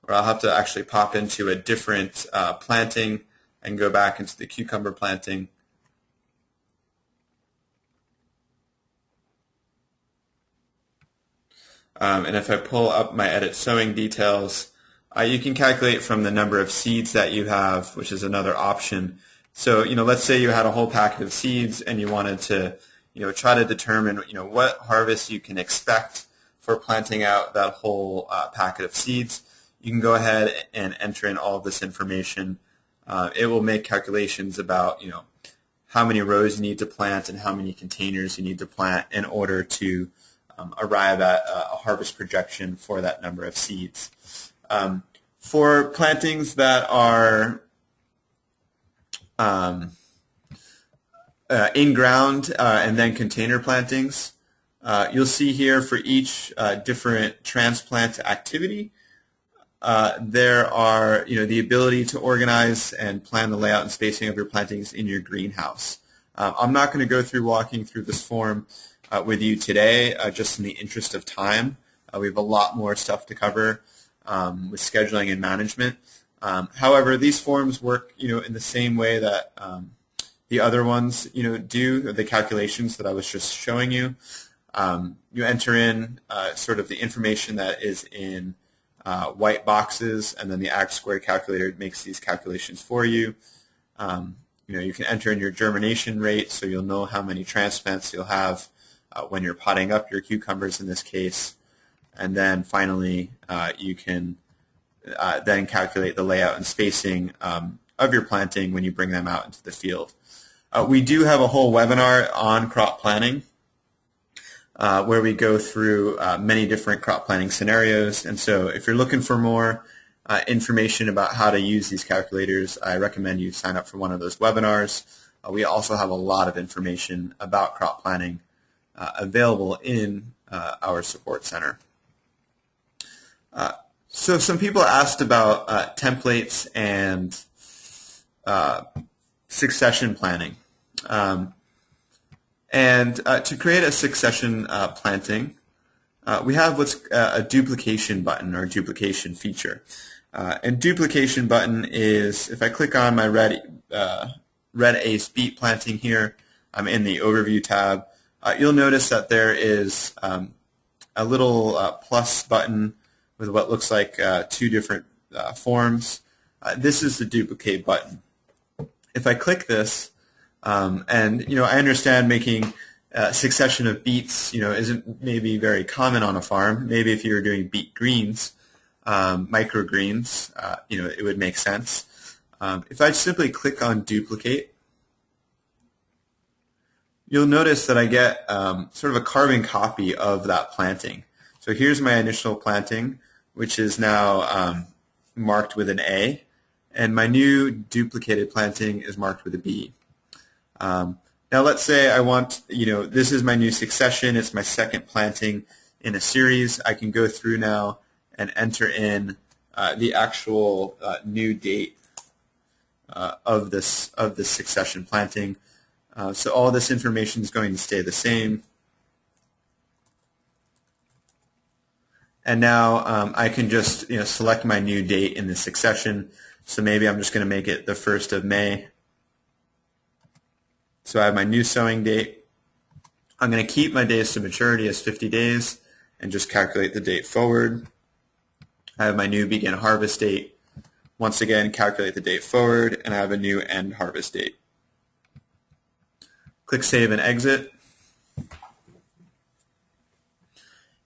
or I'll have to actually pop into a different planting and go back into the cucumber planting. And if I pull up my edit sowing details, you can calculate from the number of seeds that you have, which is another option. So, let's say you had a whole packet of seeds and you wanted to, try to determine, what harvest you can expect for planting out that whole packet of seeds. You can go ahead and enter in all of this information. It will make calculations about, how many rows you need to plant and how many containers you need to plant in order to arrive at a harvest projection for that number of seeds. For plantings that are in-ground and then container plantings, you'll see here for each different transplant activity, there are the ability to organize and plan the layout and spacing of your plantings in your greenhouse. I'm not going to go through walking through this form with you today, just in the interest of time. We have a lot more stuff to cover with scheduling and management. However, these forms work, in the same way that the other ones, do, the calculations that I was just showing you. You enter in sort of the information that is in white boxes, and then the AgSquared calculator makes these calculations for you. You can enter in your germination rate, so you'll know how many transplants you'll have when you're potting up your cucumbers in this case. And then finally, you can then calculate the layout and spacing of your planting when you bring them out into the field. We do have a whole webinar on crop planning where we go through many different crop planning scenarios. And so if you're looking for more information about how to use these calculators, I recommend you sign up for one of those webinars. We also have a lot of information about crop planning available in our support center. So some people asked about templates and succession planning. To create a succession planting, we have what's a duplication button or duplication feature. And duplication button is, if I click on my red Ace beet planting here, I'm in the overview tab, you'll notice that there is a little plus button with what looks like 2 different forms. This is the duplicate button. If I click this, and I understand making a succession of beets, isn't maybe very common on a farm. Maybe if you were doing beet greens, microgreens, it would make sense. If I simply click on duplicate, you'll notice that I get sort of a carbon copy of that planting. So here's my initial planting, which is now marked with an A, and my new duplicated planting is marked with a B. Now let's say I want, this is my new succession, it's my second planting in a series. I can go through now and enter in the actual new date of this succession planting. So all this information is going to stay the same. And now I can just select my new date in the succession. So maybe I'm just going to make it the 1st of May. So I have my new sowing date. I'm going to keep my days to maturity as 50 days and just calculate the date forward. I have my new begin harvest date. Once again, calculate the date forward, and I have a new end harvest date. Click Save and Exit.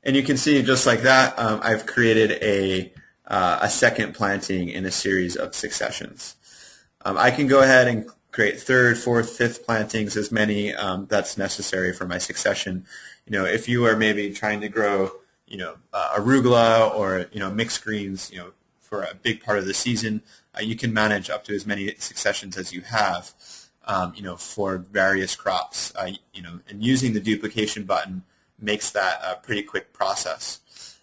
And you can see just like that, I've created a second planting in a series of successions. I can go ahead and create 3rd, 4th, 5th plantings, as many that's necessary for my succession. If you are maybe trying to grow, arugula or mixed greens, for a big part of the season, you can manage up to as many successions as you have, for various crops. And using the duplication button makes that a pretty quick process.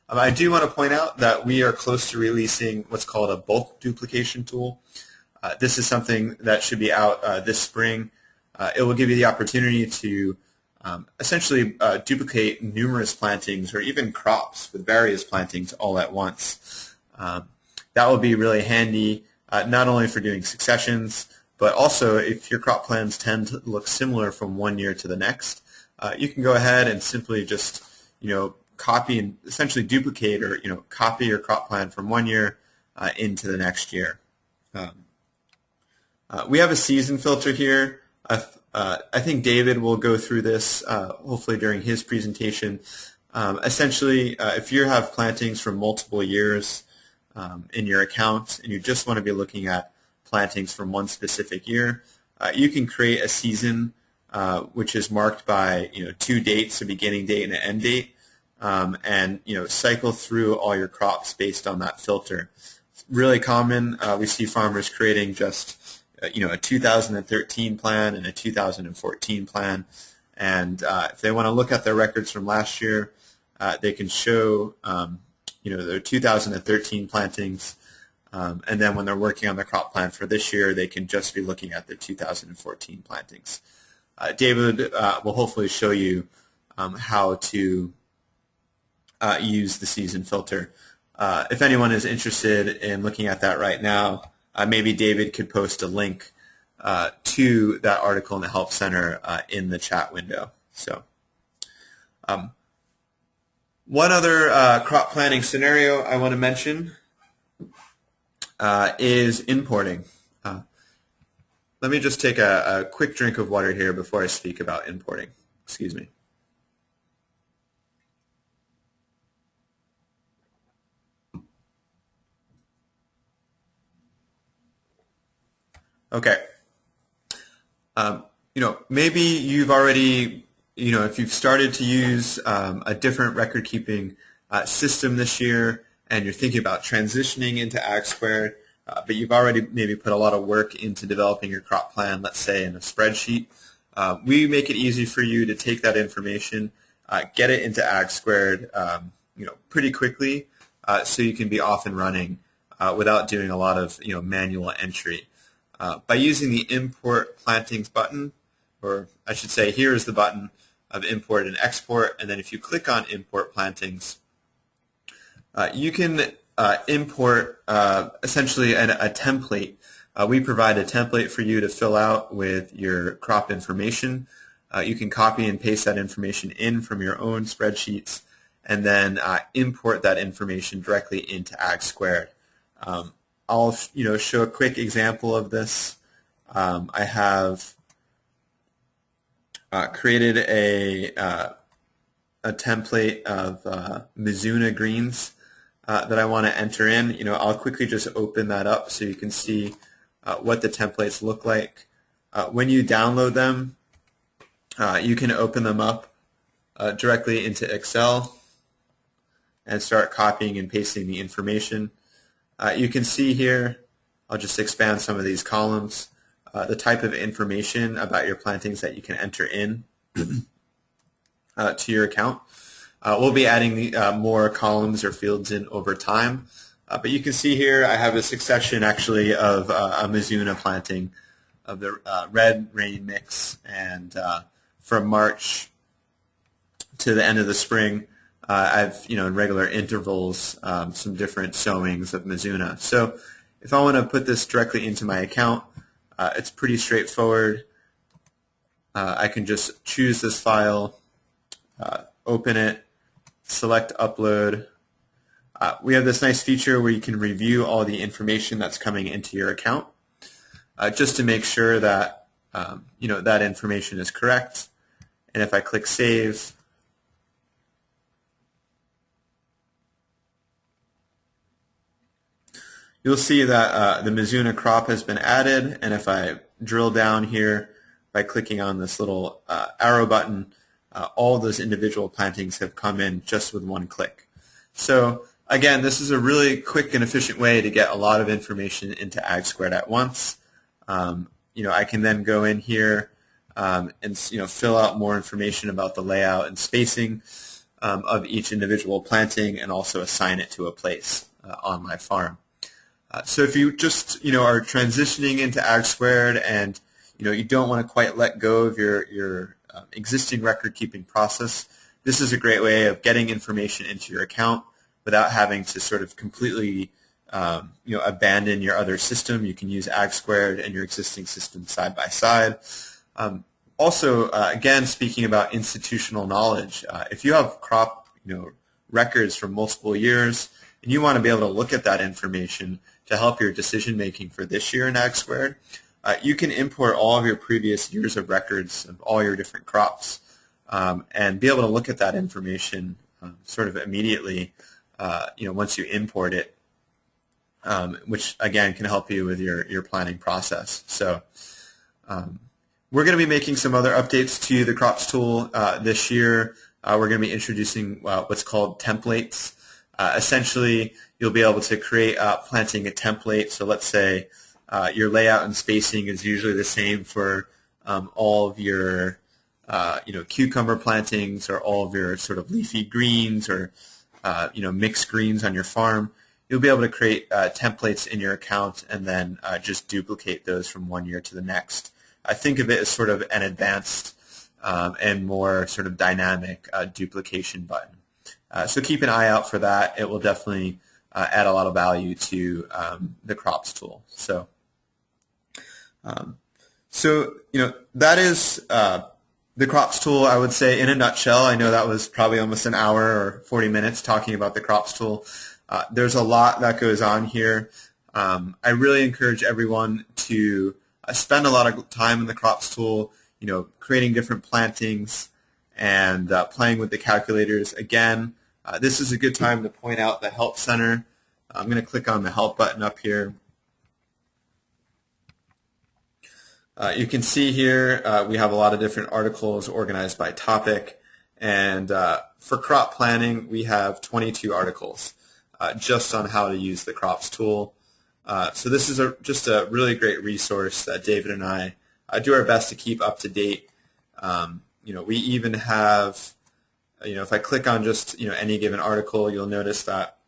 I do want to point out that we are close to releasing what's called a bulk duplication tool. This is something that should be out this spring. It will give you the opportunity to essentially duplicate numerous plantings or even crops with various plantings all at once. That will be really handy, not only for doing successions, but also if your crop plans tend to look similar from one year to the next, you can go ahead and simply just copy and essentially duplicate or copy your crop plan from one year into the next year. We have a season filter here. I think David will go through this hopefully during his presentation. Essentially, if you have plantings from multiple years in your account and you just want to be looking at plantings from one specific year, you can create a season which is marked by 2 dates, a beginning date and an end date, and cycle through all your crops based on that filter. It's really common. We see farmers creating just a 2013 plan and a 2014 plan, and if they want to look at their records from last year, they can show their 2013 plantings, and then when they're working on the crop plan for this year, they can just be looking at their 2014 plantings. David will hopefully show you how to use the season filter. If anyone is interested in looking at that right now, maybe David could post a link to that article in the Help Center in the chat window. So, one other crop planning scenario I want to mention is importing. Let me just take a quick drink of water here before I speak about importing. Excuse me. Okay. Maybe you've already, if you've started to use a different record-keeping system this year and you're thinking about transitioning into AgSquared, but you've already maybe put a lot of work into developing your crop plan, let's say in a spreadsheet, we make it easy for you to take that information, get it into AgSquared, pretty quickly, so you can be off and running without doing a lot of manual entry. By using the Import Plantings button, or I should say here is the button of Import and Export, and then if you click on Import Plantings, you can import essentially a template. We provide a template for you to fill out with your crop information. You can copy and paste that information in from your own spreadsheets and then import that information directly into AgSquared. I'll show a quick example of this. I have created a template of Mizuna greens that I want to enter in. I'll quickly just open that up so you can see what the templates look like. When you download them, you can open them up directly into Excel and start copying and pasting the information. You can see here, I'll just expand some of these columns, the type of information about your plantings that you can enter in to your account. We'll be adding more columns or fields in over time, But you can see here I have a succession actually of a Mizuna planting of the red rain mix, and from March to the end of the spring, I've, in regular intervals, some different sowings of Mizuna. So if I want to put this directly into my account, it's pretty straightforward. I can just choose this file, open it, select upload. We have this nice feature where you can review all the information that's coming into your account, just to make sure that that information is correct. And if I click save, you'll see that the Mizuna crop has been added, and if I drill down here by clicking on this little arrow button, all those individual plantings have come in just with one click. So again, this is a really quick and efficient way to get a lot of information into AgSquared at once. I can then go in here and fill out more information about the layout and spacing of each individual planting, and also assign it to a place on my farm. So if you just are transitioning into AgSquared and you don't want to quite let go of your existing record-keeping process, this is a great way of getting information into your account without having to sort of completely abandon your other system. You can use AgSquared and your existing system side by side. Also, again, speaking about institutional knowledge, if you have crop records from multiple years and you want to be able to look at that information to help your decision making for this year in AgSquared, you can import all of your previous years of records of all your different crops and be able to look at that information sort of immediately once you import it, which again can help you with your planning process. So we're going to be making some other updates to the crops tool this year. We're going to be introducing what's called templates. Essentially, you'll be able to create planting a template. So let's say your layout and spacing is usually the same for all of your cucumber plantings, or all of your sort of leafy greens, or mixed greens on your farm. You'll be able to create templates in your account and then just duplicate those from one year to the next. I think of it as sort of an advanced and more sort of dynamic duplication button. So keep an eye out for that. It will definitely add a lot of value to the crops tool. So that is the crops tool, I would say, in a nutshell. I know that was probably almost an hour or 40 minutes talking about the crops tool. There's a lot that goes on here. I really encourage everyone to spend a lot of time in the crops tool, creating different plantings and playing with the calculators. Again, this is a good time to point out the Help Center. I'm going to click on the Help button up here. You can see here we have a lot of different articles organized by topic, and for crop planning we have 22 articles just on how to use the crops tool. So this is just a really great resource that David and I do our best to keep up to date. We even have, if I click on just any given article, you'll notice that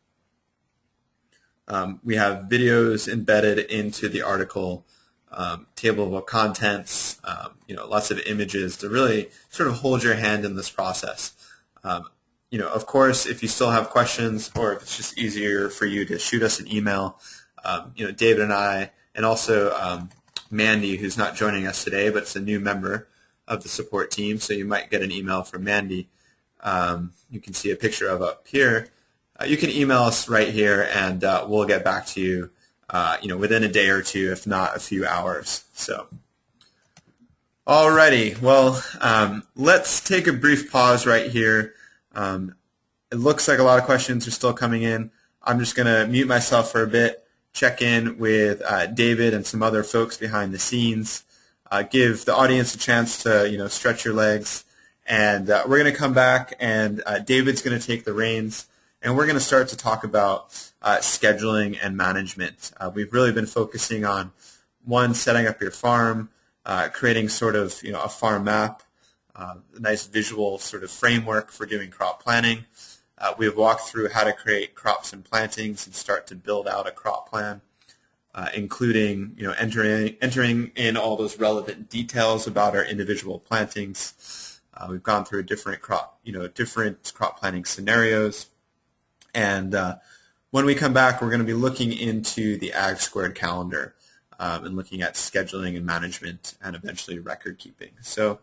we have videos embedded into the article, table of contents, lots of images to really sort of hold your hand in this process. Of course, if you still have questions, or if it's just easier for you to shoot us an email, David and I, and also Mandy, who's not joining us today, but it's a new member of the support team, so you might get an email from Mandy. You can see a picture of up here. You can email us right here, and we'll get back to you, within a day or two, if not a few hours. So, alrighty. Well, let's take a brief pause right here. It looks like a lot of questions are still coming in. I'm just going to mute myself for a bit, check in with David and some other folks behind the scenes, give the audience a chance to stretch your legs, and we're going to come back, and David's going to take the reins, and we're going to start to talk about scheduling and management. We've really been focusing on, one, setting up your farm, creating sort of a farm map, a nice visual sort of framework for doing crop planning, We have walked through how to create crops and plantings and start to build out a crop plan, including entering in all those relevant details about our individual plantings. We've gone through different crop planting scenarios, and when we come back, we're going to be looking into the AgSquared calendar and looking at scheduling and management and eventually record keeping. So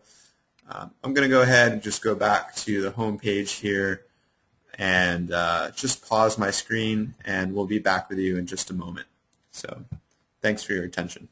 I'm going to go ahead and just go back to the home page here and just pause my screen, and we'll be back with you in just a moment. So thanks for your attention.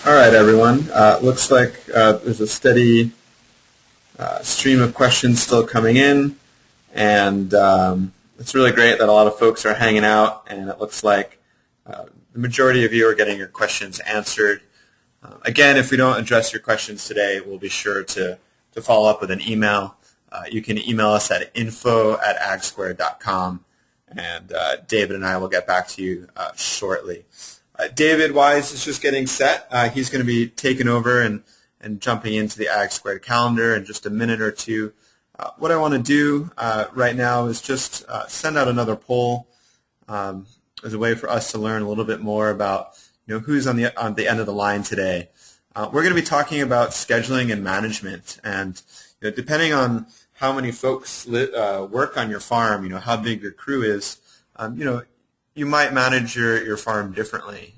All right, everyone. Looks like there's a steady stream of questions still coming in, and it's really great that a lot of folks are hanging out, and it looks like the majority of you are getting your questions answered. Again, if we don't address your questions today, we'll be sure to to follow up with an email, you can email us at info@agsquared.com, and David and I will get back to you shortly. David Wise is just getting set. He's going to be taking over and jumping into the AgSquared calendar in just a minute or two. What I want to do right now is just send out another poll as a way for us to learn a little bit more about who's on the end of the line today. We're going to be talking about scheduling and management, and depending on how many folks work on your farm, how big your crew is, you might manage your farm differently.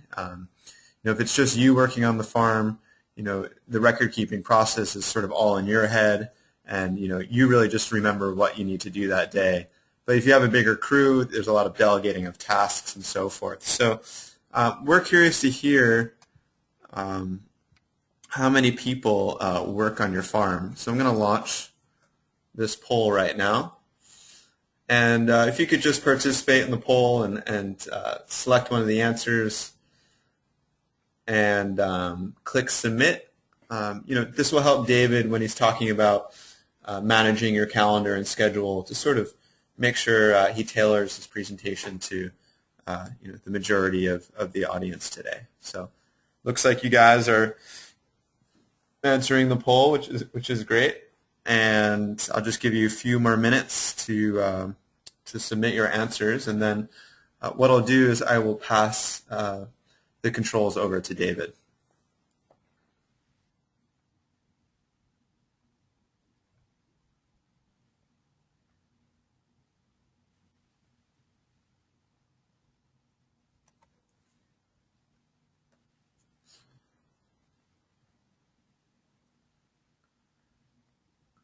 If it's just you working on the farm, the record-keeping process is sort of all in your head, and you really just remember what you need to do that day. But if you have a bigger crew, there's a lot of delegating of tasks and so forth. So we're curious to hear how many people work on your farm. So I'm going to launch this poll right now. And if you could just participate in the poll and select one of the answers and click submit. This will help David when he's talking about managing your calendar and schedule to sort of make sure he tailors his presentation to the majority of the audience today. So looks like you guys are answering the poll, which is great. And I'll just give you a few more minutes to submit your answers, and then what I'll do is I will pass the controls over to David.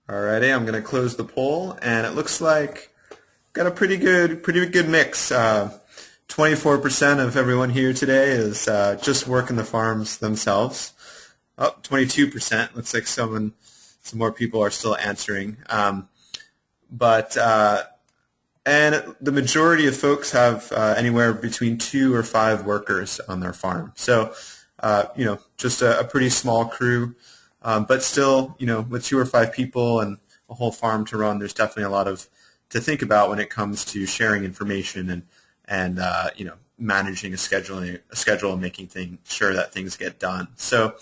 Alrighty, I'm going to close the poll, and it looks like got a pretty good mix. 24% of everyone here today is just working the farms themselves. 22%. Looks like some more people are still answering. And the majority of folks have anywhere between 2 or 5 workers on their farm. So, just a pretty small crew. But still, with 2 or 5 people and a whole farm to run, there's definitely a lot to think about when it comes to sharing information and managing a schedule and making sure that things get done. So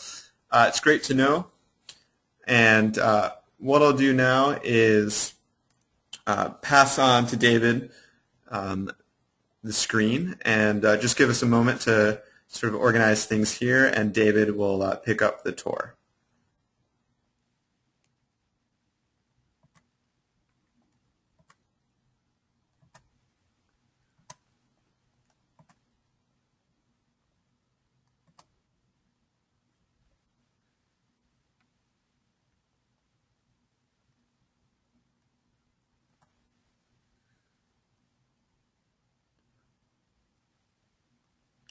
it's great to know. And what I'll do now is pass on to David the screen, and just give us a moment to sort of organize things here, and David will pick up the tour.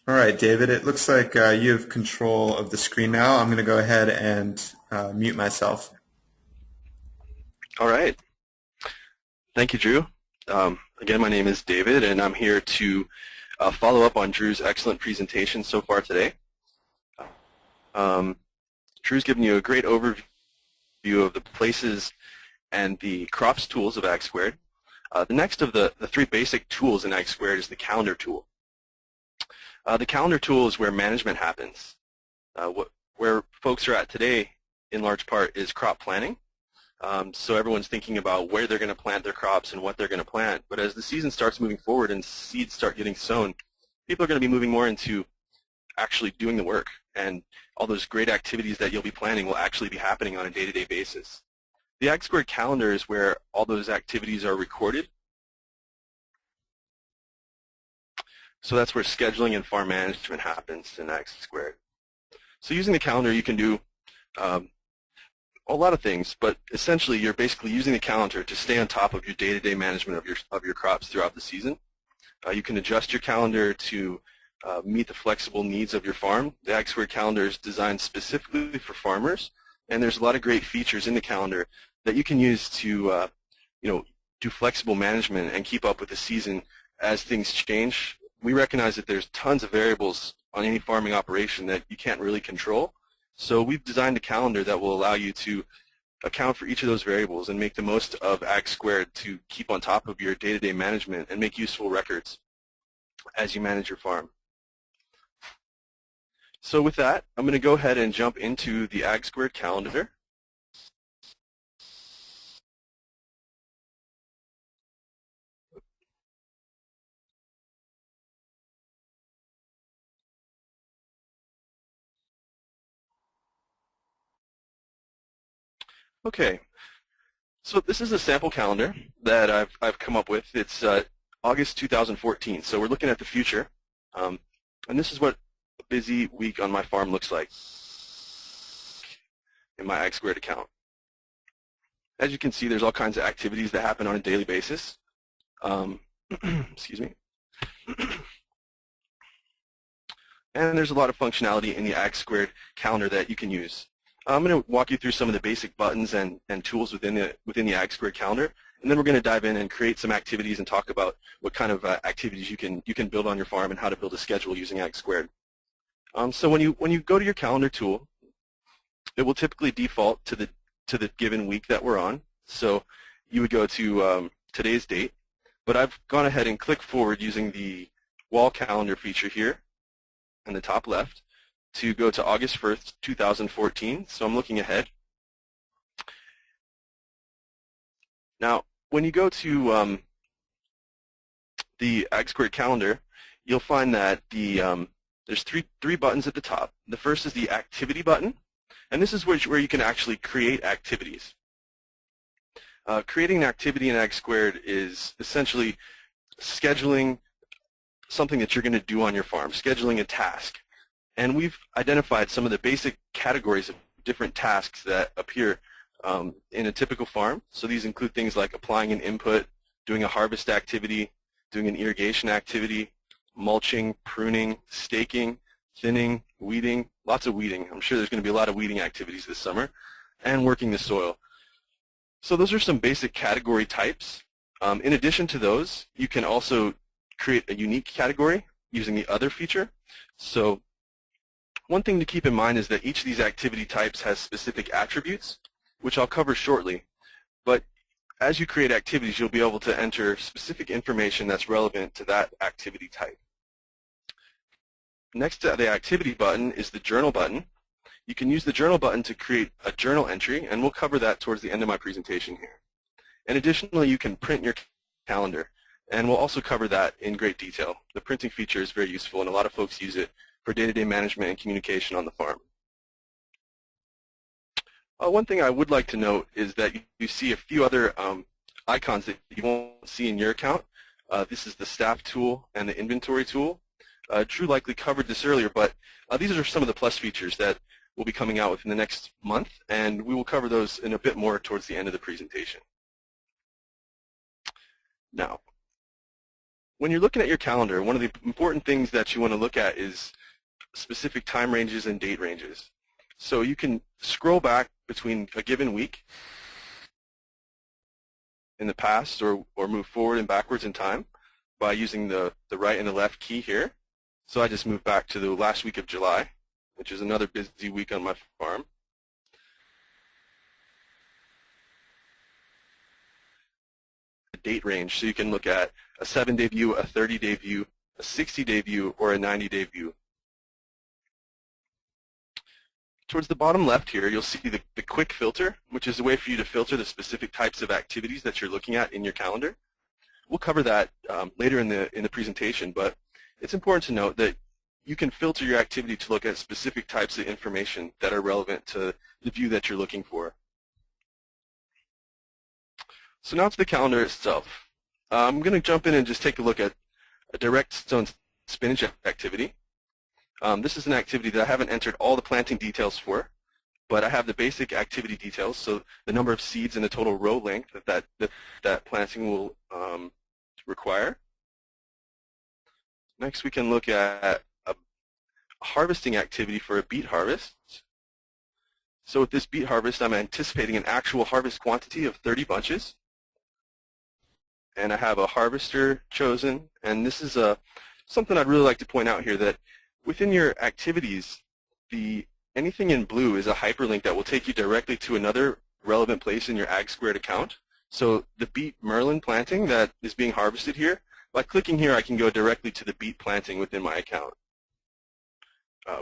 All right, David, it looks like you have control of the screen now. I'm going to go ahead and mute myself. All right. Thank you, Drew. Again, my name is David, and I'm here to follow up on Drew's excellent presentation so far today. Drew's given you a great overview of the places and the crops tools of AgSquared. The next of the 3 basic tools in AgSquared is the calendar tool. The calendar tool is where management happens. Where folks are at today, in large part, is crop planning. So everyone's thinking about where they're going to plant their crops and what they're going to plant. But as the season starts moving forward and seeds start getting sown, people are going to be moving more into actually doing the work. And all those great activities that you'll be planning will actually be happening on a day-to-day basis. The AgSquared calendar is where all those activities are recorded. So that's where scheduling and farm management happens in AgSquared. So using the calendar, you can do a lot of things, but essentially you're basically using the calendar to stay on top of your day-to-day management of your crops throughout the season. You can adjust your calendar to meet the flexible needs of your farm. The AgSquared calendar is designed specifically for farmers, and there's a lot of great features in the calendar that you can use to do flexible management and keep up with the season as things change. We recognize that there's tons of variables on any farming operation that you can't really control. So we've designed a calendar that will allow you to account for each of those variables and make the most of AgSquared to keep on top of your day-to-day management and make useful records as you manage your farm. So with that, I'm going to go ahead and jump into the AgSquared calendar. Okay, so this is a sample calendar that I've come up with. It's August 2014, so we're looking at the future. And this is what a busy week on my farm looks like in my AgSquared account. As you can see, there's all kinds of activities that happen on a daily basis. Excuse me. And there's a lot of functionality in the AgSquared calendar that you can use. I'm going to walk you through some of the basic buttons and tools within the AgSquared calendar, and then we're going to dive in and create some activities and talk about what kind of activities you can build on your farm and how to build a schedule using AgSquared. So when you go to your calendar tool, it will typically default to the given week that we're on. So you would go to today's date, but I've gone ahead and clicked forward using the wall calendar feature here in the top left to go to August 1st, 2014. So I'm looking ahead. Now, when you go to the AgSquared calendar, you'll find that there's three buttons at the top. The first is the activity button, and this is where you can actually create activities. Creating an activity in AgSquared is essentially scheduling something that you're going to do on your farm, scheduling a task. And we've identified some of the basic categories of different tasks that appear in a typical farm. So these include things like applying an input, doing a harvest activity, doing an irrigation activity, mulching, pruning, staking, thinning, weeding, lots of weeding. I'm sure there's going to be a lot of weeding activities this summer, and working the soil. So those are some basic category types. In addition to those, you can also create a unique category using the other feature. So one thing to keep in mind is that each of these activity types has specific attributes, which I'll cover shortly. But as you create activities, you'll be able to enter specific information that's relevant to that activity type. Next to the activity button is the journal button. You can use the journal button to create a journal entry, and we'll cover that towards the end of my presentation here. And additionally, you can print your calendar, and we'll also cover that in great detail. The printing feature is very useful, and a lot of folks use it for day-to-day management and communication on the farm. One thing I would like to note is that you see a few other icons that you won't see in your account. This is the staff tool and the inventory tool. Drew likely covered this earlier, but these are some of the plus features that we'll be coming out with in the next month, and we will cover those in a bit more towards the end of the presentation. Now, when you're looking at your calendar, one of the important things that you want to look at is specific time ranges and date ranges. So you can scroll back between a given week in the past or move forward and backwards in time by using the right and the left key here. So I just moved back to the last week of July, which is another busy week on my farm. The date range, so you can look at a 7-day view, a 30-day view, a 60-day view, or a 90-day view. Towards the bottom left here, you'll see the quick filter, which is a way for you to filter the specific types of activities that you're looking at in your calendar. We'll cover that later in the presentation, but it's important to note that you can filter your activity to look at specific types of information that are relevant to the view that you're looking for. So now to the calendar itself. I'm going to jump in and just take a look at a direct sown spinach activity. This is an activity that I haven't entered all the planting details for, but I have the basic activity details, so the number of seeds and the total row length that planting will require. Next, we can look at a harvesting activity for a beet harvest. So with this beet harvest, I'm anticipating an actual harvest quantity of 30 bunches. And I have a harvester chosen, and this is something I'd really like to point out here, that within your activities, anything in blue is a hyperlink that will take you directly to another relevant place in your AgSquared account. So the beet Merlin planting that is being harvested here, by clicking here I can go directly to the beet planting within my account,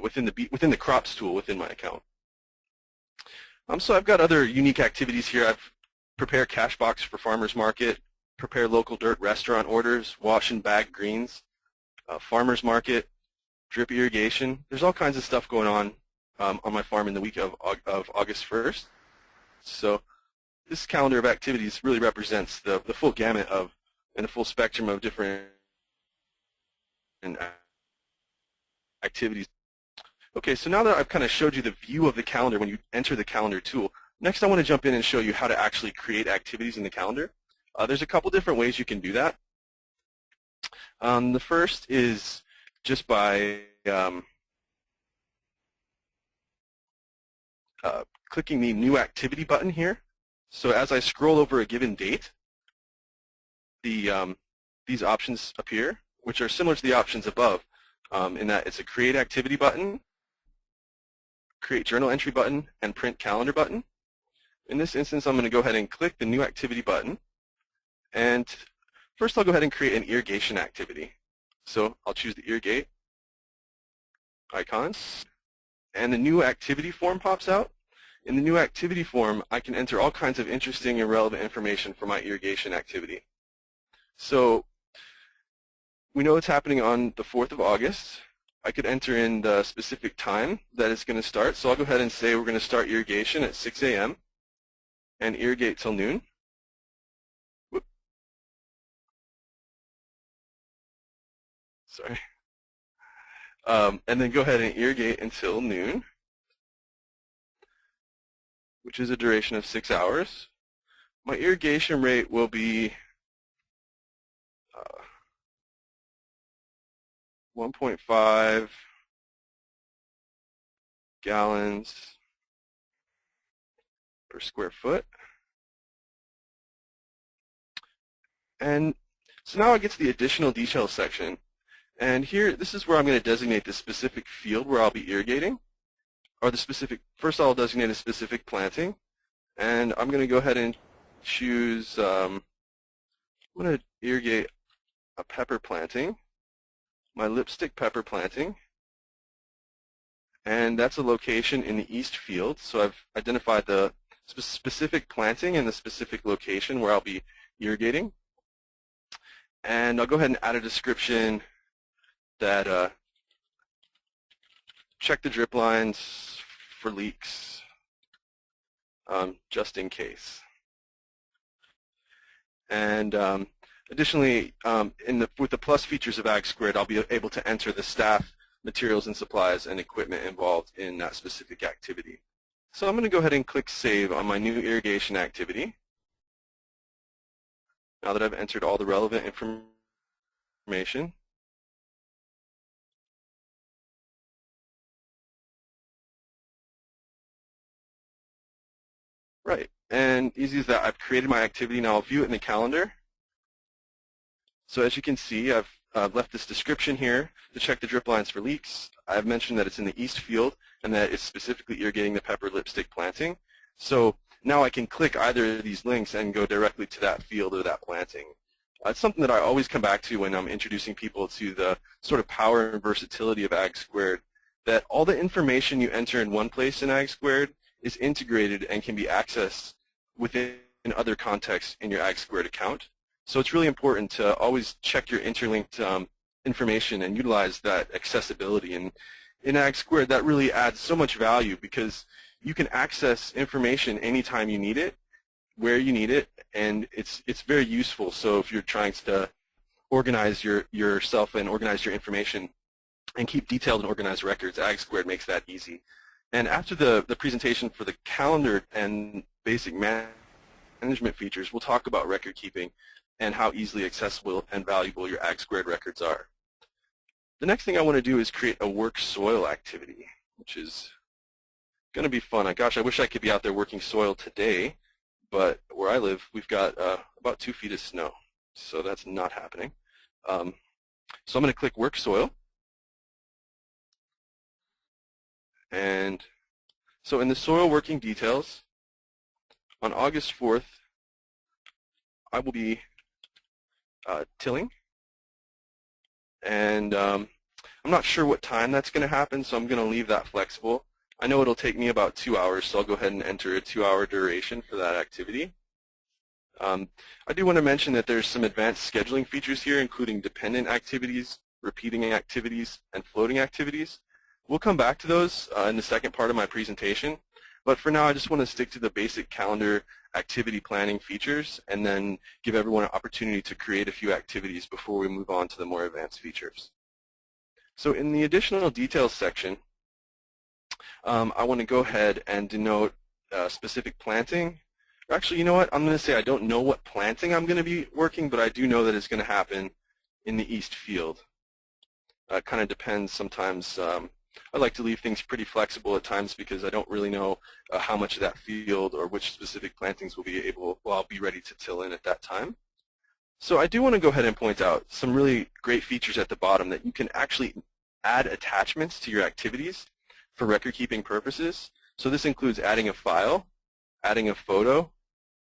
within the crops tool within my account. So I've got other unique activities here. I've prepared cash box for farmers market, prepare local dirt restaurant orders, wash and bag greens, farmers market, drip irrigation. There's all kinds of stuff going on my farm in the week of August 1st. So this calendar of activities really represents the full gamut of and the full spectrum of different activities. Okay, so now that I've kind of showed you the view of the calendar when you enter the calendar tool, next I want to jump in and show you how to actually create activities in the calendar. There's a couple different ways you can do that. The first is just by clicking the New Activity button here. So as I scroll over a given date, these options appear, which are similar to the options above, in that it's a Create Activity button, Create Journal Entry button, and Print Calendar button. In this instance, I'm going to go ahead and click the New Activity button. And first I'll go ahead and create an irrigation activity. So I'll choose the irrigate icons, and the new activity form pops out. In the new activity form, I can enter all kinds of interesting and relevant information for my irrigation activity. So we know it's happening on the 4th of August. I could enter in the specific time that it's going to start. So I'll go ahead and say we're going to start irrigation at 6 a.m. and irrigate till noon. Whoop. Sorry. And then go ahead and irrigate until noon, which is a duration of 6 hours. My irrigation rate will be 1.5 gallons per square foot. And so now I get to the additional details section. And here, this is where I'm going to designate the specific field where I'll be irrigating, or the specific, first I'll designate a specific planting. And I'm going to go ahead and choose, I'm going to irrigate a pepper planting, my lipstick pepper planting. And that's a location in the east field. So I've identified the specific planting and the specific location where I'll be irrigating. And I'll go ahead and add a description that check the drip lines for leaks, just in case. And additionally, with the plus features of AgSquared, I'll be able to enter the staff, materials and supplies, and equipment involved in that specific activity. So I'm going to go ahead and click Save on my new irrigation activity. Now that I've entered all the relevant information. Right, and easy as that, I've created my activity. Now I'll view it in the calendar. So as you can see, I've left this description here to check the drip lines for leaks. I've mentioned that it's in the east field and that it's specifically irrigating the pepper lipstick planting. So now I can click either of these links and go directly to that field or that planting. It's something that I always come back to when I'm introducing people to the sort of power and versatility of AgSquared, that all the information you enter in one place in AgSquared is integrated and can be accessed within other contexts in your AgSquared account. So it's really important to always check your interlinked information and utilize that accessibility. And in AgSquared, that really adds so much value because you can access information anytime you need it, where you need it, and it's very useful. So if you're trying to organize yourself and organize your information and keep detailed and organized records, AgSquared makes that easy. And after the presentation for the calendar and basic management features, we'll talk about record keeping and how easily accessible and valuable your AgSquared records are. The next thing I want to do is create a work soil activity, which is going to be fun. Gosh, I wish I could be out there working soil today, but where I live, we've got about 2 feet of snow, so that's not happening. So I'm going to click Work Soil. And so in the soil working details, On August 4th, I will be tilling, and I'm not sure what time that's going to happen, so I'm going to leave that flexible. I know it'll take me about 2 hours, so I'll go ahead and enter a 2-hour duration for that activity. I do want to mention that there's some advanced scheduling features here, including dependent activities, repeating activities, and floating activities. We'll come back to those in the second part of my presentation, but for now I just want to stick to the basic calendar activity planning features and then give everyone an opportunity to create a few activities before we move on to the more advanced features. So in the additional details section, I want to go ahead and denote specific planting. Or actually, you know what? I'm going to say I don't know what planting I'm going to be working, but I do know that it's going to happen in the east field. It kind of depends sometimes. I like to leave things pretty flexible at times because I don't really know how much of that field or which specific plantings I'll be ready to till in at that time. So I do want to go ahead and point out some really great features at the bottom that you can actually add attachments to your activities for record-keeping purposes. So this includes adding a file, adding a photo,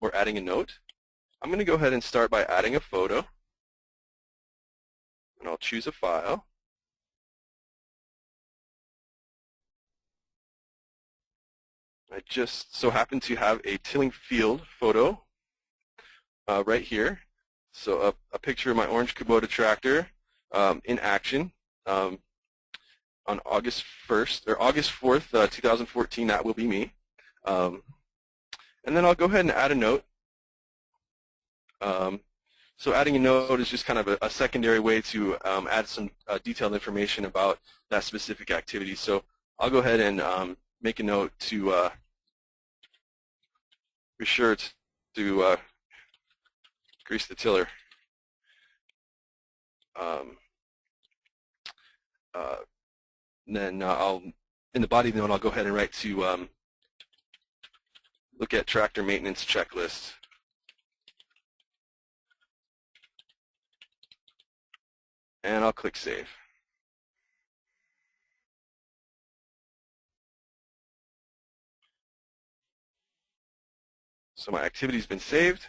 or adding a note. I'm going to go ahead and start by adding a photo, and I'll choose a file. I just so happen to have a tilling field photo right here. So a picture of my orange Kubota tractor in action on August 1st or August 4th, 2014. That will be me. And then I'll go ahead and add a note. So adding a note is just kind of a secondary way to add some detailed information about that specific activity. So I'll go ahead and make a note to be sure to grease the tiller. Then in the body note, I'll go ahead and write to look at tractor maintenance checklist. And I'll click Save. So my activity's been saved,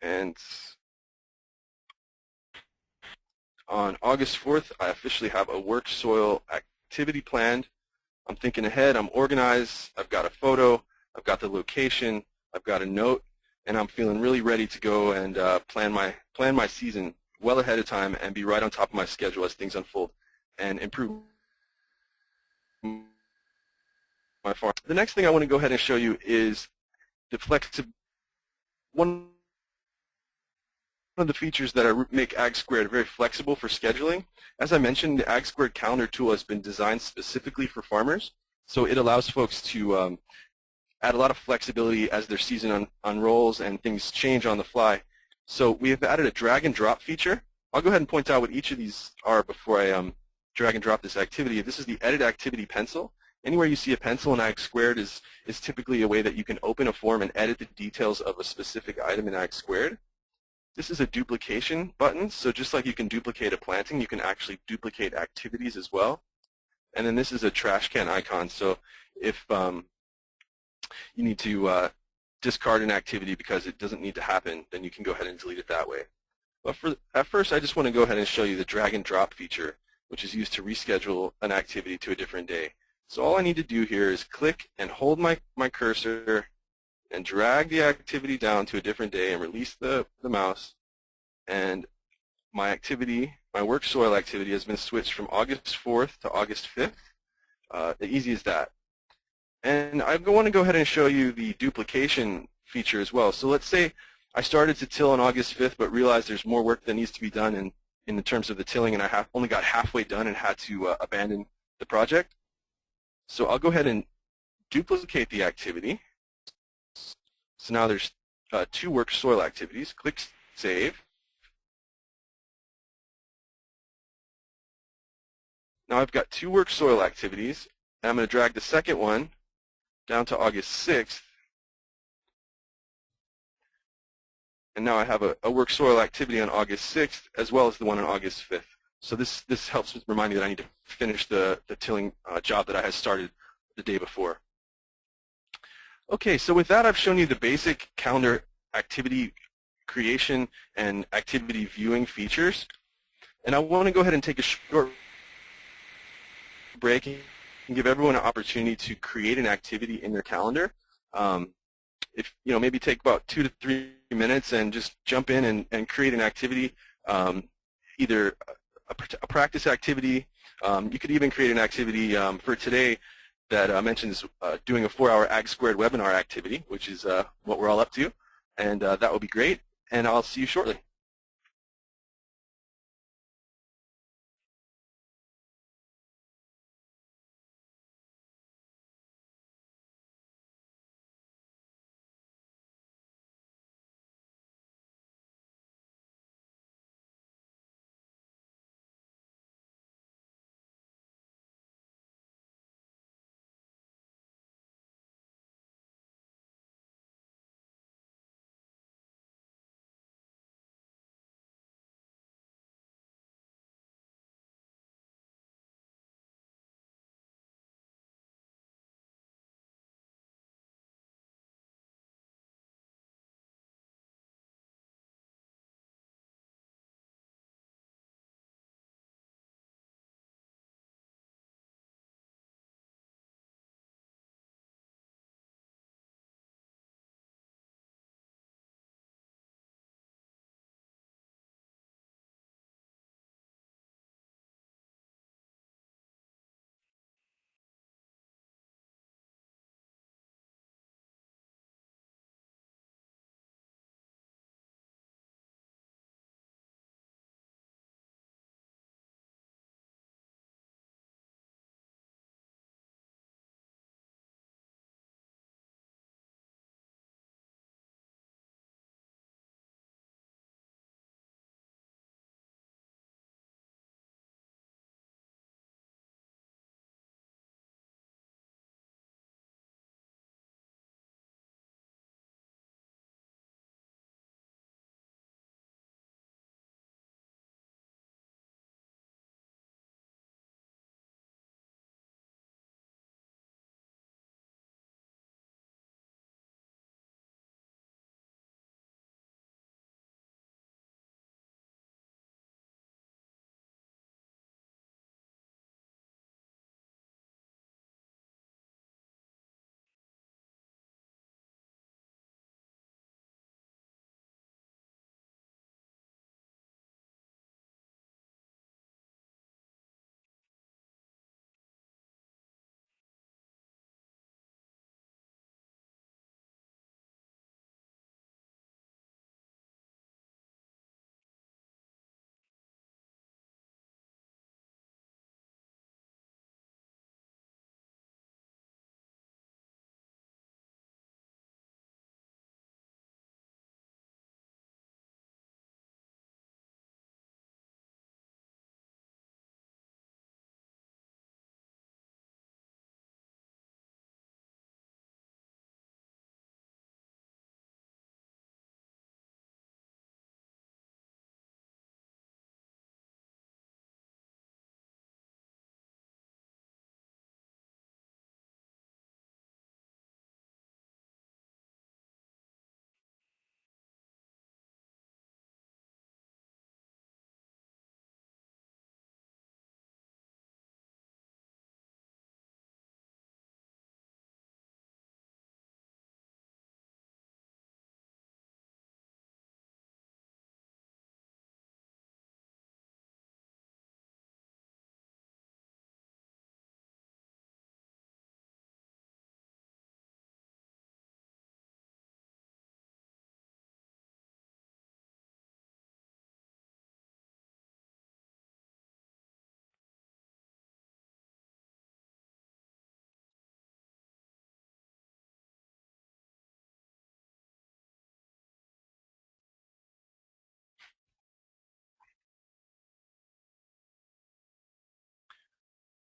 and on August 4th, I officially have a work soil activity planned. I'm thinking ahead, I'm organized, I've got a photo, I've got the location, I've got a note, and I'm feeling really ready to go and plan my season well ahead of time and be right on top of my schedule as things unfold and improve my farm. The next thing I want to go ahead and show you is the one of the features that make AgSquared very flexible for scheduling. As I mentioned, the AgSquared calendar tool has been designed specifically for farmers, so it allows folks to add a lot of flexibility as their season unrolls and things change on the fly. So we have added a drag and drop feature. I'll go ahead and point out what each of these are before I drag and drop this activity. This is the Edit Activity Pencil. Anywhere you see a pencil in AgSquared is typically a way that you can open a form and edit the details of a specific item in AgSquared. This is a duplication button, so just like you can duplicate a planting, you can actually duplicate activities as well. And then this is a trash can icon, so if you need to discard an activity because it doesn't need to happen, then you can go ahead and delete it that way. But at first, I just want to go ahead and show you the drag and drop feature, which is used to reschedule an activity to a different day. So all I need to do here is click and hold my cursor and drag the activity down to a different day and release the mouse, and my activity, my work soil activity, has been switched from August 4th to August 5th. Easy as that. And I want to go ahead and show you the duplication feature as well. So let's say I started to till on August 5th but realized there's more work that needs to be done in terms of the tilling, and I only got halfway done and had to abandon the project. So I'll go ahead and duplicate the activity. So now there's 2 work soil activities. Click Save. Now I've got 2 work soil activities, and I'm going to drag the second one down to August 6th. And now I have a work soil activity on August 6th as well as the one on August 5th. So this helps remind me that I need to finish the tilling job that I had started the day before. Okay, so with that, I've shown you the basic calendar activity creation and activity viewing features. And I want to go ahead and take a short break and give everyone an opportunity to create an activity in their calendar. If maybe take about 2 to 3 minutes and just jump in and create an activity, either a practice activity. You could even create an activity for today that mentions doing a 4-hour AgSquared webinar activity, which is what we're all up to, and that would be great. And I'll see you shortly.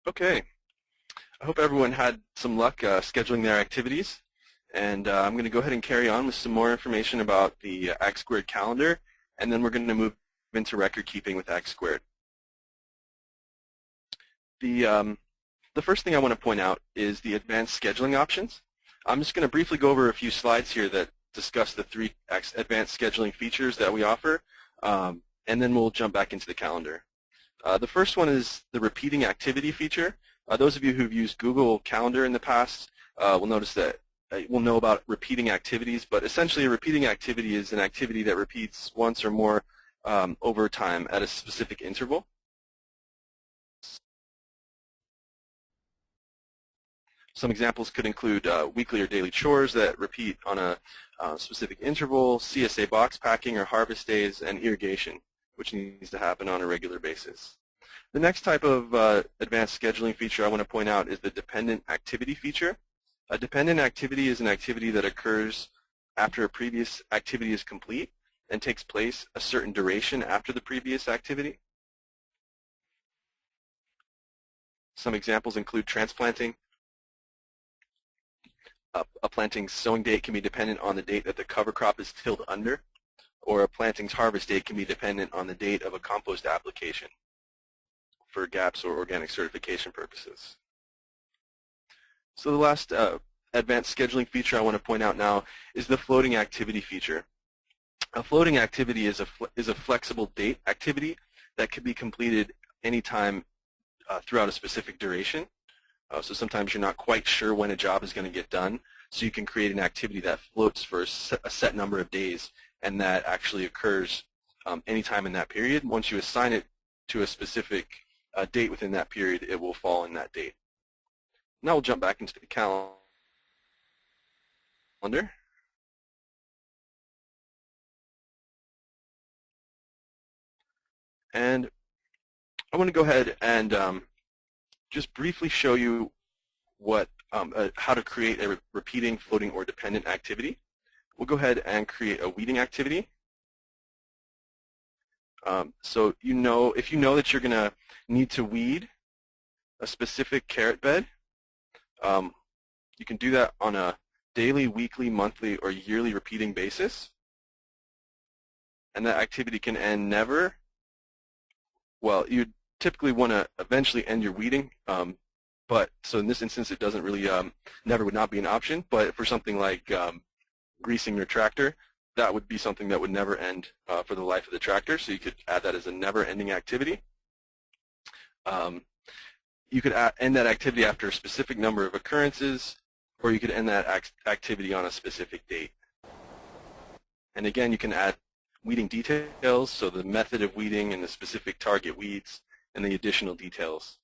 Okay. I hope everyone had some luck scheduling their activities. And I'm going to go ahead and carry on with some more information about the AgSquared calendar, and then we're going to move into record keeping with AgSquared. The first thing I want to point out is the advanced scheduling options. I'm just going to briefly go over a few slides here that discuss the 3 advanced scheduling features that we offer, and then we'll jump back into the calendar. The first one is the repeating activity feature. Those of you who've used Google Calendar in the past will notice that will know about repeating activities, but essentially a repeating activity is an activity that repeats once or more over time at a specific interval. Some examples could include weekly or daily chores that repeat on a specific interval, CSA box packing or harvest days, and irrigation, which needs to happen on a regular basis. The next type of advanced scheduling feature I want to point out is the dependent activity feature. A dependent activity is an activity that occurs after a previous activity is complete and takes place a certain duration after the previous activity. Some examples include transplanting. A planting's sowing date can be dependent on the date that the cover crop is tilled under, or a planting's harvest date can be dependent on the date of a compost application for GAPS or organic certification purposes. So the last advanced scheduling feature I want to point out now is the floating activity feature. A floating activity is a flexible date activity that can be completed anytime throughout a specific duration. So sometimes you're not quite sure when a job is going to get done, so you can create an activity that floats for a set number of days, and that actually occurs anytime in that period. Once you assign it to a specific date within that period, it will fall in that date. Now we'll jump back into the calendar. And I want to go ahead and just briefly show you what how to create a repeating, floating, or dependent activity. We'll go ahead and create a weeding activity. So if you know that you're going to need to weed a specific carrot bed, you can do that on a daily, weekly, monthly, or yearly repeating basis. And that activity can end never. Well, you typically want to eventually end your weeding, but so in this instance it doesn't really, never would not be an option, but for something like greasing your tractor, that would be something that would never end for the life of the tractor, so you could add that as a never-ending activity. You could end that activity after a specific number of occurrences, or you could end that activity on a specific date. And again, you can add weeding details, so the method of weeding and the specific target weeds, and the additional details.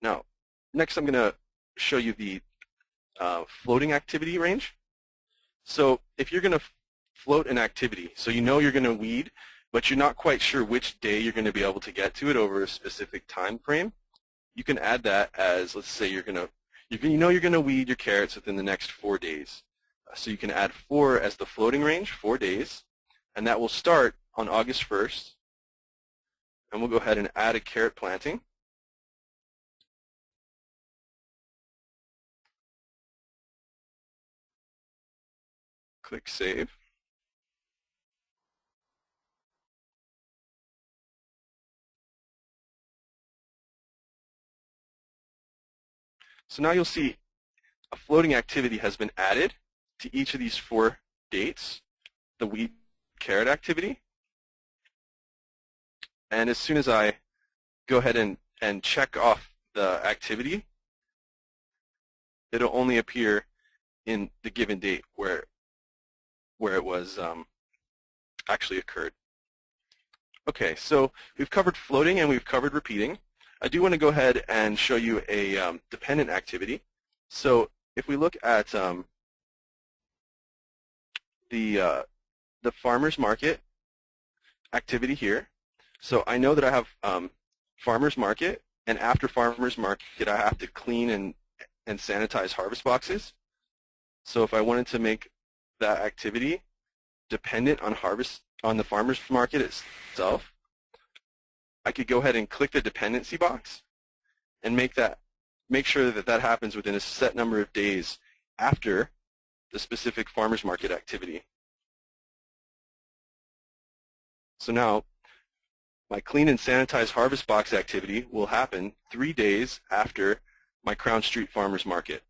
Now, next I'm going to show you the floating activity range. So if you're going to float an activity, so you know you're going to weed, but you're not quite sure which day you're going to be able to get to it over a specific time frame, you can add that as, let's say you're going to weed your carrots within the next 4 days. So you can add 4 as the floating range, 4 days, and that will start on August 1st. And we'll go ahead and add a carrot planting. Click Save. So now you'll see a floating activity has been added to each of these 4 dates, the weed carrot activity. And as soon as I go ahead and check off the activity, it'll only appear in the given date where it was actually occurred. Okay, so we've covered floating and we've covered repeating. I do want to go ahead and show you a dependent activity. So if we look at the farmer's market activity here, so I know that I have farmer's market, and after farmer's market I have to clean and sanitize harvest boxes. So if I wanted to make that activity dependent on the farmer's market itself, I could go ahead and click the dependency box and make sure that that happens within a set number of days after the specific farmer's market activity. So now my clean and sanitize harvest box activity will happen 3 days after my Crown Street Farmers Market.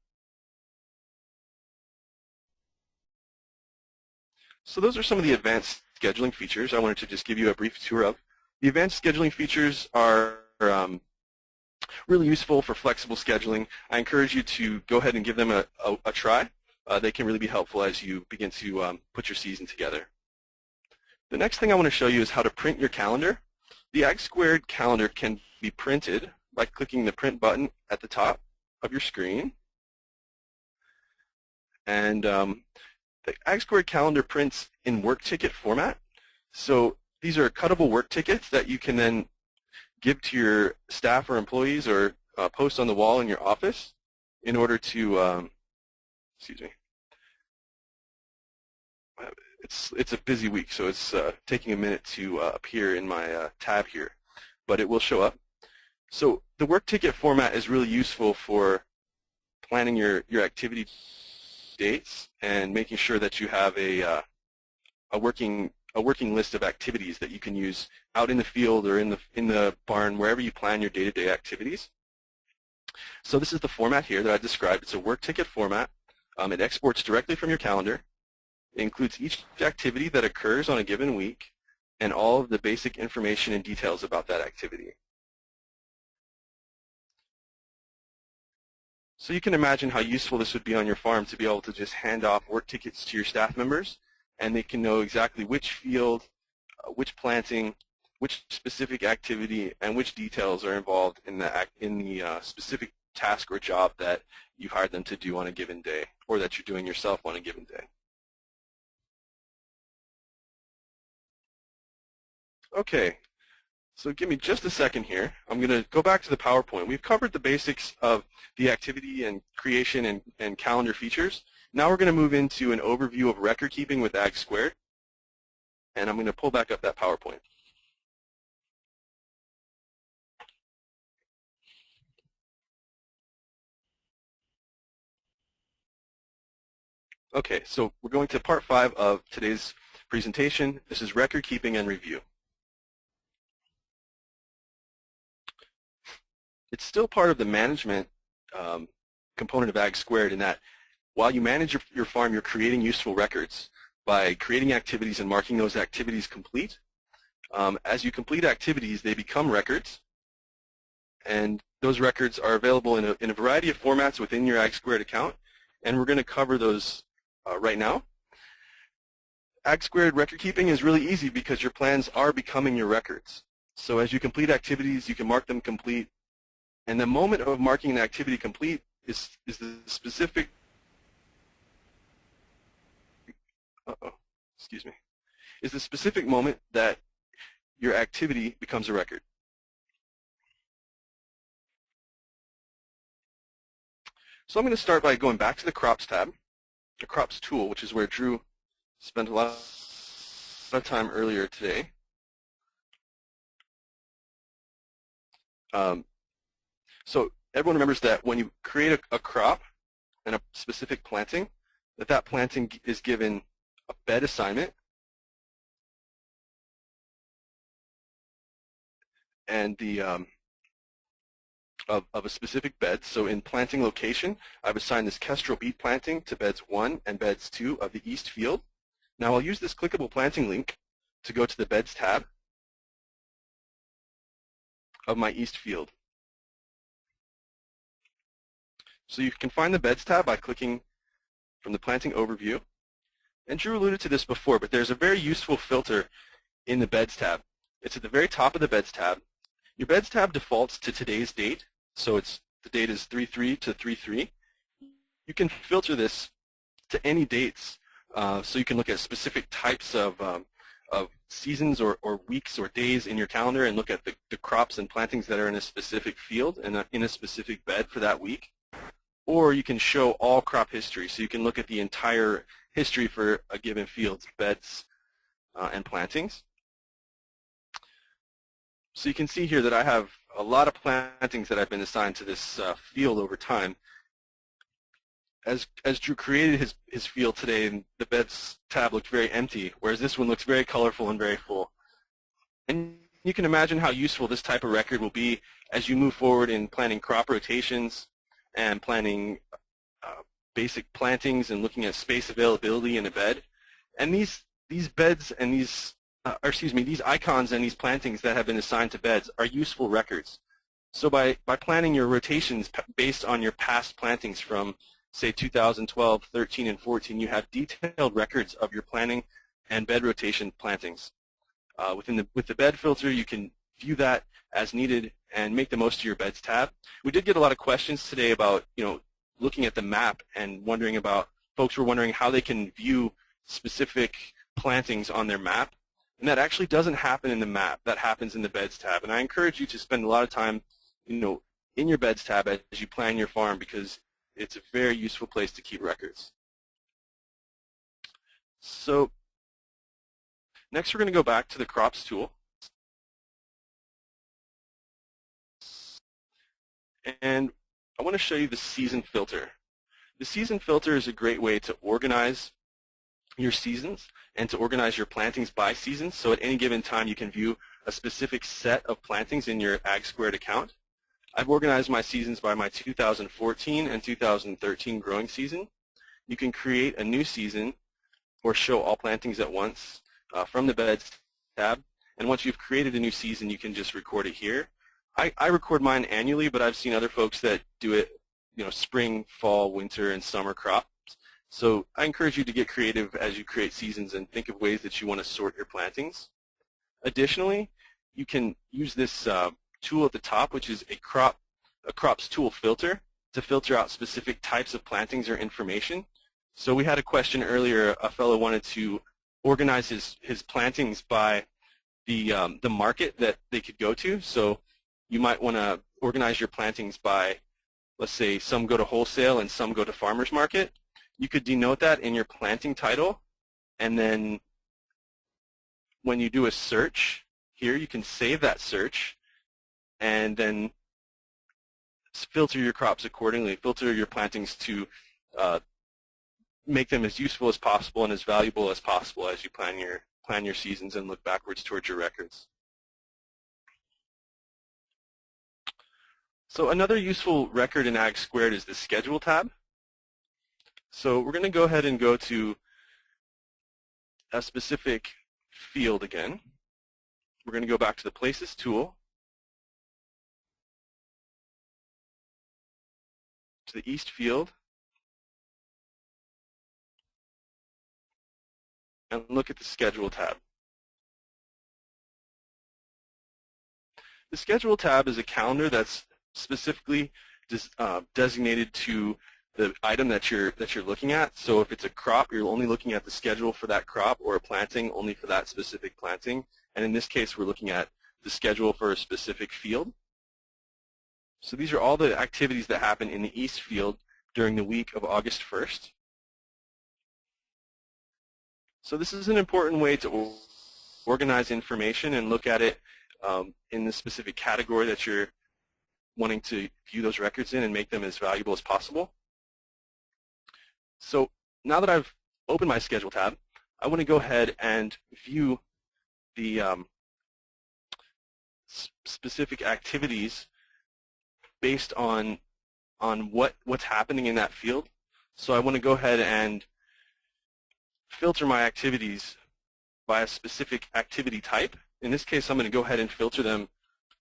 So those are some of the advanced scheduling features I wanted to just give you a brief tour of. The advanced scheduling features are really useful for flexible scheduling. I encourage you to go ahead and give them a try. They can really be helpful as you begin to put your season together. The next thing I want to show you is how to print your calendar. The AgSquared calendar can be printed by clicking the print button at the top of your screen. And the AgSquared calendar prints in work ticket format. So these are cuttable work tickets that you can then give to your staff or employees or post on the wall in your office in order to, excuse me, it's a busy week, so it's taking a minute to appear in my tab here, but it will show up. So the work ticket format is really useful for planning your activity dates and making sure that you have a working list of activities that you can use out in the field or in the barn, wherever you plan your day-to-day activities. So this is the format here that I described. It's a work ticket format. It exports directly from your calendar. It includes each activity that occurs on a given week and all of the basic information and details about that activity. So you can imagine how useful this would be on your farm to be able to just hand off work tickets to your staff members, and they can know exactly which field, which planting, which specific activity, and which details are involved in the specific task or job that you hired them to do on a given day, or that you're doing yourself on a given day. Okay, so give me just a second here. I'm going to go back to the PowerPoint. We've covered the basics of the activity and creation and calendar features. Now we're going to move into an overview of record keeping with AgSquared, and I'm going to pull back up that PowerPoint. Okay, so we're going to part 5 of today's presentation. This is record keeping and review. It's still part of the management component of AgSquared in that while you manage your farm, you're creating useful records by creating activities and marking those activities complete. As you complete activities, they become records, and those records are available in a variety of formats within your AgSquared account, and we're going to cover those right now. AgSquared record keeping is really easy because your plans are becoming your records. So as you complete activities, you can mark them complete, and the moment of marking an activity complete is the specific is the specific moment that your activity becomes a record. So I'm going to start by going back to the Crops tab, the Crops tool, which is where Drew spent a lot of time earlier today. So everyone remembers that when you create a crop and a specific planting, that planting is given a bed assignment and the of a specific bed. So in planting location, I've assigned this kestrel beet planting to beds 1 and beds 2 of the east field. Now I'll use this clickable planting link to go to the beds tab of my east field. So you can find the beds tab by clicking from the planting overview. And Drew alluded to this before, but there's a very useful filter in the beds tab. It's at the very top of the beds tab. Your beds tab defaults to today's date, so the date is 3/3 to 3/3. You can filter this to any dates, so you can look at specific types of seasons or weeks or days in your calendar and look at the crops and plantings that are in a specific field and in a specific bed for that week. Or you can show all crop history, so you can look at the entire history for a given field's beds and plantings. So you can see here that I have a lot of plantings that have been assigned to this field over time. As Drew created his field today, the beds tab looked very empty, whereas this one looks very colorful and very full. And You can imagine how useful this type of record will be as you move forward in planning crop rotations and planning basic plantings and looking at space availability in a bed. And these beds and these icons and these plantings that have been assigned to beds are useful records. So by planning your rotations based on your past plantings from, say, 2012, 13, and 14, you have detailed records of your planting and bed rotation plantings. With the bed filter, you can view that as needed and make the most of your beds tab. We did get a lot of questions today about, looking at the map and folks were wondering how they can view specific plantings on their map. And that actually doesn't happen in the map. That happens in the beds tab. And I encourage you to spend a lot of time, in your beds tab as you plan your farm, because it's a very useful place to keep records. So next we're going to go back to the crops tool. And I want to show you the season filter. The season filter is a great way to organize your seasons and to organize your plantings by season. So at any given time you can view a specific set of plantings in your AgSquared account. I've organized my seasons by my 2014 and 2013 growing season. You can create a new season or show all plantings at once from the Beds tab. And once you've created a new season, you can just record it here. I record mine annually, but I've seen other folks that do it, spring, fall, winter, and summer crops. So I encourage you to get creative as you create seasons and think of ways that you want to sort your plantings. Additionally, you can use this tool at the top, which is a crops tool filter, to filter out specific types of plantings or information. So we had a question earlier. A fellow wanted to organize his plantings by the market that they could go to. So you might want to organize your plantings by, let's say, some go to wholesale and some go to farmers market. You could denote that in your planting title, and then when you do a search here, you can save that search and then filter your crops accordingly, filter your plantings to make them as useful as possible and as valuable as possible as you plan your seasons and look backwards towards your records. So another useful record in AgSquared is the Schedule tab. So we're going to go ahead and go to a specific field again. We're going to go back to the Places tool, to the East field, and look at the Schedule tab. The Schedule tab is a calendar that's specifically designated to the item that you're looking at. So if it's a crop, you're only looking at the schedule for that crop, or a planting only for that specific planting. And in this case, we're looking at the schedule for a specific field. So these are all the activities that happen in the East field during the week of August 1st. So this is an important way to organize information and look at it in the specific category that you're wanting to view those records in and make them as valuable as possible. So now that I've opened my Schedule tab, I want to go ahead and view the specific activities based on what's happening in that field. So I want to go ahead and filter my activities by a specific activity type. In this case, I'm going to go ahead and filter them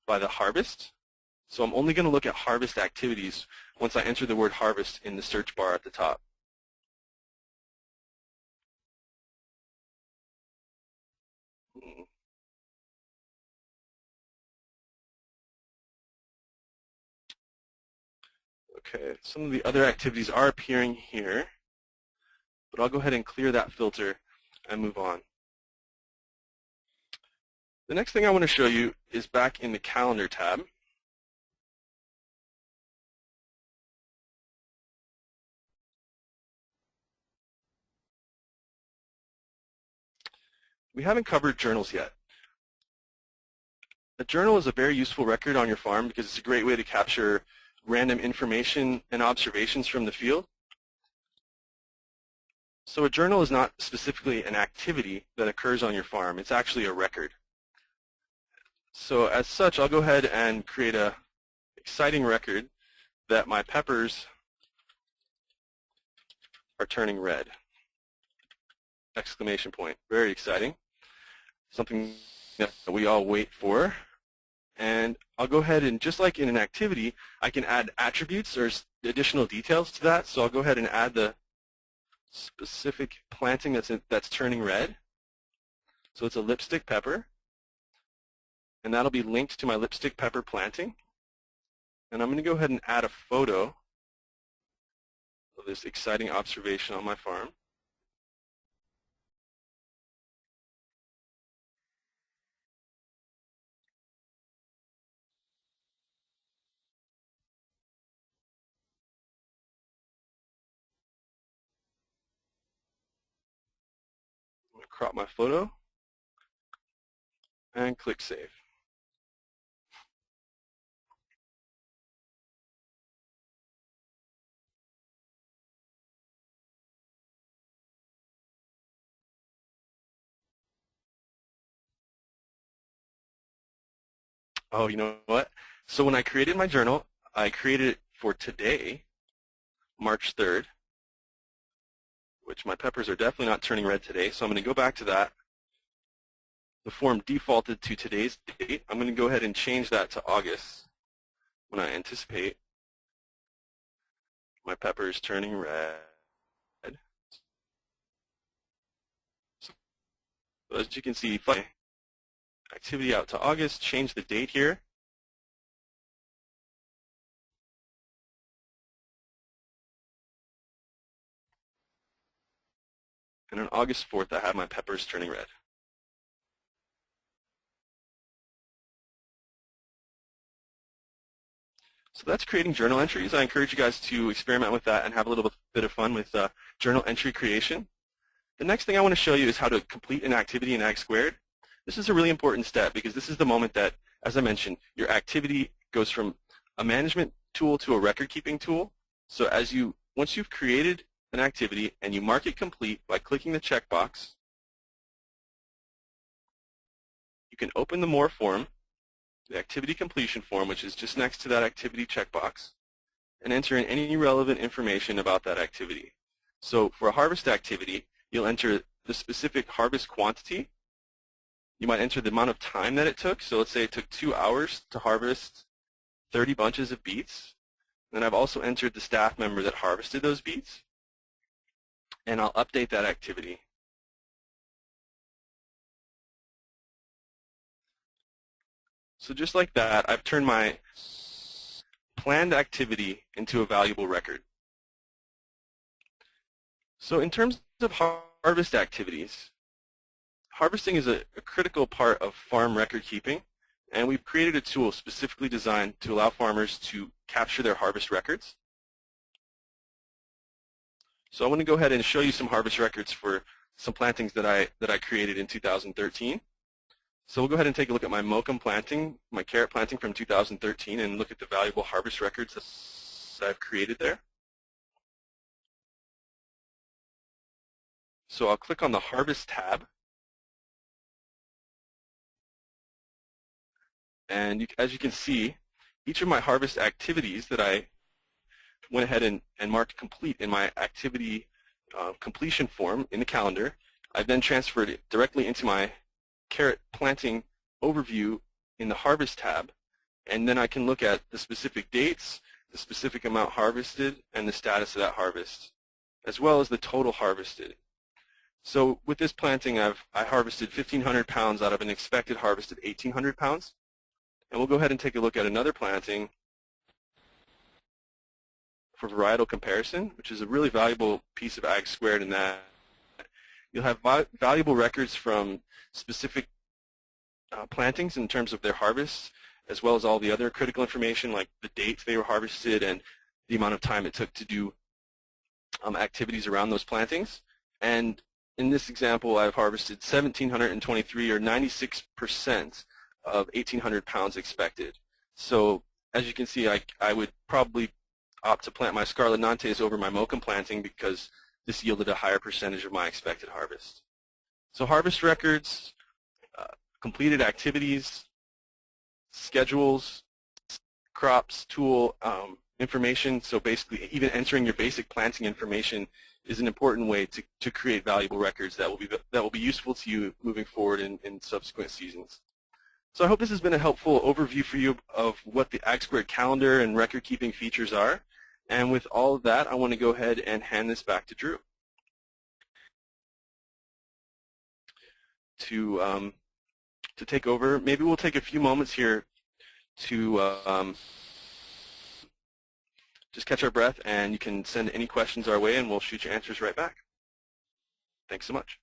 by the harvest. So I'm only going to look at harvest activities once I enter the word harvest in the search bar at the top. Okay, some of the other activities are appearing here, but I'll go ahead and clear that filter and move on. The next thing I want to show you is back in the Calendar tab. We haven't covered journals yet. A journal is a very useful record on your farm because it's a great way to capture random information and observations from the field. So a journal is not specifically an activity that occurs on your farm. It's actually a record. So as such, I'll go ahead and create a exciting record that my peppers are turning red. Exclamation point. Very exciting. Something that we all wait for. And I'll go ahead and, just like in an activity, I can add attributes or additional details to that. So I'll go ahead and add the specific planting that's turning red. So it's a lipstick pepper. And that'll be linked to my lipstick pepper planting. And I'm going to go ahead and add a photo of this exciting observation on my farm. I'm going to crop my photo and click Save. Oh, you know what? So when I created my journal, I created it for today, March 3rd, which my peppers are definitely not turning red today. So I'm going to go back to that. The form defaulted to today's date. I'm going to go ahead and change that to August when I anticipate my peppers turning red. So as you can see, activity out to August, change the date here. And on August 4th, I have my peppers turning red. So that's creating journal entries. I encourage you guys to experiment with that and have a little bit of fun with journal entry creation. The next thing I want to show you is how to complete an activity in AgSquared. This is a really important step because this is the moment that, as I mentioned, your activity goes from a management tool to a record-keeping tool. So once you've created an activity and you mark it complete by clicking the checkbox, you can open the More form, the activity completion form, which is just next to that activity checkbox, and enter in any relevant information about that activity. So for a harvest activity, you'll enter the specific harvest quantity. You might enter the amount of time that it took. So let's say it took 2 hours to harvest 30 bunches of beets. Then I've also entered the staff member that harvested those beets. And I'll update that activity. So just like that, I've turned my planned activity into a valuable record. So in terms of harvest activities, harvesting is a critical part of farm record keeping, and we've created a tool specifically designed to allow farmers to capture their harvest records. So I want to go ahead and show you some harvest records for some plantings that I created in 2013. So we'll go ahead and take a look at my mokum planting, my carrot planting from 2013, and look at the valuable harvest records that I've created there. So I'll click on the Harvest tab. And as you can see, each of my harvest activities that I went ahead and marked complete in my activity completion form in the calendar, I've then transferred it directly into my carrot planting overview in the Harvest tab, and then I can look at the specific dates, the specific amount harvested, and the status of that harvest, as well as the total harvested. So with this planting, I harvested 1,500 pounds out of an expected harvest of 1,800 pounds. And we'll go ahead and take a look at another planting for varietal comparison, which is a really valuable piece of AgSquared in that you'll have valuable records from specific plantings in terms of their harvests, as well as all the other critical information like the dates they were harvested and the amount of time it took to do activities around those plantings. And in this example, I've harvested 1,723, or 96% of 1,800 pounds expected. So as you can see, I would probably opt to plant my Scarlet Nantes over my mokum planting because this yielded a higher percentage of my expected harvest. So harvest records, completed activities, schedules, crops, tool information. So basically, even entering your basic planting information is an important way to create valuable records that will be useful to you moving forward in subsequent seasons. So I hope this has been a helpful overview for you of what the AgSquared calendar and record-keeping features are. And with all of that, I want to go ahead and hand this back to Drew to take over. Maybe we'll take a few moments here to just catch our breath, and you can send any questions our way, and we'll shoot your answers right back. Thanks so much.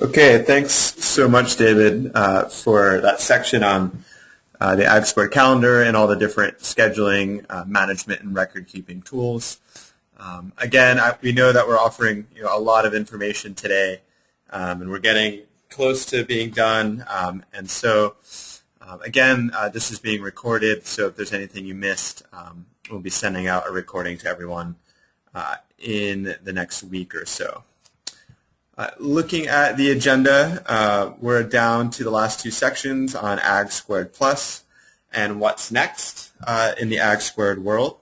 Okay, thanks so much, David, for that section on the AgSquared calendar and all the different scheduling, management, and record-keeping tools. Again, we know that we're offering a lot of information today, and we're getting close to being done. And so, again, this is being recorded, so if there's anything you missed, we'll be sending out a recording to everyone in the next week or so. Looking at the agenda, we're down to the last two sections on AgSquared Plus and what's next in the AgSquared world.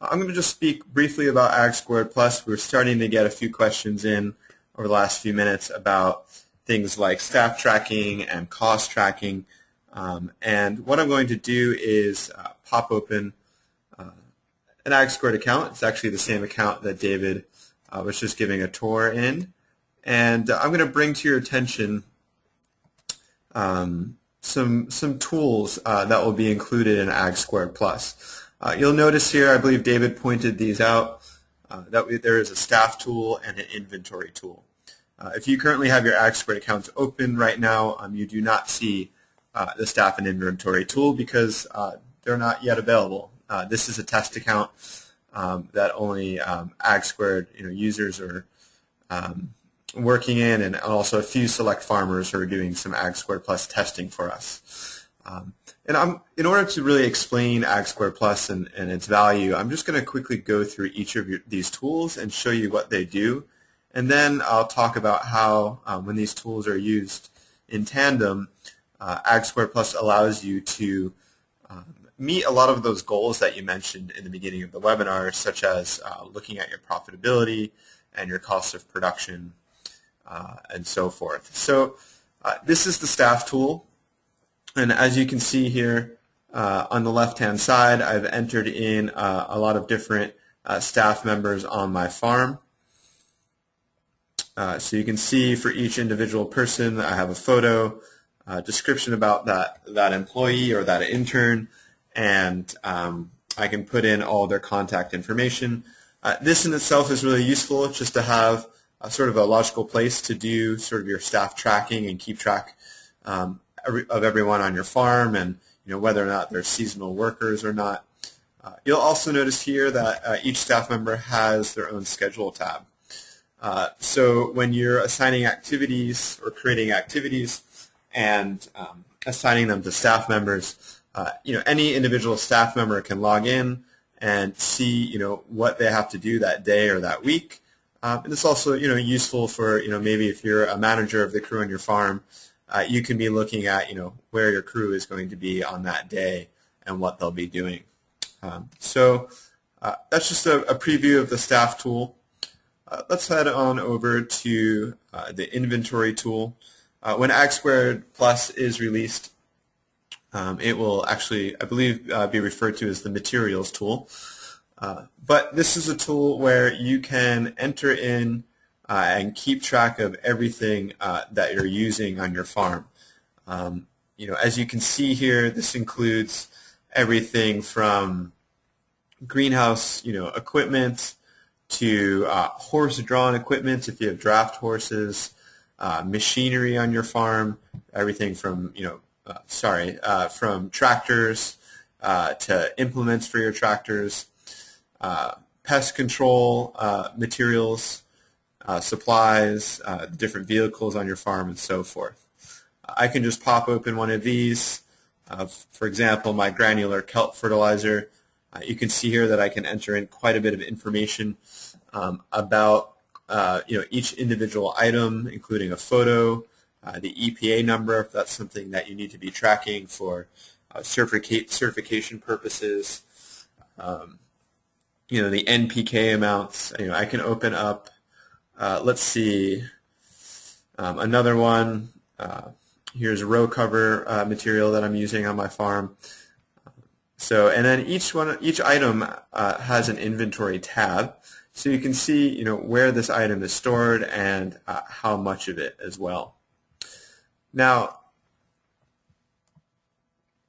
I'm going to just speak briefly about AgSquared Plus. We're starting to get a few questions in over the last few minutes about things like staff tracking and cost tracking. And what I'm going to do is pop open an AgSquared account. It's actually the same account that David was just giving a tour in. And I'm going to bring to your attention some tools that will be included in AgSquared Plus. You'll notice here, I believe David pointed these out, that there is a staff tool and an inventory tool. If you currently have your AgSquared accounts open right now, you do not see the staff and inventory tool because they're not yet available. This is a test account that only AgSquared users are working in, and also a few select farmers who are doing some AgSquared Plus testing for us. And in order to really explain AgSquared Plus and its value, I'm just going to quickly go through each of these tools and show you what they do. And then I'll talk about how, when these tools are used in tandem, AgSquared Plus allows you to meet a lot of those goals that you mentioned in the beginning of the webinar, such as looking at your profitability and your cost of production and so forth. So this is the staff tool. And as you can see here on the left-hand side, I've entered in a lot of different staff members on my farm. So you can see for each individual person, I have a photo, description about that employee or that intern, and I can put in all their contact information. This in itself is really useful just to have sort of a logical place to do sort of your staff tracking and keep track of everyone on your farm, and whether or not they're seasonal workers or not. You'll also notice here that each staff member has their own schedule tab. So when you're assigning activities or creating activities and assigning them to staff members, any individual staff member can log in and see what they have to do that day or that week. And it's also useful for maybe if you're a manager of the crew on your farm, you can be looking at where your crew is going to be on that day and what they'll be doing. So that's just a preview of the staff tool. Let's head on over to the inventory tool. When AgSquared Plus is released, it will actually, I believe, be referred to as the materials tool. But this is a tool where you can enter in and keep track of everything that you're using on your farm. As you can see here, this includes everything from greenhouse, equipment to horse-drawn equipment if you have draft horses, machinery on your farm, everything from from tractors to implements for your tractors, pest control materials, supplies, different vehicles on your farm, and so forth. I can just pop open one of these. For example, my granular kelp fertilizer. You can see here that I can enter in quite a bit of information about each individual item, including a photo, the EPA number, if that's something that you need to be tracking for certification purposes, the NPK amounts. I can open up, let's see, another one. Here's row cover material that I'm using on my farm. So, and then each item has an inventory tab, so you can see where this item is stored and how much of it as well. Now,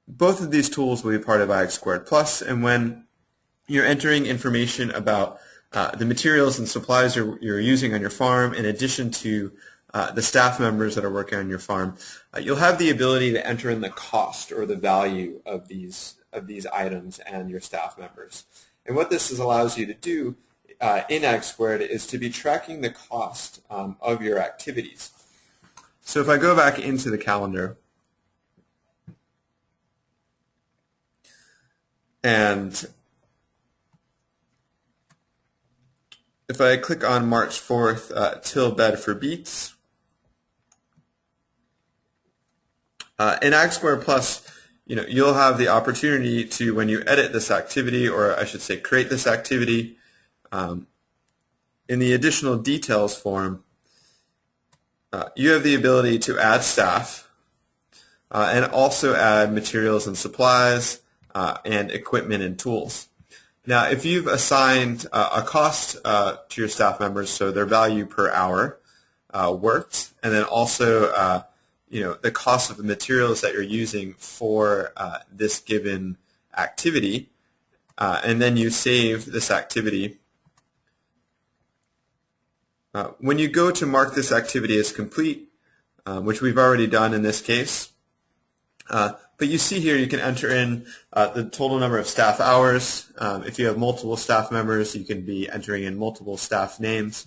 both of these tools will be part of AgSquared Plus, and when you're entering information about the materials and supplies you're using on your farm, in addition to the staff members that are working on your farm, you'll have the ability to enter in the cost or the value of these items and your staff members. And what this allows you to do in AgSquared is to be tracking the cost of your activities. So if I go back into the calendar and if I click on March 4th, till bed for beets, in AgSquared Plus, you'll have the opportunity to, when you edit this activity, or I should say create this activity, in the additional details form, you have the ability to add staff and also add materials and supplies and equipment and tools. Now, if you've assigned a cost to your staff members, so their value per hour worked, and then also the cost of the materials that you're using for this given activity, and then you save this activity. When you go to mark this activity as complete, which we've already done in this case, but you see here you can enter in the total number of staff hours. If you have multiple staff members, you can be entering in multiple staff names,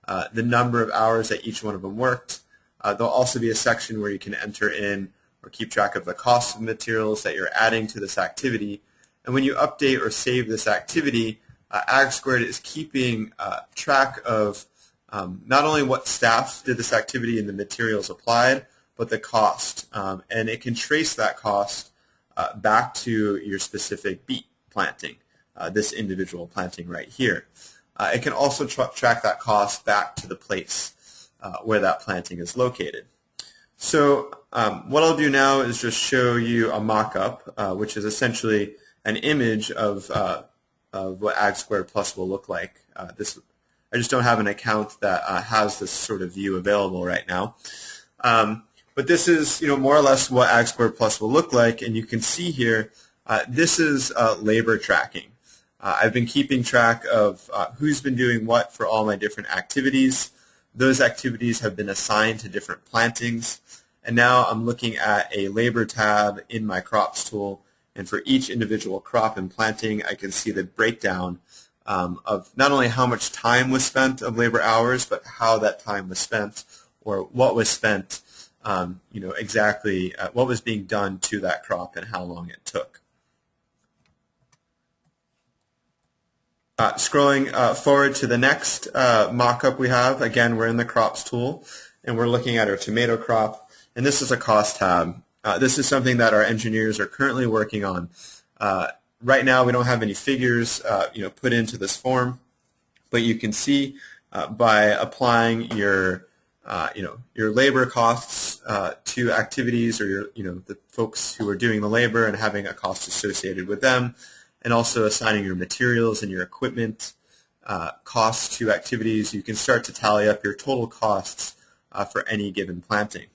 the number of hours that each one of them worked. There'll also be a section where you can enter in or keep track of the cost of materials that you're adding to this activity. And when you update or save this activity, AgSquared is keeping track of not only what staff did this activity and the materials applied, but the cost. And it can trace that cost back to your specific beet planting, this individual planting right here. It can also track that cost back to the place where that planting is located. So what I'll do now is just show you a mock-up, which is essentially an image of what AgSquared Plus will look like. I just don't have an account that has this sort of view available right now. But this is, more or less what AgSquared Plus will look like, and you can see here, this is labor tracking. I've been keeping track of who's been doing what for all my different activities. Those activities have been assigned to different plantings, and now I'm looking at a labor tab in my crops tool, and for each individual crop and planting, I can see the breakdown of not only how much time was spent of labor hours, but how that time was spent, or what was spent, exactly what was being done to that crop and how long it took. Scrolling forward to the next mock-up we have, again, we're in the crops tool, and we're looking at our tomato crop, and this is a cost tab. This is something that our engineers are currently working on. Right now, we don't have any figures, put into this form, but you can see by applying your labor costs to activities, or the folks who are doing the labor and having a cost associated with them, and also assigning your materials and your equipment costs to activities, you can start to tally up your total costs for any given planting.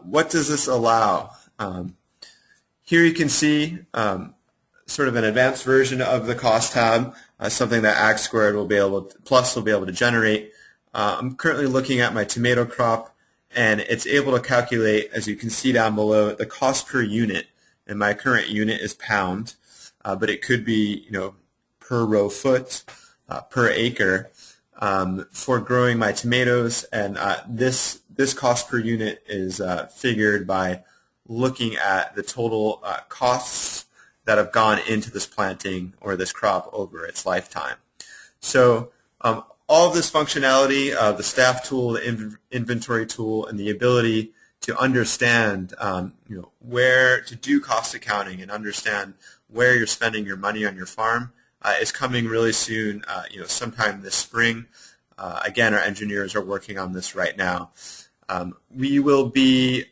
What does this allow? Here you can see sort of an advanced version of the cost tab, something that AgSquared will be able to generate. I'm currently looking at my tomato crop, and it's able to calculate, as you can see down below, the cost per unit, and my current unit is pound, but it could be per row foot, per acre, for growing my tomatoes, and this cost per unit is figured by looking at the total costs that have gone into this planting or this crop over its lifetime. So all of this functionality, the staff tool, the inventory tool, and the ability to understand where to do cost accounting and understand where you're spending your money on your farm is coming really soon, sometime this spring. Again, our engineers are working on this right now. We will be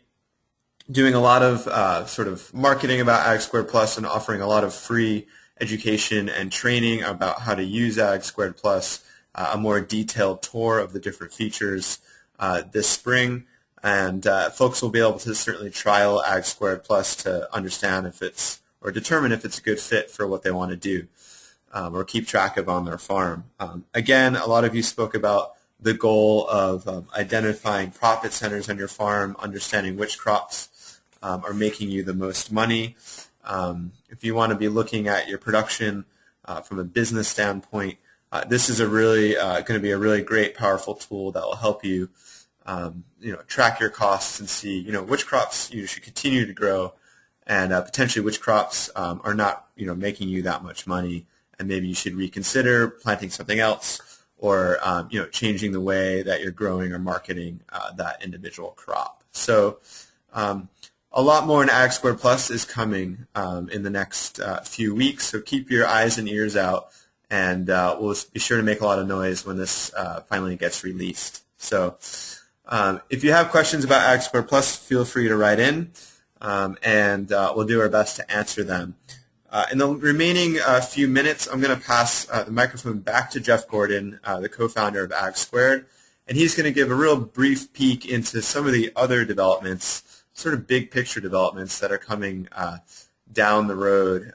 doing a lot of sort of marketing about AgSquared Plus and offering a lot of free education and training about how to use AgSquared Plus, a more detailed tour of the different features this spring, and folks will be able to certainly trial AgSquared Plus to understand if it's, or determine if it's a good fit for what they want to do or keep track of on their farm. Again, a lot of you spoke about the goal of identifying profit centers on your farm, understanding which crops are making you the most money. If you want to be looking at your production from a business standpoint, this is going to be a really great, powerful tool that will help you, track your costs and see, which crops you should continue to grow, and potentially which crops are not, making you that much money, and maybe you should reconsider planting something else, or changing the way that you're growing or marketing that individual crop. So a lot more in AgSquared Plus is coming in the next few weeks, so keep your eyes and ears out, and we'll be sure to make a lot of noise when this finally gets released. So if you have questions about AgSquared Plus, feel free to write in, and we'll do our best to answer them. In the remaining few minutes, I'm going to pass the microphone back to Jeff Gordon, the co-founder of AgSquared, and he's going to give a real brief peek into some of the other developments, sort of big picture developments that are coming down the road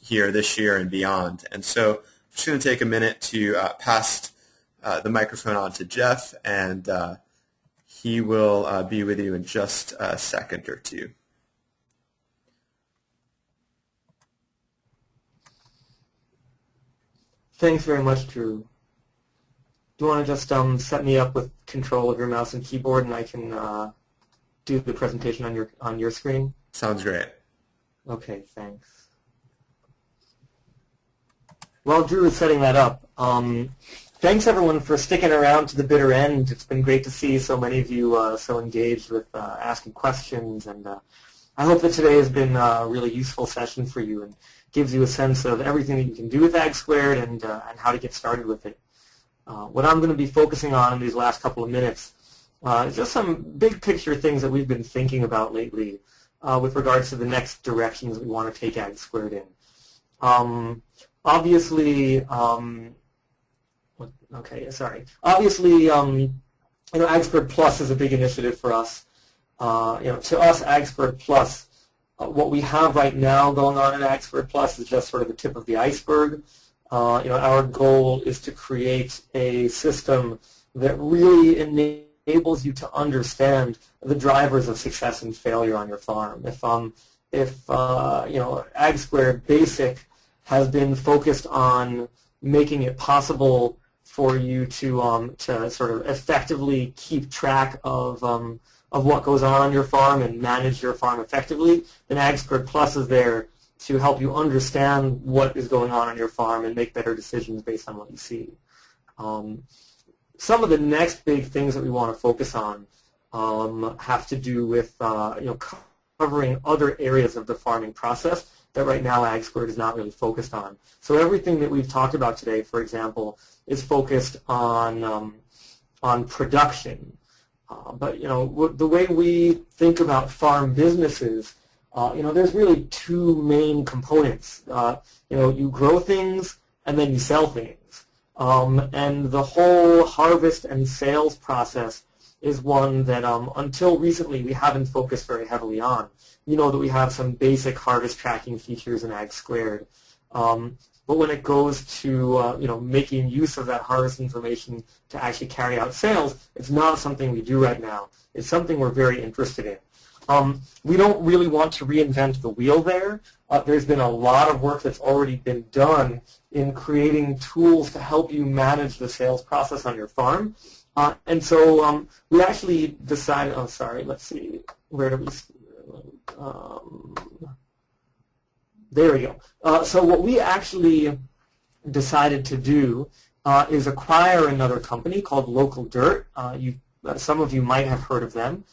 here this year and beyond. And so I'm just going to take a minute to pass the microphone on to Jeff, and he will be with you in just a second or two. Thanks very much, Drew. Do you want to just set me up with control of your mouse and keyboard, and I can do the presentation on your screen? Sounds great. Okay, thanks. While Drew is setting that up, thanks everyone for sticking around to the bitter end. It's been great to see so many of you so engaged with asking questions, and I hope that today has been a really useful session for you and gives you a sense of everything that you can do with AgSquared and how to get started with it. What I'm going to be focusing on in these last couple of minutes is just some big picture things that we've been thinking about lately with regards to the next directions we want to take AgSquared in. Obviously, AgSquared Plus is a big initiative for us. To us, AgSquared Plus, what we have right now going on in AgSquared Plus is just sort of the tip of the iceberg. Our goal is to create a system that really enables you to understand the drivers of success and failure on your farm. If AgSquared Basic has been focused on making it possible for you to sort of effectively keep track of what goes on your farm and manage your farm effectively, then AgSquared Plus is there to help you understand what is going on your farm and make better decisions based on what you see. Some of the next big things that we want to focus on have to do with covering other areas of the farming process that right now AgSquared is not really focused on. So everything that we've talked about today, for example, is focused on production. But the way we think about farm businesses, there's really two main components. You grow things and then you sell things. And the whole harvest and sales process is one that until recently we haven't focused very heavily on. You know that we have some basic harvest tracking features in AgSquared. But when it goes to making use of that harvest information to actually carry out sales, it's not something we do right now. It's something we're very interested in. We don't really want to reinvent the wheel there. There's been a lot of work that's already been done in creating tools to help you manage the sales process on your farm. And so we actually decided, let's see, where do we, there we go. So what we actually decided to do is acquire another company called Local Dirt. Some of you might have heard of them.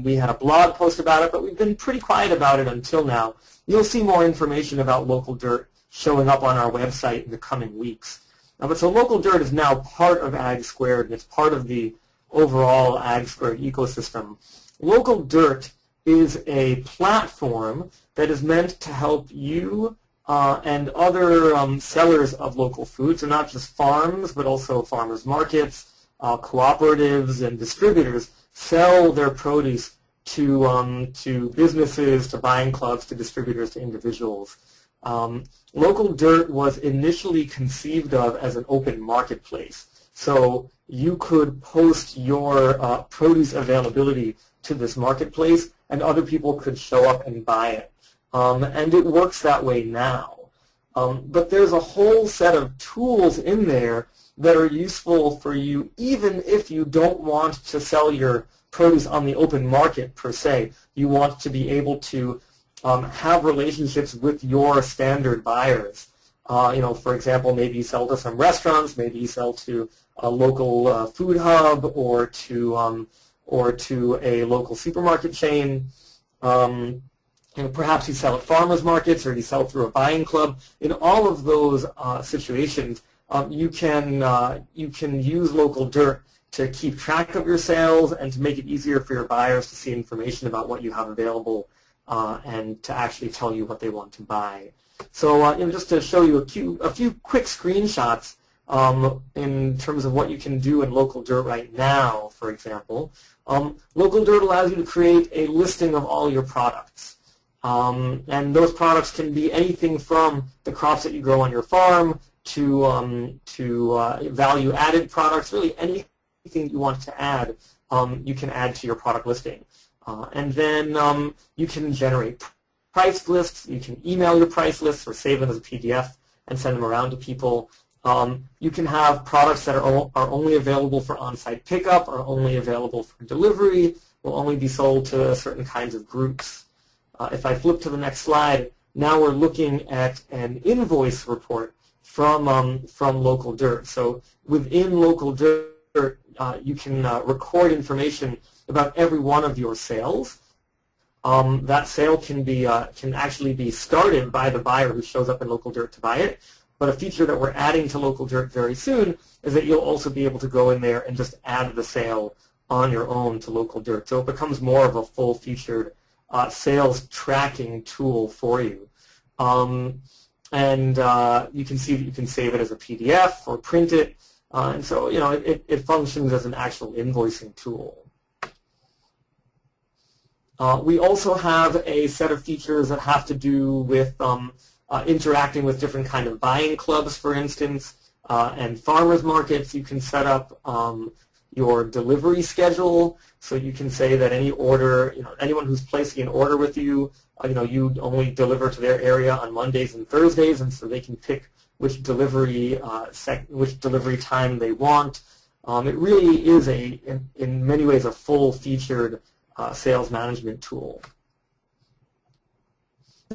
We had a blog post about it, but we've been pretty quiet about it until now. You'll see more information about Local Dirt showing up on our website in the coming weeks. But so Local Dirt is now part of AgSquared, and it's part of the overall AgSquared ecosystem. Local Dirt is a platform that is meant to help you and other sellers of local food, so not just farms, but also farmers markets, cooperatives, and distributors, sell their produce to businesses, to buying clubs, to distributors, to individuals. Local Dirt was initially conceived of as an open marketplace. So you could post your produce availability to this marketplace, and other people could show up and buy it. And it works that way now. But there's a whole set of tools in there that are useful for you even if you don't want to sell your produce on the open market per se. You want to be able to have relationships with your standard buyers. For example, maybe you sell to some restaurants, maybe you sell to a local food hub or to a local supermarket chain. Perhaps you sell at farmers markets or you sell through a buying club. In all of those situations, you can use Local Dirt to keep track of your sales and to make it easier for your buyers to see information about what you have available and to actually tell you what they want to buy. So just to show you a few quick screenshots in terms of what you can do in Local Dirt right now, for example. Local Dirt allows you to create a listing of all your products. And those products can be anything from the crops that you grow on your farm to value-added products, really anything you want to add, you can add to your product listing. And then you can generate price lists. You can email your price lists or save them as a PDF and send them around to people. You can have products that are only available for on-site pickup, are only available for delivery, will only be sold to certain kinds of groups. If I flip to the next slide, now we're looking at an invoice report from Local Dirt. So within Local Dirt, you can record information about every one of your sales. That sale can actually be started by the buyer who shows up in Local Dirt to buy it. But a feature that we're adding to Local Dirt very soon is that you'll also be able to go in there and just add the sale on your own to Local Dirt. So it becomes more of a full-featured sales tracking tool for you. And you can see that you can save it as a PDF or print it. And so, it functions as an actual invoicing tool. We also have a set of features that have to do with interacting with different kind of buying clubs, for instance, and farmers markets. You can set up your delivery schedule, so you can say that any order, anyone who's placing an order with you, you only deliver to their area on Mondays and Thursdays, and so they can pick which delivery time they want. It really is in many ways a full-featured sales management tool.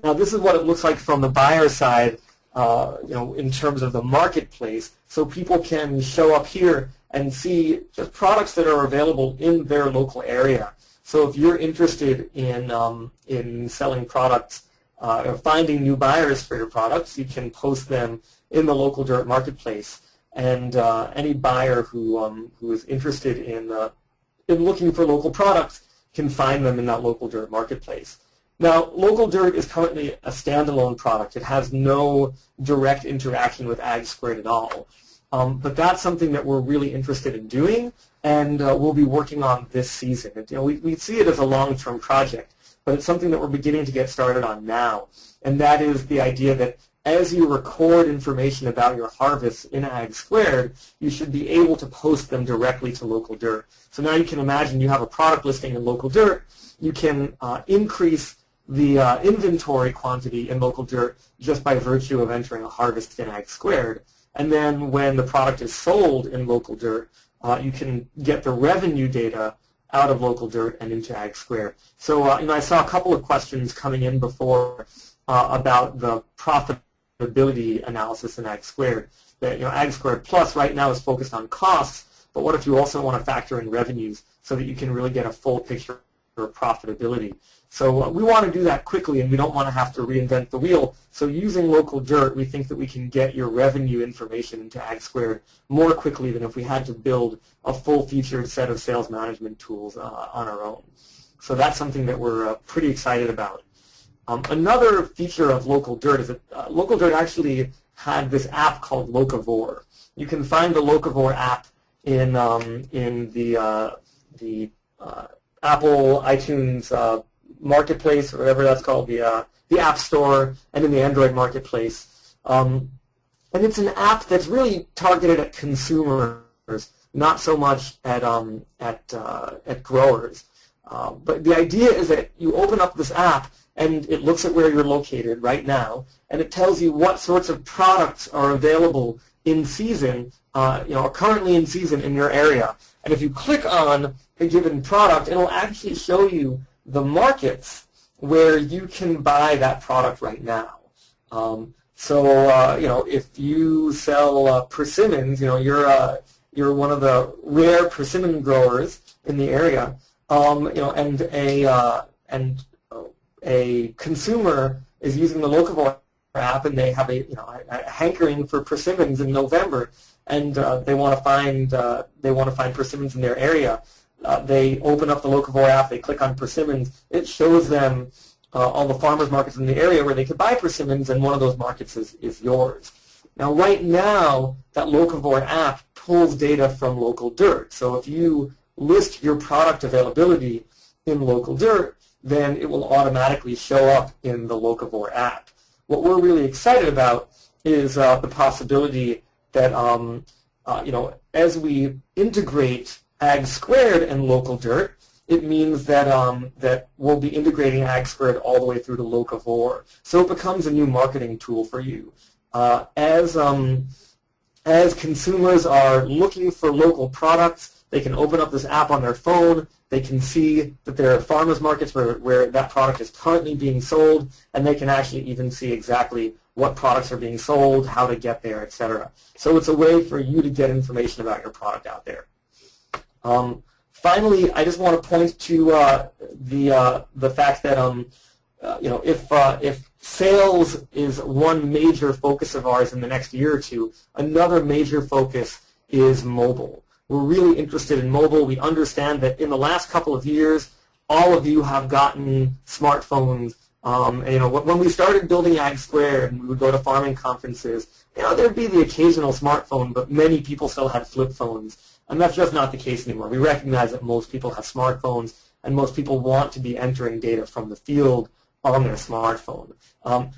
Now, this is what it looks like from the buyer side, in terms of the marketplace. So people can show up here and see just products that are available in their local area. So if you're interested in selling products or finding new buyers for your products, you can post them in the Local Dirt marketplace. And any buyer who is interested in looking for local products can find them in that Local Dirt marketplace. Now, Local Dirt is currently a standalone product. It has no direct interaction with AgSquared at all. But that's something that we're really interested in doing, and we'll be working on this season. We see it as a long-term project, but it's something that we're beginning to get started on now. And that is the idea that as you record information about your harvests in AgSquared, you should be able to post them directly to Local Dirt. So now you can imagine you have a product listing in Local Dirt. You can increase the inventory quantity in Local Dirt just by virtue of entering a harvest in AgSquared. And then when the product is sold in Local Dirt, you can get the revenue data out of Local Dirt and into AgSquared. So I saw a couple of questions coming in before about the profitability analysis in AgSquared. That AgSquared Plus right now is focused on costs, but what if you also want to factor in revenues so that you can really get a full picture of profitability? So we want to do that quickly, and we don't want to have to reinvent the wheel. So using Local Dirt, we think that we can get your revenue information into AgSquared more quickly than if we had to build a full-featured set of sales management tools on our own. So that's something that we're pretty excited about. Another feature of Local Dirt is that Local Dirt actually had this app called Locavore. You can find the Locavore app in the Apple iTunes marketplace, or whatever that's called, the App Store, and in the Android marketplace. And it's an app that's really targeted at consumers, not so much at growers. But the idea is that you open up this app, and it looks at where you're located right now, and it tells you what sorts of products are available in season, are currently in season in your area. And if you click on a given product, it'll actually show you the markets where you can buy that product right now. If you sell persimmons, you're one of the rare persimmon growers in the area, and a consumer is using the Locavore app, and they have a hankering for persimmons in November, and they want to find persimmons in their area. They open up the Locavore app, they click on persimmons, it shows them all the farmers markets in the area where they could buy persimmons, and one of those markets is yours. Now, right now, that Locavore app pulls data from local dirt. So if you list your product availability in local dirt, then it will automatically show up in the Locavore app. What we're really excited about is the possibility that, as we integrate AgSquared and local dirt, it means that that we'll be integrating AgSquared all the way through to Locavore. So it becomes a new marketing tool for you. As consumers are looking for local products, they can open up this app on their phone. They can see that there are farmers markets where that product is currently being sold, and they can actually even see exactly what products are being sold, how to get there, etc. So it's a way for you to get information about your product out there. Finally, I just want to point to the fact that if sales is one major focus of ours in the next year or two, another major focus is mobile. We're really interested in mobile. We understand that in the last couple of years, all of you have gotten smartphones. When we started building AgSquared and we would go to farming conferences, there'd be the occasional smartphone, but many people still had flip phones. And that's just not the case anymore. We recognize that most people have smartphones, and most people want to be entering data from the field on their smartphone.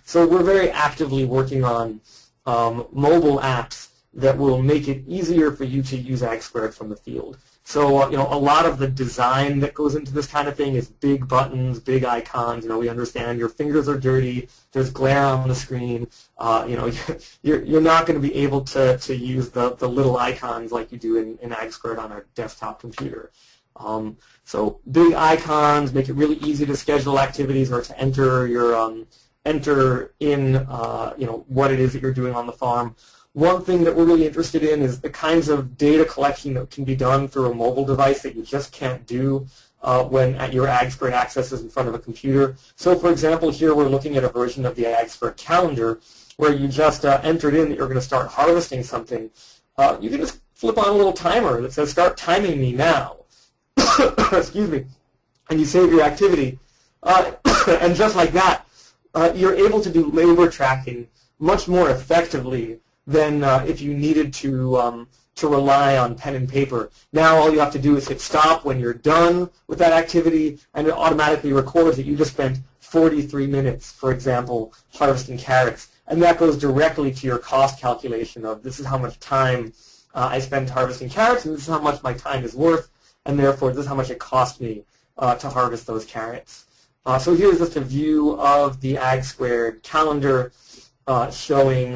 So we're very actively working on mobile apps that will make it easier for you to use AgSquared from the field. So a lot of the design that goes into this kind of thing is big buttons, big icons. We understand your fingers are dirty. There's glare on the screen. You're not going to be able to use the little icons like you do in AgSquared on a desktop computer. So big icons make it really easy to schedule activities or to enter your enter in what it is that you're doing on the farm. One thing that we're really interested in is the kinds of data collection that can be done through a mobile device that you just can't do when your AgSquared access is in front of a computer. So, for example, here we're looking at a version of the AgSquared calendar where you just entered in that you're going to start harvesting something. You can just flip on a little timer that says, "Start timing me now." Excuse me. And you save your activity. And just like that, you're able to do labor tracking much more effectively than if you needed to rely on pen and paper. Now all you have to do is hit stop when you're done with that activity, and it automatically records that you just spent 43 minutes, for example, harvesting carrots. And that goes directly to your cost calculation of this is how much time I spent harvesting carrots, and this is how much my time is worth, and therefore this is how much it cost me to harvest those carrots. So here's just a view of the AgSquared calendar. Showing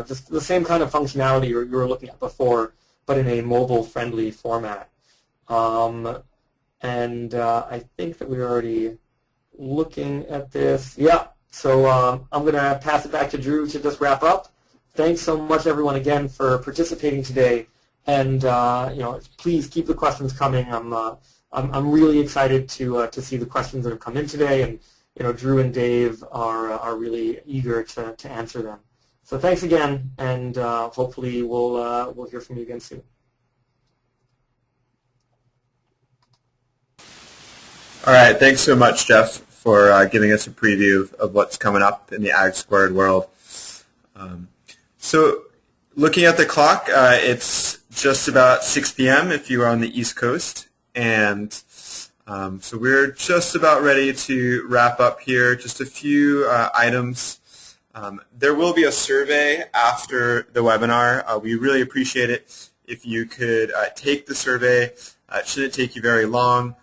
just the same kind of functionality you were looking at before, but in a mobile-friendly format. I think that we're already looking at this. Yeah, so I'm going to pass it back to Drew to just wrap up. Thanks so much, everyone, again, for participating today. And please keep the questions coming. I'm really excited to see the questions that have come in today, and Drew and Dave are really eager to answer them. So thanks again, and hopefully we'll hear from you again soon. All right, thanks so much, Jeff, for giving us a preview of what's coming up in the AgSquared world. So looking at the clock, it's just about 6 p.m. if you are on the East Coast, and so we're just about ready to wrap up here. Just a few items. There will be a survey after the webinar. We really appreciate it if you could take the survey. It shouldn't take you very long.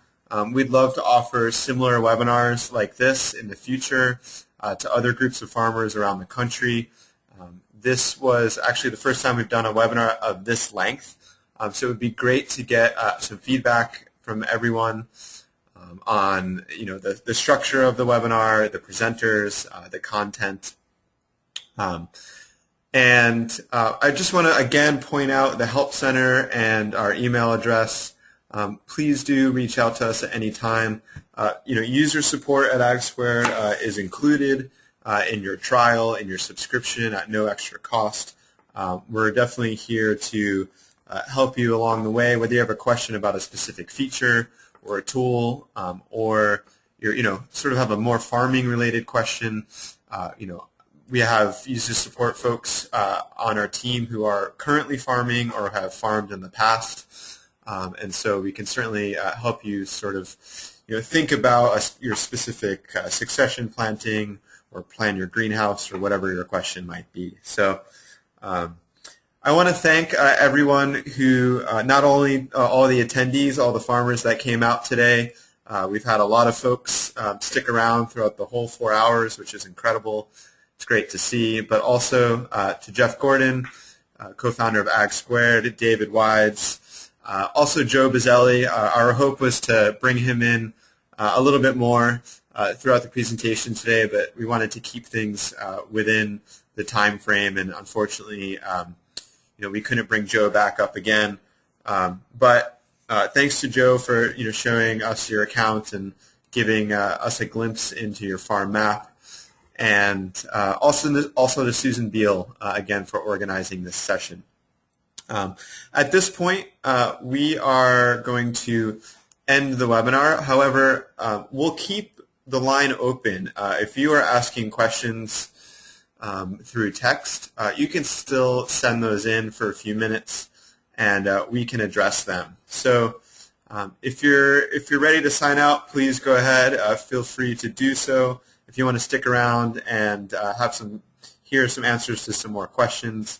We'd love to offer similar webinars like this in the future to other groups of farmers around the country. This was actually the first time we've done a webinar of this length, so it would be great to get some feedback from everyone on the structure of the webinar, the presenters, the content. And I just want to again point out the Help Center and our email address. Please do reach out to us at any time. User support at AgSquared is included in your trial, in your subscription at no extra cost. We're definitely here to help you along the way, whether you have a question about a specific feature or a tool, or sort of have a more farming related question, we have user support folks on our team who are currently farming or have farmed in the past, and so we can certainly help you sort of think about your specific succession planting or plan your greenhouse or whatever your question might be. So I want to thank everyone who, not only all the attendees, all the farmers that came out today. We've had a lot of folks stick around throughout the whole 4 hours, which is incredible. It's great to see. But also to Jeff Gordon, co-founder of AgSquared, David Wides, also Joe Bazzelli. Our hope was to bring him in a little bit more throughout the presentation today, but we wanted to keep things within the time frame, and unfortunately, we couldn't bring Joe back up again. But thanks to Joe for showing us your account and giving us a glimpse into your farm map, and also to Susan Beal again for organizing this session. At this point, we are going to end the webinar. However, we'll keep the line open. If you are asking questions through text, you can still send those in for a few minutes, and we can address them. So if you're ready to sign out, please go ahead. Feel free to do so. If you want to stick around and hear some answers to some more questions,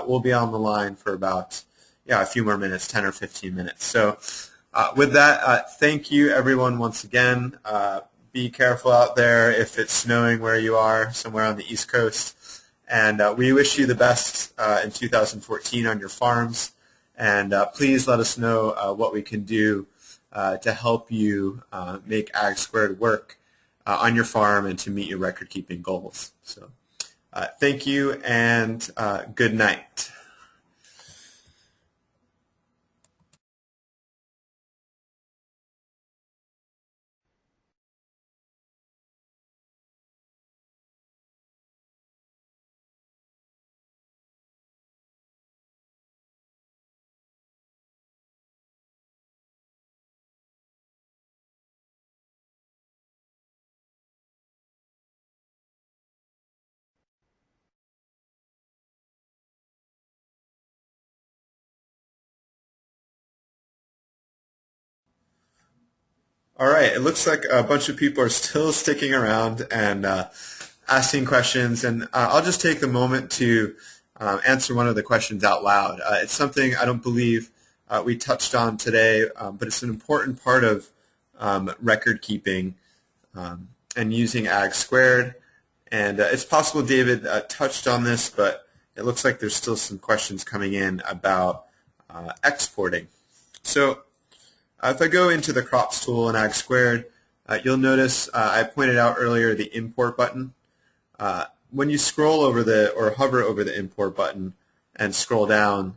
we'll be on the line for about a few more minutes, 10 or 15 minutes. So with that, thank you everyone once again. Be careful out there if it's snowing where you are, somewhere on the East Coast. And we wish you the best in 2014 on your farms. And please let us know what we can do to help you make AgSquared work on your farm and to meet your record-keeping goals. So thank you, and good night. All right, it looks like a bunch of people are still sticking around and asking questions, and I'll just take the moment to answer one of the questions out loud. It's something I don't believe we touched on today, but it's an important part of record keeping and using AgSquared. And it's possible David touched on this, but it looks like there's still some questions coming in about exporting. So if I go into the crops tool in AgSquared, you'll notice I pointed out earlier the import button. When you scroll over or hover over the import button and scroll down,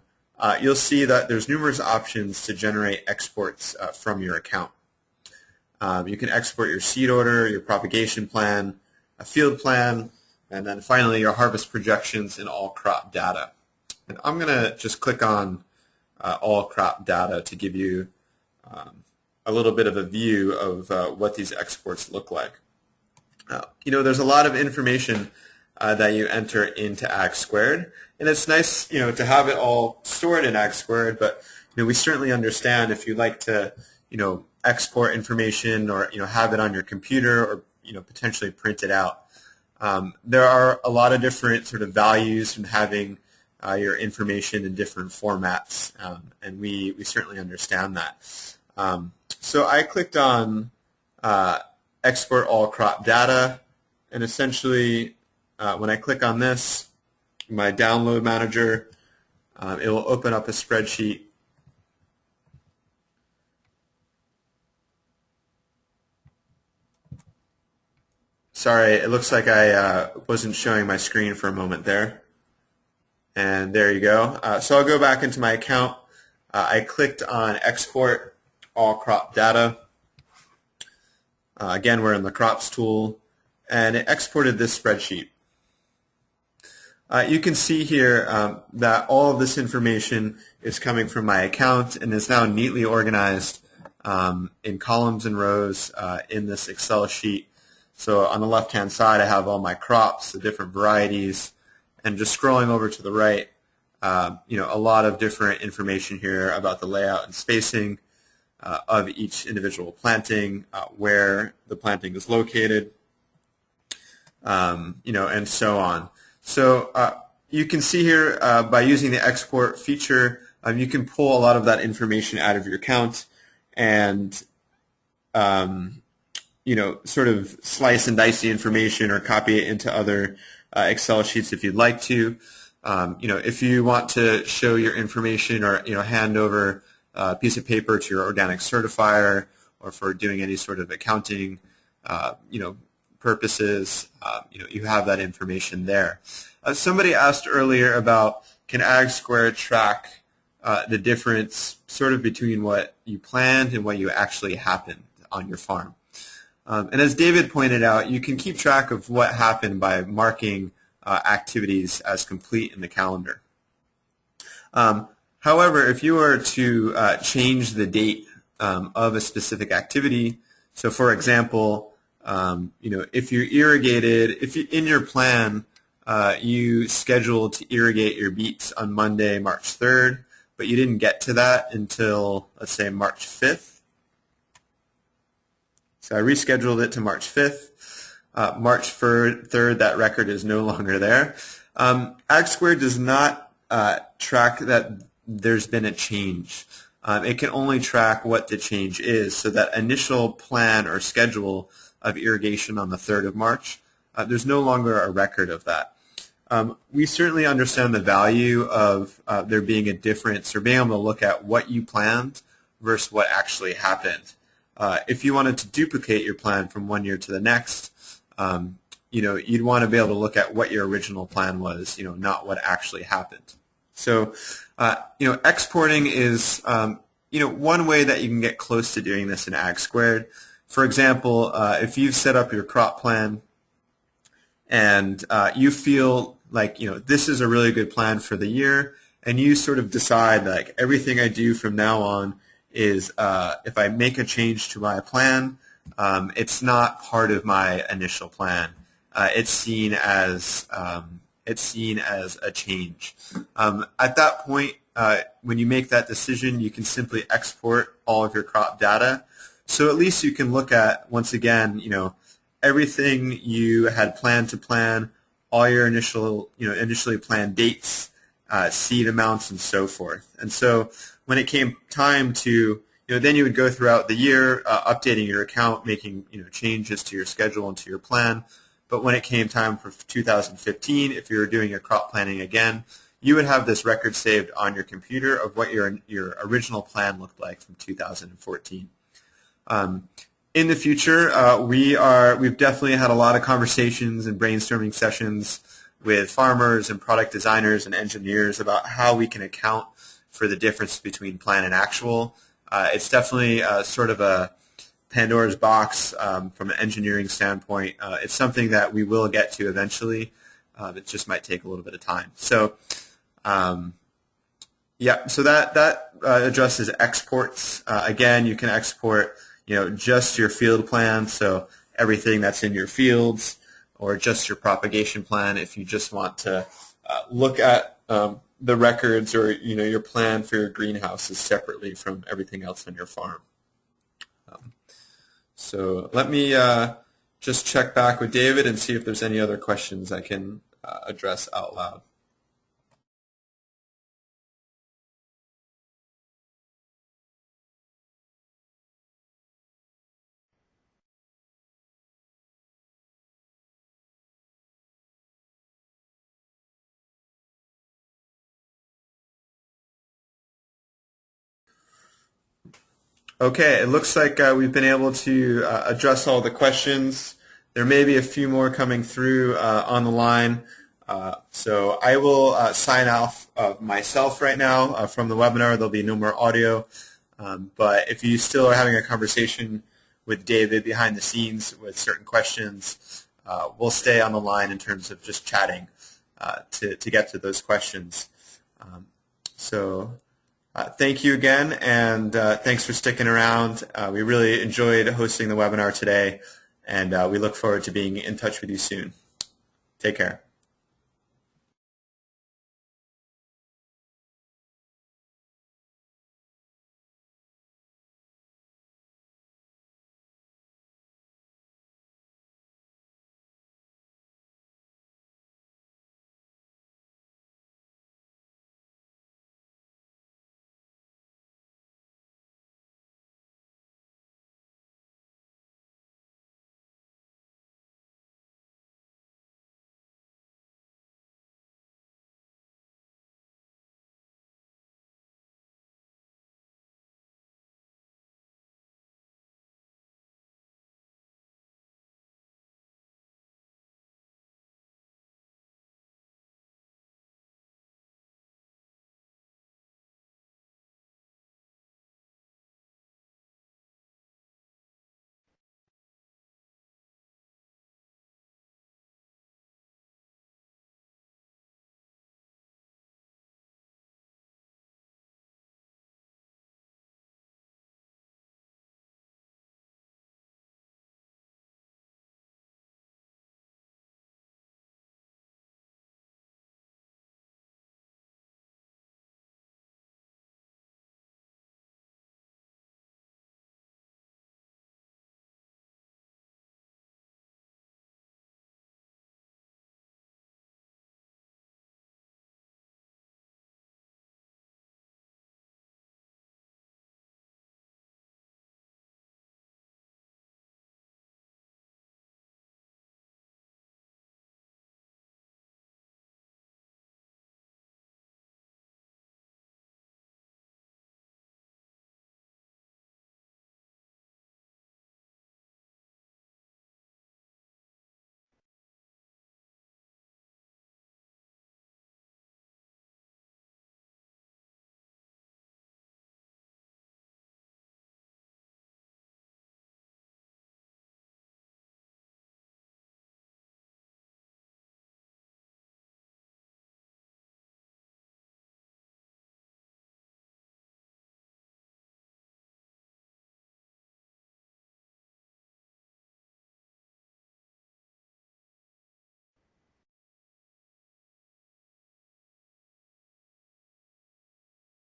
you'll see that there's numerous options to generate exports from your account. You can export your seed order, your propagation plan, a field plan, and then finally your harvest projections and all crop data. And I'm going to just click on all crop data to give you a little bit of a view of what these exports look like. There's a lot of information that you enter into AgSquared, and it's nice, to have it all stored in AgSquared. But we certainly understand if you'd like to, export information or have it on your computer or potentially print it out. There are a lot of different sort of values from having your information in different formats, and we certainly understand that. So I clicked on export all crop data, and essentially when I click on this, my download manager, it will open up a spreadsheet. Sorry, it looks like I wasn't showing my screen for a moment there. And there you go. So I'll go back into my account. I clicked on export all crop data. Again, we're in the crops tool, and it exported this spreadsheet. You can see here that all of this information is coming from my account and is now neatly organized in columns and rows in this Excel sheet. So on the left-hand side, I have all my crops, the different varieties, and just scrolling over to the right, a lot of different information here about the layout and spacing of each individual planting, where the planting is located, and so on. So you can see here by using the export feature, you can pull a lot of that information out of your account and sort of slice and dice the information or copy it into other Excel sheets if you'd like to. If you want to show your information or hand over a piece of paper to your organic certifier or for doing any sort of accounting purposes, you have that information there. Somebody asked earlier about, can AgSquared track the difference sort of between what you planned and what you actually happened on your farm. And as David pointed out, you can keep track of what happened by marking activities as complete in the calendar. However, if you were to change the date of a specific activity, so for example, if you irrigated, in your plan you scheduled to irrigate your beets on Monday, March 3rd, but you didn't get to that until, let's say, March 5th. So I rescheduled it to March 5th. March 3rd, that record is no longer there. AgSquared does not track that there's been a change. It can only track what the change is, so that initial plan or schedule of irrigation on the 3rd of March, there's no longer a record of that. We certainly understand the value of there being a difference or being able to look at what you planned versus what actually happened. If you wanted to duplicate your plan from one year to the next, you'd want to be able to look at what your original plan was, not what actually happened. So, exporting is, one way that you can get close to doing this in AgSquared. For example, if you've set up your crop plan and you feel like, this is a really good plan for the year, and you sort of decide, like, everything I do from now on is if I make a change to my plan, it's not part of my initial plan. It's seen as a change. At that point, when you make that decision, you can simply export all of your crop data. So at least you can look at, once again, everything you had planned to plan, all your initially planned dates, seed amounts, and so forth. And so when it came time to, then you would go throughout the year updating your account, making changes to your schedule and to your plan. But when it came time for 2015, if you were doing your crop planning again, you would have this record saved on your computer of what your original plan looked like from 2014. In the future, we've definitely had a lot of conversations and brainstorming sessions with farmers and product designers and engineers about how we can account for the difference between plan and actual. It's definitely sort of a Pandora's box from an engineering standpoint. It's something that we will get to eventually. It just might take a little bit of time. So, so that addresses exports. Again, you can export, just your field plan, so everything that's in your fields, or just your propagation plan if you just want to look at the records or your plan for your greenhouses separately from everything else on your farm. So let me just check back with David and see if there's any other questions I can address out loud. Okay, it looks like we've been able to address all the questions. There may be a few more coming through on the line. So I will sign off myself right now from the webinar. There'll be no more audio. But if you still are having a conversation with David behind the scenes with certain questions, we'll stay on the line in terms of just chatting to get to those questions. So Thank you again, and thanks for sticking around. We really enjoyed hosting the webinar today, and we look forward to being in touch with you soon. Take care.